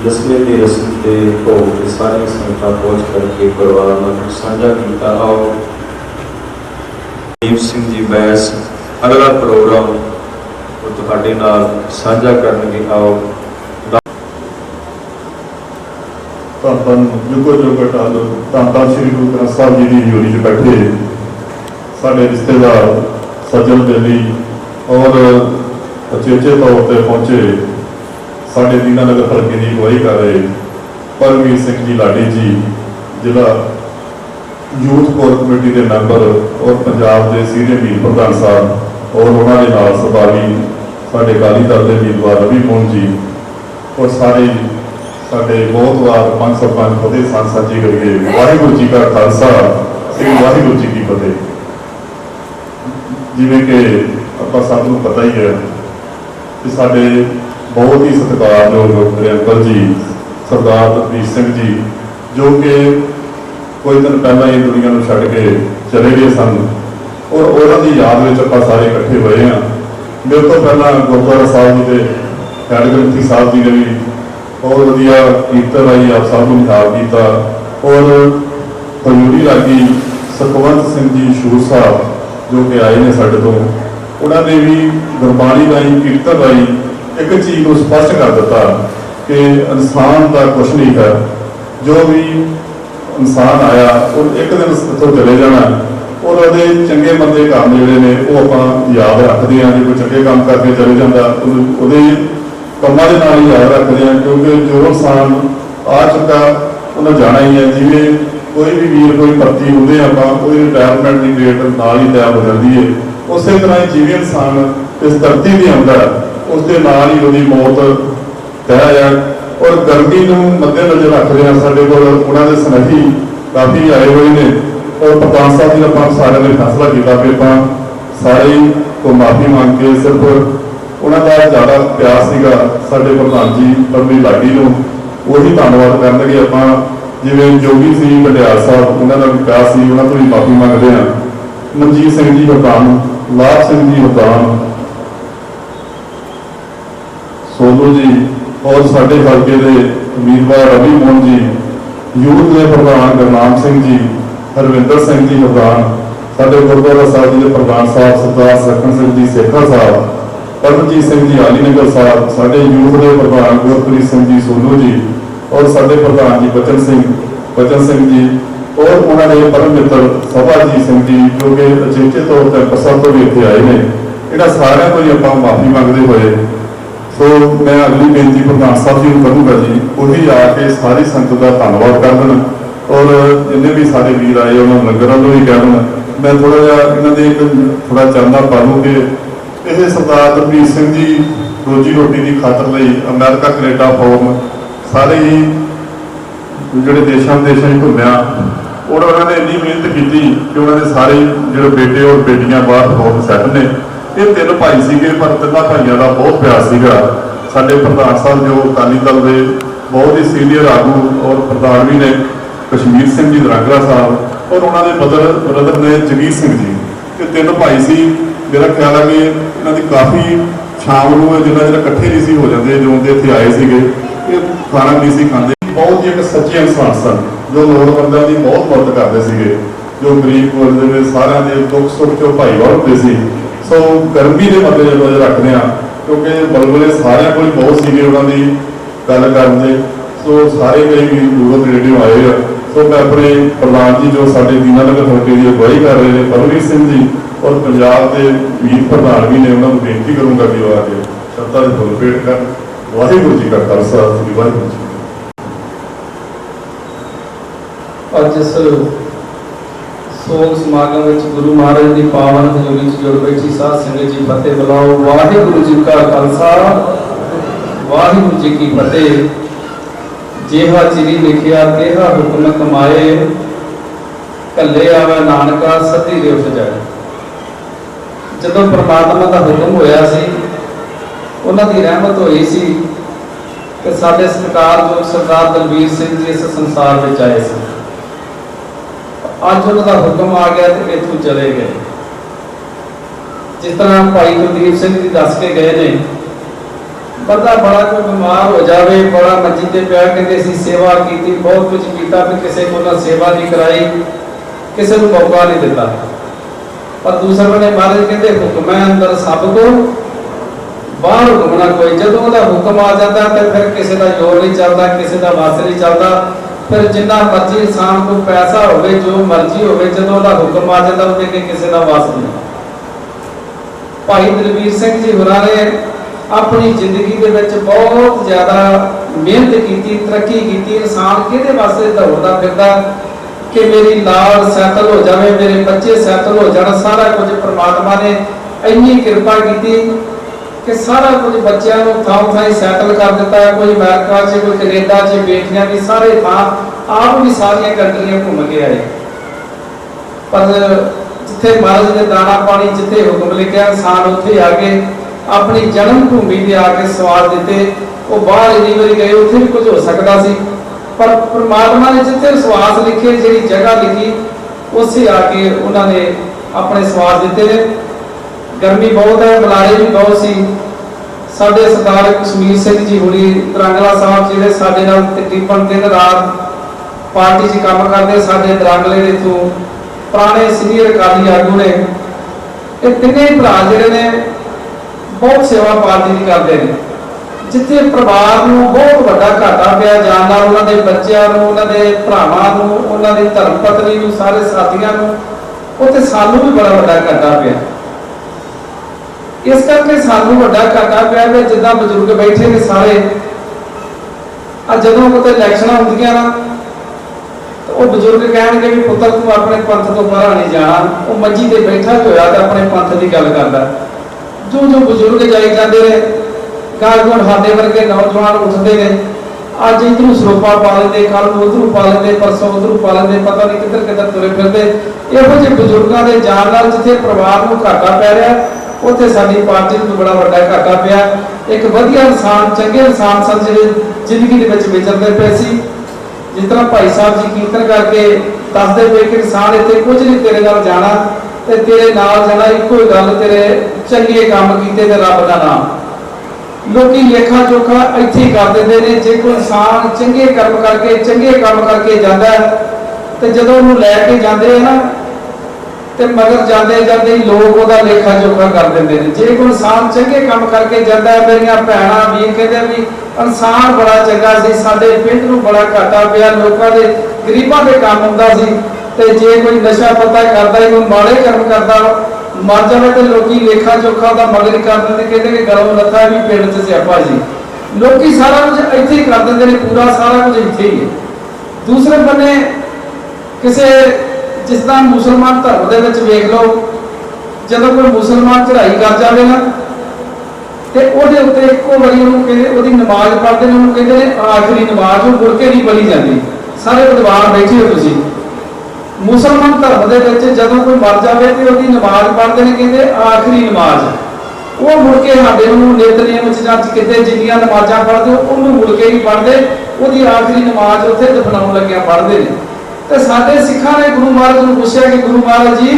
ਦਸਵੇਂ ਦੀ ਰਸਮ ਤੇ ਭੋਗ ਤੇ ਸਾਰੀਆਂ ਸੰਗਤਾਂ ਪਹੁੰਚ ਕਰਕੇ ਪਰਿਵਾਰ ਨਾਲ ਸਾਂਝਾ ਕੀਤਾ। ਆਓ ਦੀਪ ਸਿੰਘ ਜੀ ਬੈਸ ਅਗਲਾ ਪ੍ਰੋਗਰਾਮ ਉਹ ਤੁਹਾਡੇ ਨਾਲ ਸਾਂਝਾ ਕਰਨਗੇ। ਆਓ। ਧੰਨ ਜੁਗੋ ਜੁਗ ਟਾਲ ਧੰਨ ਸ੍ਰੀ ਗੁਰੂ ਗ੍ਰੰਥ ਸਾਹਿਬ ਜੀ ਦੀ ਹਜ਼ੂਰੀ 'ਚ ਬੈਠੇ ਸਾਡੇ ਰਿਸ਼ਤੇਦਾਰ ਸੱਜਣ ਬੇਲੀ ਔਰ ਅਚੇਚੇ ਤੌਰ ਤੇ ਪਹੁੰਚੇ ਸਾਡੇ ਦੀਨਾਨਗਰ ਹਲਕੇ ਦੀ ਅਗਵਾਈ ਕਰ ਰਹੇ ਪਰਮਵੀਰ ਸਿੰਘ ਜੀ ਲਾਡੀ ਜੀ, ਜ਼ਿਲ੍ਹਾ ਯੂਥ ਕੋਰ ਕਮੇਟੀ ਦੇ ਮੈਂਬਰ ਔਰ ਪੰਜਾਬ ਦੇ ਸੀਨੀਅਰ ਮੀਤ ਪ੍ਰਧਾਨ ਸਾਹਿਬ ਔਰ ਉਹਨਾਂ ਦੇ ਨਾਲ ਸਰਦਾਰੀ ਸਾਡੇ ਅਕਾਲੀ ਦਲ ਦੇ ਉਮੀਦਵਾਰ ਰਵੀ ਮੋਹਨ ਜੀ ਔਰ ਸਾਰੇ ਸਾਡੇ ਬਹੁਤ ਵਾਰ ਪੰਜ ਸਰਪੰਚ ਫਤਿਹ ਸਾਂਝੀ ਕਰੀਏ। ਵਾਹਿਗੁਰੂ ਜੀ ਕਾ ਖਾਲਸਾ, ਸ੍ਰੀ ਵਾਹਿਗੁਰੂ ਜੀ ਕੀ ਫਤਿਹ। ਜਿਵੇਂ ਕਿ ਆਪਾਂ ਸਭ ਨੂੰ ਪਤਾ ਹੀ ਹੈ ਕਿ ਸਾਡੇ ਬਹੁਤ ਹੀ ਸਤਿਕਾਰਯੋਗ ਮੇਰੇ ਅੰਕਲ ਜੀ ਸਰਦਾਰ ਦਲਜੀਤ ਸਿੰਘ ਜੀ, ਜੋ ਕਿ ਕੁਝ ਦਿਨ ਪਹਿਲਾਂ ਹੀ ਦੁਨੀਆ ਨੂੰ ਛੱਡ ਕੇ ਚਲੇ ਗਏ ਸਨ ਔਰ ਉਹਨਾਂ ਦੀ ਯਾਦ ਵਿੱਚ ਆਪਾਂ ਸਾਰੇ ਇਕੱਠੇ ਹੋਏ ਹਾਂ। ਮੇਰੇ ਤੋਂ ਪਹਿਲਾਂ ਗੁਰਦੁਆਰਾ ਸਾਹਿਬ ਜੀ ਦੇ ਹੈਡ ਗ੍ਰੰਥੀ ਸਾਹਿਬ ਜੀ ਨੇ ਵੀ ਬਹੁਤ ਵਧੀਆ ਕੀਰਤਨ ਰਾਹੀਂ ਆਪ ਸਭ ਨੂੰ ਨਿਹਾਲ ਕੀਤਾ ਔਰ ਹਜ਼ੂਰੀ ਲਾਗੀ ਸੁਖਵੰਤ ਸਿੰਘ ਜੀ ਸ਼ੂਰ ਸਾਹਿਬ ਜੋ ਕਿ ਆਏ ਨੇ ਸਾਡੇ ਤੋਂ, ਉਹਨਾਂ ਨੇ ਵੀ ਗੁਰਬਾਣੀ ਰਾਹੀਂ ਕੀਰਤਨ ਰਾਹੀਂ ਇੱਕ ਚੀਜ਼ ਨੂੰ ਸਪਸ਼ਟ ਕਰ ਦਿੱਤਾ ਕਿ ਇਨਸਾਨ ਦਾ ਕੁਛ ਨਹੀਂ ਹੈ, ਜੋ ਵੀ ਇਨਸਾਨ ਆਇਆ ਉਹ ਇੱਕ ਦਿਨ ਇੱਥੋਂ ਚਲੇ ਜਾਣਾ ਔਰ ਉਹਦੇ ਚੰਗੇ ਮੰਦੇ ਕੰਮ ਜਿਹੜੇ ਨੇ ਉਹ ਆਪਾਂ ਯਾਦ ਰੱਖਦੇ ਹਾਂ। ਜੇ ਕੋਈ ਚੰਗੇ ਕੰਮ ਕਰਕੇ ਚਲੇ ਜਾਂਦਾ ਉਹਦੇ ਕੰਮਾਂ ਦੇ ਨਾਲ ਹੀ ਯਾਦ ਰੱਖਦੇ ਹਾਂ, ਕਿਉਂਕਿ ਜੋ ਇਨਸਾਨ ਆ ਚੁੱਕਾ ਉਹਨਾਂ ਜਾਣਾ ਹੀ ਹੈ। ਜਿਵੇਂ ਕੋਈ ਵੀ ਵੀਰ ਕੋਈ ਭਰਤੀ ਹੁੰਦੇ ਆਪਾਂ ਉਹਦੀ ਰਿਟਾਇਰਮੈਂਟ ਦੀ ਡੇਟ ਨਾਲ ਹੀ ਤੈਅ ਹੋ ਜਾਂਦੀ ਹੈ, ਉਸੇ ਤਰ੍ਹਾਂ ਹੀ ਜਿਵੇਂ ਇਨਸਾਨ ਇਸ ਧਰਤੀ ਤੇ ਆਉਂਦਾ ਉਸ ਦੇ ਨਾਲ ਹੀ ਉਹਦੀ ਮੌਤ ਤੈਅ ਹੈ। ਔਰ ਗਰਮੀ ਨੂੰ ਮੱਦੇਨਜ਼ਰ ਰੱਖਦੇ ਹਾਂ ਸਾਡੇ ਕੋਲ ਉਹਨਾਂ ਦੇ ਸੁਨੇਹੀ ਕਾਫੀ ਆਏ ਹੋਏ ਨੇ ਔਰ ਪ੍ਰਧਾਨ ਸਾਹਿਬ ਜੀ ਆਪਾਂ ਸਾਰਿਆਂ ਨੇ ਫੈਸਲਾ ਕੀਤਾ ਕਿ ਆਪਾਂ ਸਾਰੇ ਕੋ ਮਾਫੀ ਮੰਗ ਕੇ ਸਿਰਫ ਉਹਨਾਂ ਦਾ ਜ਼ਿਆਦਾ ਪਿਆਰ ਸੀਗਾ ਸਾਡੇ ਪ੍ਰਧਾਨ ਜੀ ਪਰਮੀ ਲਾਡੀ ਨੂੰ, ਉਹੀ ਧੰਨਵਾਦ ਕਰਨਗੇ ਆਪਾਂ। ਜਿਵੇਂ ਜੋਗੀ ਸਿੰਘ ਗੰਡਿਆਲ ਸਾਹਿਬ ਉਹਨਾਂ ਦਾ ਵੀ ਪਿਆਰ ਸੀ, ਉਹਨਾਂ ਤੋਂ ਵੀ ਮਾਫੀ ਮੰਗਦੇ ਹਾਂ। ਮਨਜੀਤ ਸਿੰਘ ਜੀ ਪ੍ਰਧਾਨ, ਲਾਭ ਸਿੰਘ ਜੀ ਪ੍ਰਧਾਨ, ਸੋਨੂ ਜੀ ਔਰ ਸਾਡੇ ਹਲਕੇ ਦੇ ਉਮੀਦਵਾਰ ਰਵੀ ਮੋਹਨ ਜੀ, ਯੂਥ ਦੇ ਪ੍ਰਧਾਨ ਗੁਰਨਾਮ ਸਿੰਘ ਜੀ, ਹਰਵਿੰਦਰ ਸਿੰਘ ਜੀ ਪ੍ਰਧਾਨ, ਸਾਡੇ ਗੁਰਦੁਆਰਾ ਸਾਹਿਬ ਜੀ ਦੇ ਪ੍ਰਧਾਨ ਸਾਹਿਬ ਸਰਦਾਰ ਸਖਣ ਸਿੰਘ ਜੀ ਸੇਖਾ ਸਾਹਿਬ, ਪਰਮਜੀਤ ਸਿੰਘ ਜੀ ਆਲੀਨਗਰ ਸਾਹਿਬ, ਸਾਡੇ ਯੂਥ ਦੇ ਪ੍ਰਧਾਨ ਗੁਰਪ੍ਰੀਤ ਸਿੰਘ ਜੀ ਸੋਨੂ ਜੀ ਔਰ ਸਾਡੇ ਪ੍ਰਧਾਨ ਜੀ ਬਚਨ ਸਿੰਘ ਜੀ ਔਰ ਉਹਨਾਂ ਦੇ ਪਰਮ ਮਿੱਤਰ ਸਭਾਜੀਤ ਸਿੰਘ ਜੀ ਜੋ ਕਿ ਅਚੇਚੇ ਤੌਰ ਤੇ ਅੰਮ੍ਰਿਤਸਰ ਤੋਂ ਵੀ ਇੱਥੇ ਆਏ ਨੇ। ਇਹਨਾਂ ਸਾਰਿਆਂ ਤੋਂ ਹੀ ਆਪਾਂ ਮਾਫੀ ਮੰਗਦੇ ਹੋਏ ਸੋ ਮੈਂ ਅਗਲੀ ਬੇਨਤੀ ਪ੍ਰਧਾਨ ਸਾਹਿਬ ਜੀ ਨੂੰ ਕਰੂੰਗਾ ਜੀ, ਉਹੀ ਆ ਕੇ ਸਾਰੀ ਸੰਗਤ ਦਾ ਧੰਨਵਾਦ ਕਰ ਦੇਣ ਔਰ ਜਿੰਨੇ ਵੀ ਸਾਡੇ ਵੀਰ ਆਏ ਉਹਨਾਂ ਨੂੰ ਲੰਗਰ ਵੱਲੋਂ ਵੀ ਕਹਿ ਦੇਣ। ਮੈਂ ਥੋੜਾ ਜਿਹਾ ਇਹਨਾਂ ਦੇ ਥੋੜਾ ਚਾਨਣਾ ਪਾ ਲੂੰ ਕਿ ਇਹ ਸਰਦਾਰ ਦਲਜੀਤ ਸਿੰਘ ਜੀ ਰੋਜੀ ਰੋਟੀ ਦੀ ਖਾਤਰ ਲਈ ਅਮਰੀਕਾ ਕੈਨੇਡਾ ਫੋਰਨ ਸਾਰੇ ਹੀ ਜਿਹੜੇ ਦੇਸ਼ਾਂ ਵਿਦੇਸ਼ਾਂ 'ਚ ਘੁੰਮਿਆ ਔਰ ਉਹਨਾਂ ਨੇ ਇੰਨੀ ਮਿਹਨਤ ਕੀਤੀ ਕਿ ਉਹਨਾਂ ਦੇ ਸਾਰੇ ਜਿਹੜੇ ਬੇਟੇ ਔਰ ਬੇਟੀਆਂ ਬਾਹਰ ਫੋਰਨ ਸੈੱਟ ਨੇ। ਇਹ ਤਿੰਨ ਭਾਈ ਸੀਗੇ ਪਰ ਤਿੰਨਾਂ ਭਾਈਆਂ ਦਾ ਬਹੁਤ ਪਿਆਰ ਸੀਗਾ। ਸਾਡੇ ਪ੍ਰਧਾਨ ਸਾਹਿਬ ਜੋ ਅਕਾਲੀ ਦਲ ਦੇ ਬਹੁਤ ਹੀ ਸੀਨੀਅਰ ਆਗੂ ਔਰ ਪ੍ਰਧਾਨ ਵੀ ਨੇ ਕਸ਼ਮੀਰ ਸਿੰਘ ਜੀ ਦਰਾਂਗਰਾ ਸਾਹਿਬ ਔਰ ਉਹਨਾਂ ਦੇ ਬ੍ਰਦਰ ਨੇ ਜਗੀਰ ਸਿੰਘ ਜੀ, ਇਹ ਤਿੰਨ ਭਾਈ ਸੀ। ਮੇਰਾ ਖਿਆਲ ਹੈ ਕਿ ਇਹਨਾਂ ਦੀ ਕਾਫੀ ਸ਼ਾਮ ਨੂੰ ਜਿੰਨਾ ਜਿਹੜਾ ਇਕੱਠੇ ਨਹੀਂ ਸੀ ਹੋ ਜਾਂਦੇ ਜੋ ਦੇ ਇੱਥੇ ਆਏ ਸੀਗੇ, ਇਹ ਖਾਣਾ ਨਹੀਂ ਸੀ ਖਾਂਦੇ। ਬਹੁਤ ਹੀ ਇੱਕ ਸੱਚੇ ਇਨਸਾਨ ਸਨ ਜੋ ਲੋੜਵੰਦਾਂ ਦੀ ਬਹੁਤ ਮਦਦ ਕਰਦੇ ਸੀਗੇ, ਜੋ ਗਰੀਬ ਵਰਗ ਦੇ ਸਾਰਿਆਂ ਦੇ ਦੁੱਖ ਸੁੱਖ 'ਚੋਂ ਭਾਈਵਾਲ ਹੁੰਦੇ ਸੀ। ਸੋ ਗਰਮੀ ਦੇ ਮੱਦੇਨਜ਼ਰ ਰੱਖਦੇ ਹਾਂ ਕਿਉਂਕਿ ਬਲਬਲੇ ਸਾਰਿਆਂ ਕੋਲ ਬਹੁਤ ਸੀਗੇ ਉਹਨਾਂ ਦੀ ਗੱਲ ਕਰਨ ਦੇ। ਸੋ ਸਾਰੇ ਕਈ ਵੀ ਦੂਰੋਂ ਨੇੜਿਓਂ ਆਏ ਆ। ਸੋ ਮੈਂ ਆਪਣੇ ਪ੍ਰਧਾਨ ਜੀ ਜੋ ਸਾਡੇ ਦੀਨਾਨਗਰ ਹਲਕੇ ਦੀ ਅਗਵਾਈ ਕਰ ਰਹੇ ਨੇ ਪਰਮਵੀਰ ਸਿੰਘ ਜੀ ਔਰ ਪੰਜਾਬ ਦੇ ਵੀਰ ਪ੍ਰਧਾਨ ਵੀ ਨੇ, ਉਹਨਾਂ ਨੂੰ ਬੇਨਤੀ ਕਰੂੰਗਾ ਕਿ ਉਹ ਆ ਕੇ ਸ਼ਬਦਾਂ ਦੇ ਫੁੱਲ ਭੇਟ ਕਰਨ। ਵਾਹਿਗੁਰੂ ਜੀ ਕਾ ਖਾਲਸਾ, ਸ੍ਰੀ ਵਾਹਿਗੁਰੂ ਜੀ। ਅੱਜ ਇਸ ਸੋਗ ਸਮਾਗਮ ਵਿੱਚ ਗੁਰੂ ਮਹਾਰਾਜ ਦੀ ਪਾਵਨ ਹਜ਼ੂਰੀ 'ਚ ਜੁੜ ਬੈਠੀ ਸਾਧ ਸੰਗਤ ਜੀ ਫਤਿਹ ਬੁਲਾਓ। ਵਾਹਿਗੁਰੂ ਜੀ ਕਾ ਖਾਲਸਾ, ਵਾਹਿਗੁਰੂ ਜੀ ਕੀ ਫਤਿਹ। ਜਿਹਾ ਚਿਰੀ ਲਿਖਿਆ ਤੇਹਾ ਹੁਕਮ ਕਮਾਏ, ਕੱਲੇ ਆਵੇ ਨਾਨਕਾ ਸਤੀ ਦੇ ਉੱਠ ਜਾਏ। ਜਦੋਂ ਪ੍ਰਮਾਤਮਾ ਦਾ ਹੁਕਮ ਹੋਇਆ ਸੀ, ਉਹਨਾਂ ਦੀ ਰਹਿਮਤ ਹੋਈ ਸੀ कि साडे सत्कारयोग सरदार दलबीर सिंह जी इस संसार में आए सन। अज उन्होंने हुक्म आ गया तो इथों चले गए। जिस तरह भाई कुलदीप सिंह जी दस के गए ने, बंदा बड़ा कोई बीमार हो जाए, बड़ा मंजी ते पिया, कहते असीं सेवा की, बहुत कुछ किया, भी किसी को सेवा नहीं कराई, किसी को मौका नहीं दिता। पर दूसरे बने महाराज कहते हुक्म है अंदर सब को, बाहर हुक्म ना कोई। जो हुक्म आ जाता तो फिर किसी का जोर नहीं चलता, किसी का वस नहीं चलता। फिर जिन्ना मर्जी इंसान को पैसा हो, जो मर्जी हो, जो हुक्म आ जाता उसके किसी का वस नहीं। भाई दलबीर सिंह जी होरां ने अपनी जिंदगी के विच बहुत ज़्यादा मेहनत की, तरक्की की। इंसान किहदे वास्ते दौड़दा फिरदा कि मेरी लाल सैटल हो जाए, मेरे बच्चे सैटल हो जाए। सारा कुछ परमात्मा ने इन्नी कृपा की कि सारा कुछ बच्चों को थां थां सैटल कर दिता है। कोई अमेरिका च, कोई कनेडा च, बेटियां भी सारे थां, आप भी सारिया कंट्रियां घूम के आए। पर जिथे महाराज ने दाना पानी, जिथे हुक्म लिखा, इंसान उत्थे आके अपनी जन्म भूमि के आके स्वाद दिते। वो बाहर इन्नी बारी गए, उत्थे भी कुछ हो सकता सी, पर परमात्मा ने जिथे विश्वास लिखे, जी जगह लिखी, उसे आके उन्होंने अपने स्वाद दिते ने। गर्मी बहुत है, बुलारे भी बहुत सी। साडे सरदार कश्मीर सिंह जी हुणी दरांगला साहब जिहड़े साडे नाल तकरीबन दिन रात पार्टी च काम करते, साडे दरांगले दे इत्थों पुराने सीनियर अकाली आगू ने। ये तिन्ने भरा जिहड़े ने बहुत सेवा पार्टी की करते हैं। जिथे परिवार नूं बहुत वड्डा घाटा पिया जाण नाल, उन्हां दे बच्चिआं नूं, उन्हां दे भरावां नूं, उन्हां दी धर्म पत्नी नूं, सारे साथियां नूं, उत्थे सानूं भी बड़ा वड्डा घाटा पिया। इस करके सानूं वड्डा घाटा पिया कि जिद्दां बजुर्ग बैठे ने सारे, जदों किते इलैक्शनां हुंदियां ना तो वो बजुर्ग कहणगे भी पुत्तर तूं अपने पंथ तो परां नहीं जाना। वो मंजी ते बैठा होया तो अपने पंथ की गल करदा। जो जो बजुर्ग जाई जाते हैं, गाल गुण साडे वर्गे नौजवान उठते हैं, अज इधरों सरोपा पा लेंगे, कल उधरों पा लेंगे, परसों उधरों पा लेंगे, पता नहीं किधर किधर तुरे फिरते। इहो जिहे बजुर्गों के जाण नाल जिथे परिवार को घाटा पै रहा, उत्थे साडी पार्टी को बड़ा वड्डा घाटा पिया। एक वधिया इंसान, चंगे इंसान सन जिहड़े जिंदगी दे विच विचरदे पए सी। जिस तरह भाई साहब जी कीर्तन करके दसदे पे कि इंसान इत्थे कुछ नहीं तेरे नाल जाना, ते तेरे नाल जाना इक्को ही गल, तेरे चंगे काम कीते ते रब दा नाम। लोकी लेखा जोखा इत्थे ही कर दिंदे ने। जे कोई इंसान चंगे कर्म करके, चंगे काम करके जांदा है, ते जदों उहनूं लैके जांदे ना ते मगर जाते जाते ही लोग उहदा लेखा जोखा कर देंदे ने। जे कोई इंसान चंगे काम करके जांदा है, मेरियां भैणां वीर कहंदे भी इंसान बड़ा चंगा सी, साडे पिंड नूं बड़ा घाटा पिया, लोकां दे गरीबां दे काम हुंदा सी, ते जे कोई नशा पता करदा, कोई माड़े कर्म करदा, मर जावे ते लोकी लेखा जोखा दा मगर ही कर दिंदे, कहंदे कि गलों लथा भी पिंड च सियापा जी। लोकी सारा कुछ इत्थे ही कर दिंदे ने, पूरा सारा कुछ इत्थे ही है। दूसरे बन्ने किसे जिस तरह मुसलमान धर्म दे विच वेख लो, जदों कोई मुसलमान चढ़ाई कर जाए ना ते ओहदे उत्ते इक्को वारी उहनूं कहंदे, ओहदी नमाज पढ़दे ने, उहनूं कहंदे ने आखिरी नमाज, वो मुड़ के नहीं पढ़ी जाती। सारे विद्वान बैठे हो तुसीं, मुसलमान धर्म दे विच जदों कोई मर जाए तो ओहदी नमाज पढ़दे ने, कहंदे आखिरी नमाज। वो मुड़ के साडे नूं नितनेम च जां किते जिन्नियां नमाजां पढ़दे उहनूं मुड़ के नहीं पढ़दे, ओहदी आखिरी नमाज उत्थे दफनाउण लग्गिआं पढ़दे ने। तो साडे सिखां ने गुरु महाराज नूं पुछया कि गुरु महाराज जी,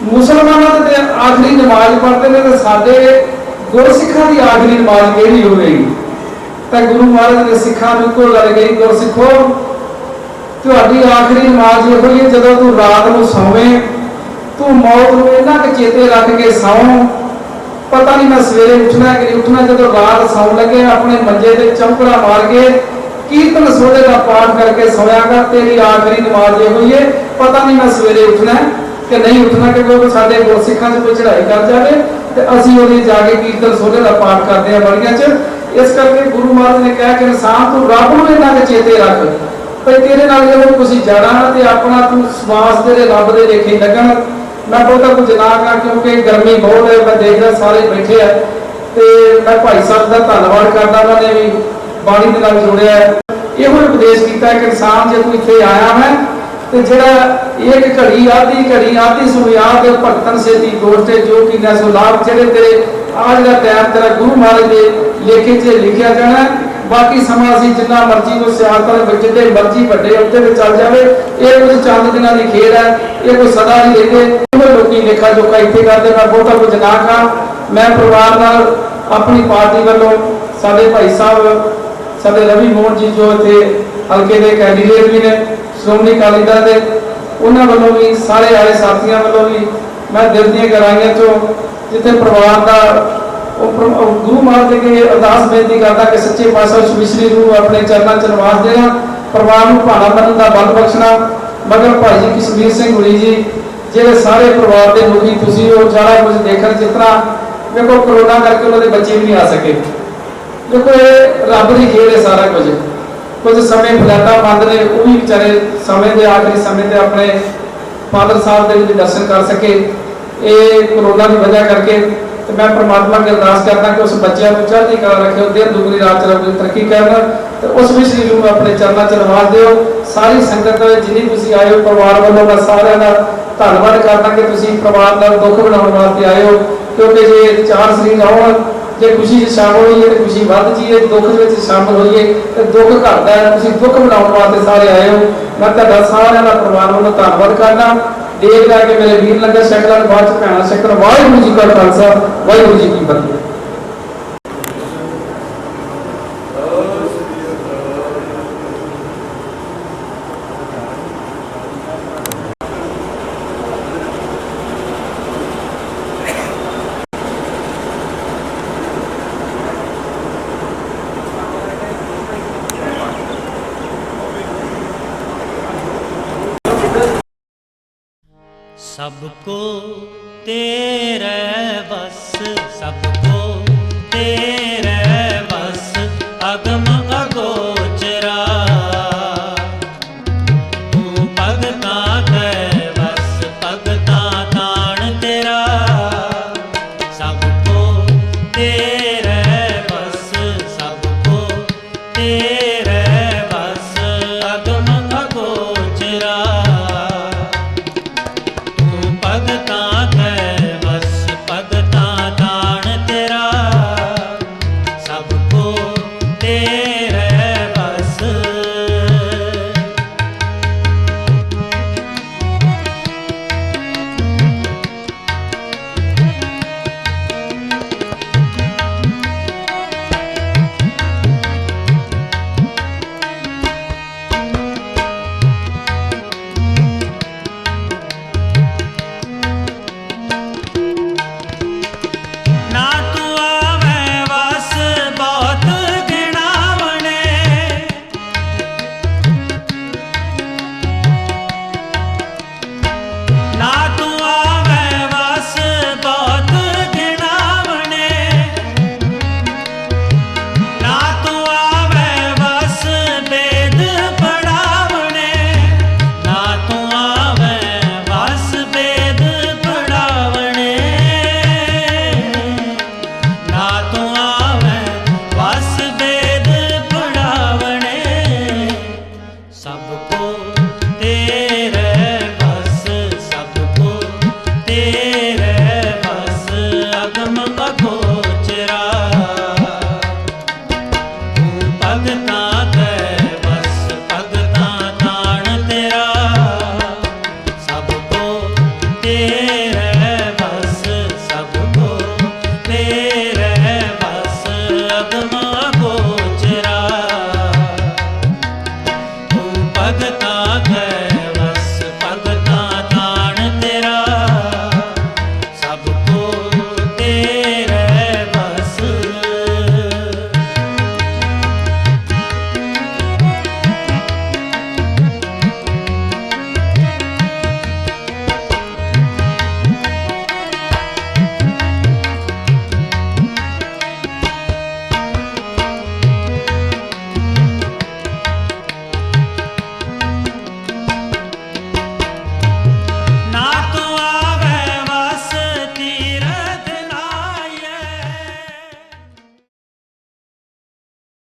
मुसलमानों ते आखिरी नमाज पढ़ते हैं, तो साडे गुरसिखां की आखिरी नमाज किहड़ी होवेगी? तो गुरु महाराज ने सिखां नूं इक्को गल कही, गुरसिखो तुहाडी आखिरी नमाज इहो ही है, जदों तू रात नूं सौवें, तू मौत नूं इन्ना क चेते रख के सौ, पता नहीं मैं सवेरे उठना कि नहीं उठना। जदों रात सौण लगे अपने मंजे ते चौंकड़ा मार के कीर्तन सोहरे का पाठ करके सोया कर, तेरी आखिरी नमाज ये हुई है, पता नहीं मैं सवेरे उठना कि नहीं उठना, क्योंकि साडे गुरसिखां च कोई चढ़ाई कर जाए तो असीं उहदे जाके कीर्तन सोहरे का पाठ करते हैं बड़ियां च। इस करके गुरु महाराज ने कहा कि इंसान तू रब नूं इन्ना क चेते रख, भाई तेरे नाल जो कुछ जाना ना तो अपना तू सवास तेरे रब दे लेखे लगन। मैं बहुता कुछ ना कहा क्योंकि गर्मी बहुत है, मैं देखदा सारे बैठे है, तो मैं भाई साहब का धन्नवाद करदा, उन्होंने भी बाणी दे नाल जोड़िया है। यह उपदेश किया कि इंसान जो तू इत्थे आया है तो जरा एक घड़ी आधी सो याद भगतन से दी गोष्ट जो कि न सो लाभ, जेड़े तेरे आज का टाइम तेरा गुरु महाराज के लेखे च लिखा जाना, बाकी समा असीं जिन्ना मर्जी कोई सियासत जिन्ने मर्जी वड्डे उत्ते ते चल जावे, ये कुछ चंद दिनां दी खेड है, ये कोई सदा नहीं रहिंदे। लोकी लेखा जोखा इत्थे करदे, मैं बहुता कुछ ना कहां। मैं परिवार नाल अपनी पार्टी वालों साडे भाई साहब साडे रवि मोहन जी जो इत्थे हल्के दे कैंडीडेट भी ने श्रोमणी अकाली दल दे, उन्हां वालों भी सारे आए साथियों वालों भी मैं दिल दी गहराइयां चों जिथे परिवार का गुरु महाराज के अरदास बेनती करता कि सच्चे पातशाह विश्री रूह अपने चरणों च निवास देना, परिवार को भाना बनने का बल बख्शना। मगर भाई जी कश्मीर सिंह हुरी जी जेडे सारे परिवार के मुखी तुसीं हो सारा कुछ देखने, जिस तरह देखो कोरोना करके उन्होंने बच्चे भी नहीं आ सके, देखो ये रब की खेल है सारा कुछ समय फ्लैटा बंद ने, वो भी बेचारे समय के आखिरी समय से अपने फादर साहब के दर्शन कर सके ये कोरोना की वजह करके। तो मैं परमात्मा की अरदास करता कि उस बच्चों को चढ़ती कला रखे, दिन दुगनी रात चलो तरक्की करना, तो उस विश्री रूह अपने चरणों च निवास दिओ। सारी संगत जिन्नी तुसीं आए हो परिवार वालों मैं सारे का धन्यवाद करता कि तुसीं परिवार का दुख बनाने वास्ते आए हो, क्योंकि जे चार शरीर आउण जे खुशी शामिल होइए तो खुशी वध जाइए, दुख में शामिल होइए तो दुख घटता है। तुसीं दुख बनाने वास्ते सारे आए हो, मैं तुहाडा सारिਆਂ ਦਾ परिवार वालों धन्यवाद करना। देख लैके मेरे वीर लंगर शक्ल बाद भैन शक्ल। वाहिगुरू जी का खालसा वाहिगुरू जी की फतेह। सबको तेरे बस, सबको तेरे बस, अगम अगोचरा तू भगता कै बस, भगता ताण तेरा। सबको तेरे बस, सबको तेरे